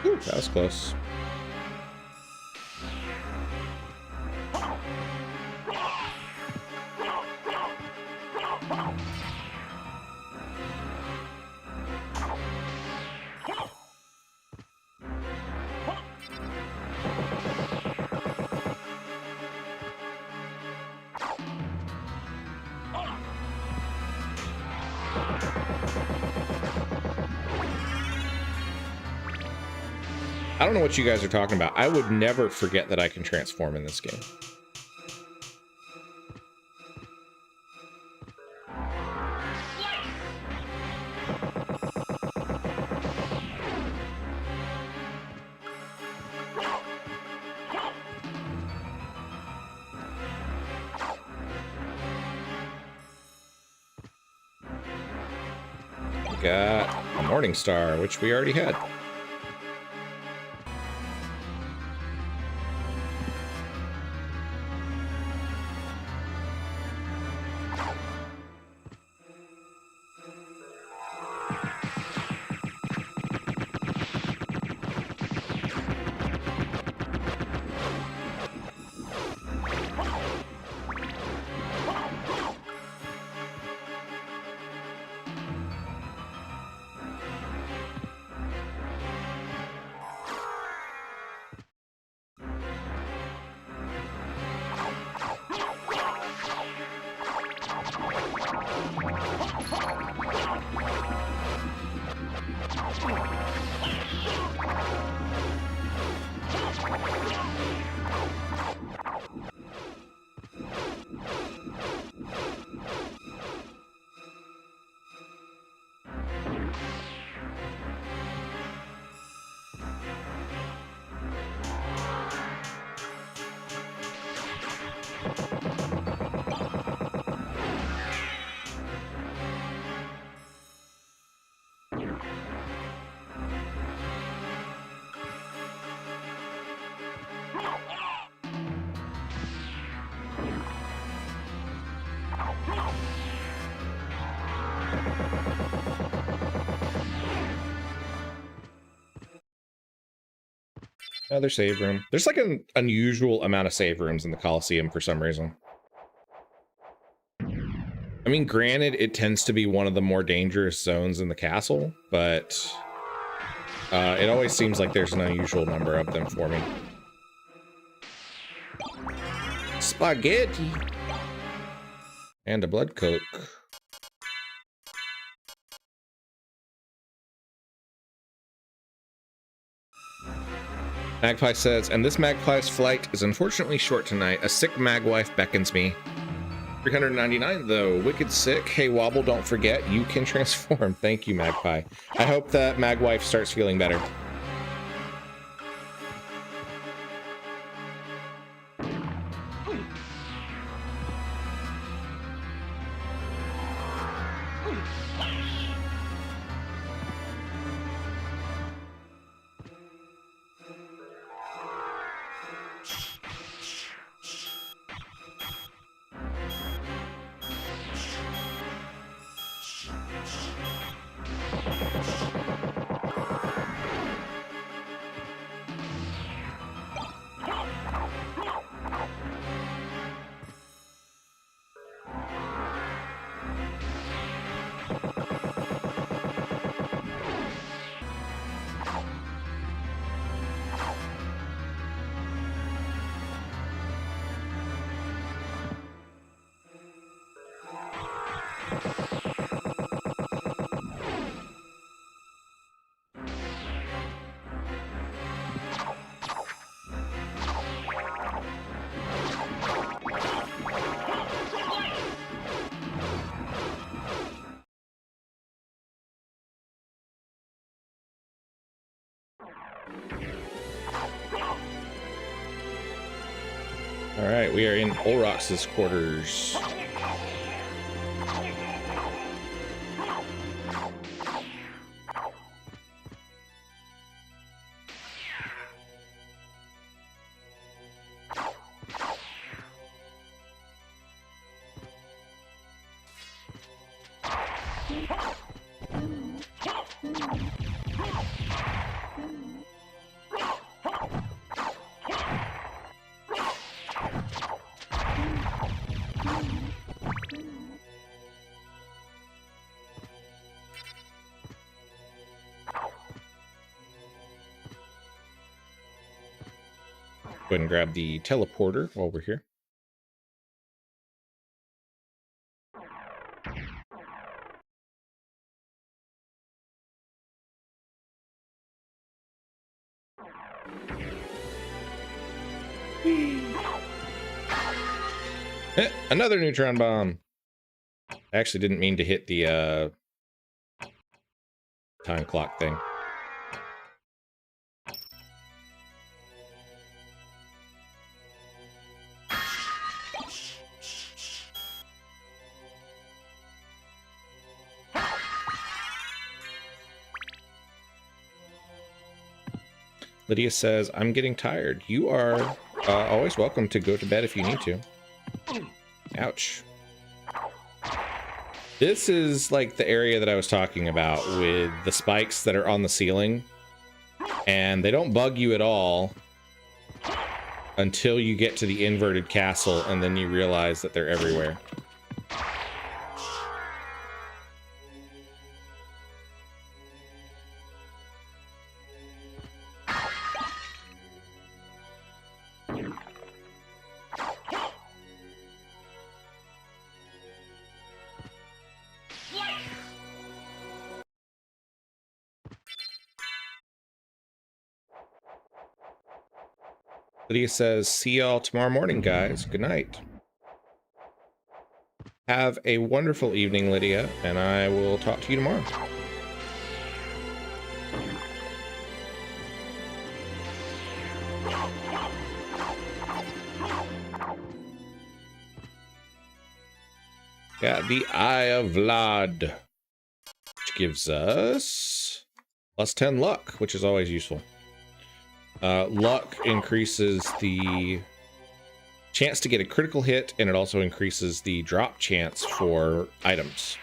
Ooh, that was close. I don't know what you guys are talking about. I would never forget that I can transform in this game. We got a Morning Star, which we already had. Another save room. There's like an unusual amount of save rooms in the Coliseum for some reason. I mean, granted, it tends to be one of the more dangerous zones in the castle, but it always seems like there's an unusual number of them for me. Spaghetti! And a blood coke. Magpie says, and this magpie's flight is unfortunately short tonight. A sick magwife beckons me. 399 though, wicked sick. Hey Wobble, don't forget, you can transform. Thank you, Magpie. I hope that magwife starts feeling better. All right, we are in Olrox's quarters. Go ahead and grab the teleporter while we're here. Another neutron bomb. I actually didn't mean to hit the time clock thing. Lydia says, I'm getting tired. You are always welcome to go to bed if you need to. Ouch. This is like the area that I was talking about with the spikes that are on the ceiling. And they don't bug you at all until you get to the inverted castle, and then you realize that they're everywhere. Lydia says, see y'all tomorrow morning, guys. Good night. Have a wonderful evening, Lydia, and I will talk to you tomorrow. Got the Eye of Vlad, which gives us plus 10 luck, which is always useful. Luck increases the chance to get a critical hit, and it also increases the drop chance for items.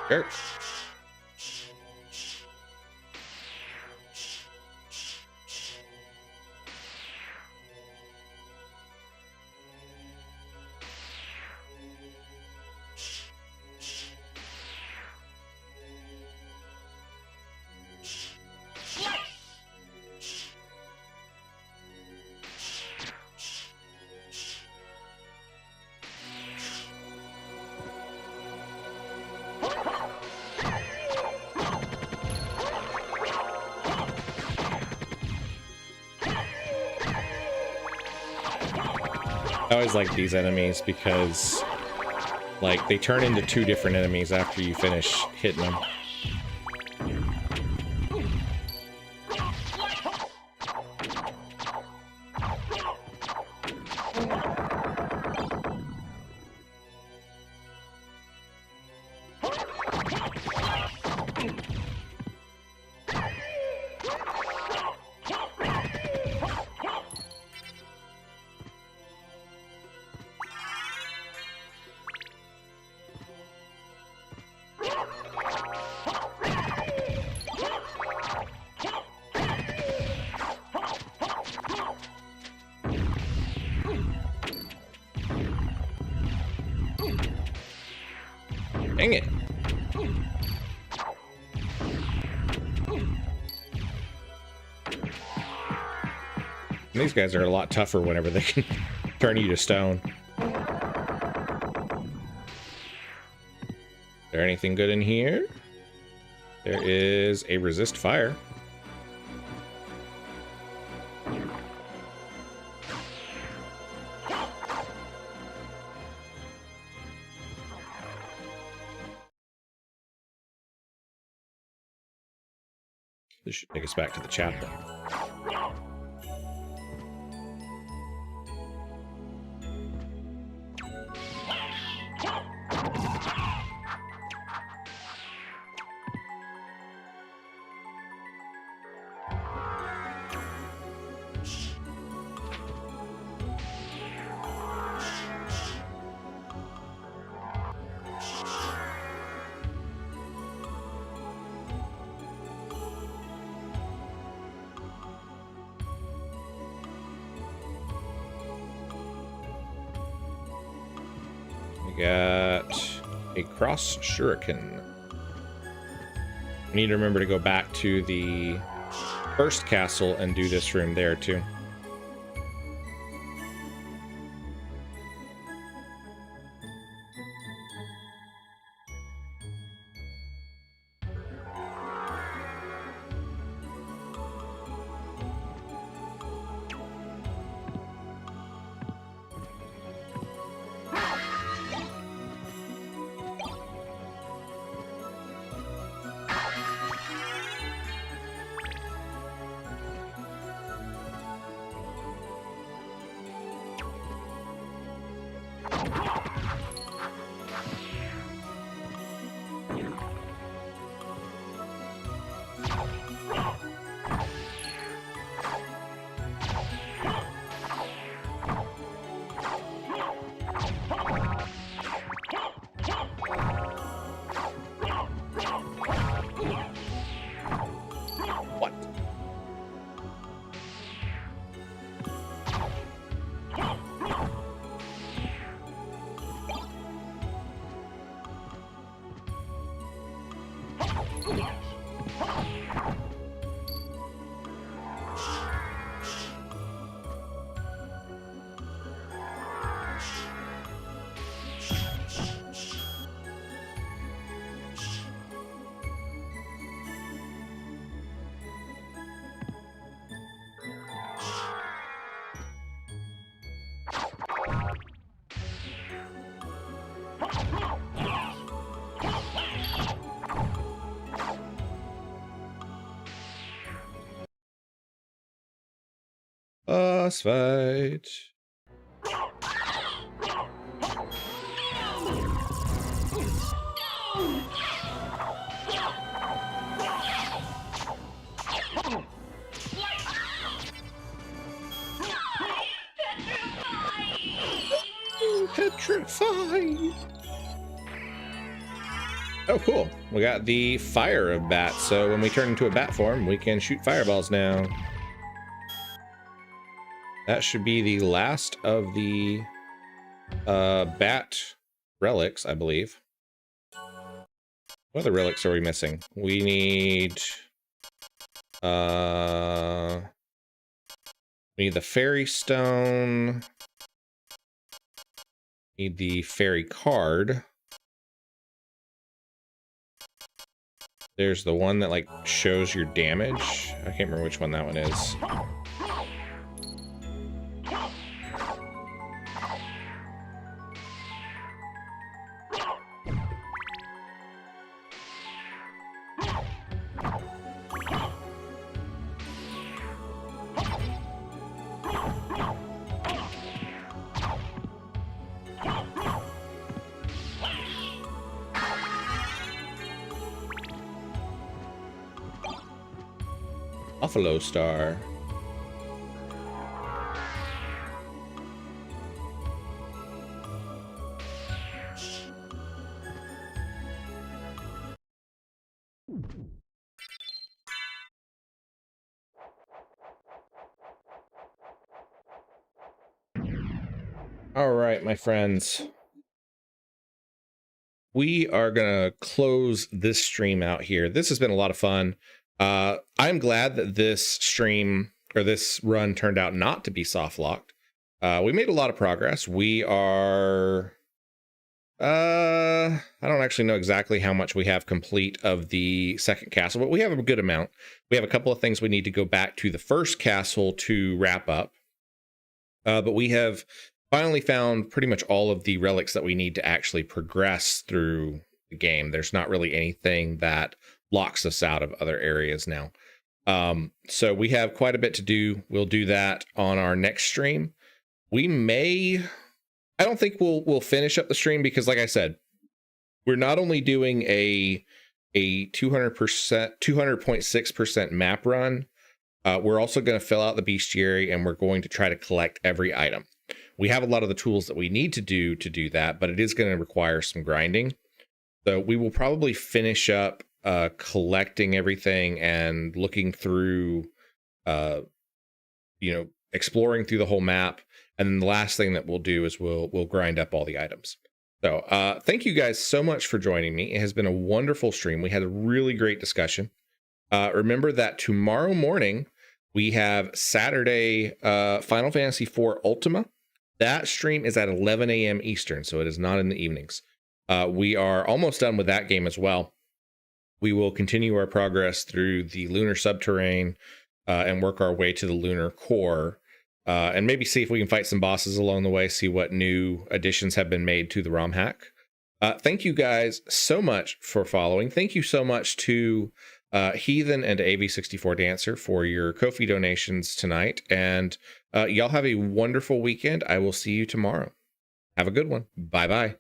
Sure. I always like these enemies because, like, they turn into two different enemies after you finish hitting them. Dang it. And these guys are a lot tougher whenever they can turn you to stone. Is there anything good in here? There is a resist fire. This should take us back to the chapel. Got a cross shuriken. I need to remember to go back to the first castle and do this room there too. Boss fight. Petrified. Oh, cool. We got the fire of bats, so when we turn into a bat form, we can shoot fireballs now. That should be the last of the bat relics, I believe. What other relics are we missing? We need the fairy stone. Need the fairy card. There's the one that like shows your damage. I can't remember which one that one is. Buffalo Star. All right, my friends. We are going to close this stream out here. This has been a lot of fun. I'm glad that this stream or this run turned out not to be soft locked. We made a lot of progress. We are, I don't actually know exactly how much we have complete of the second castle, but we have a good amount. We have a couple of things we need to go back to the first castle to wrap up. But we have finally found pretty much all of the relics that we need to actually progress through the game. There's not really anything that locks us out of other areas now. So we have quite a bit to do. We'll do that on our next stream. I don't think we'll finish up the stream because, like I said, we're not only doing a 200.6% map run. We're also going to fill out the bestiary, and we're going to try to collect every item. We have a lot of the tools that we need to do that, but it is going to require some grinding. So we will probably finish up collecting everything and looking through, exploring through the whole map. And then the last thing that we'll do is we'll grind up all the items. So thank you guys so much for joining me. It has been a wonderful stream. We had a really great discussion. Remember that tomorrow morning we have Saturday Final Fantasy IV Ultima. That stream is at 11 a.m. Eastern, so it is not in the evenings. We are almost done with that game as well. We will continue our progress through the lunar subterrane and work our way to the lunar core. And maybe see if we can fight some bosses along the way, see what new additions have been made to the ROM hack. Thank you guys so much for following. Thank you so much to Heathen and AV64 Dancer for your Ko-fi donations tonight. And y'all have a wonderful weekend. I will see you tomorrow. Have a good one. Bye-bye.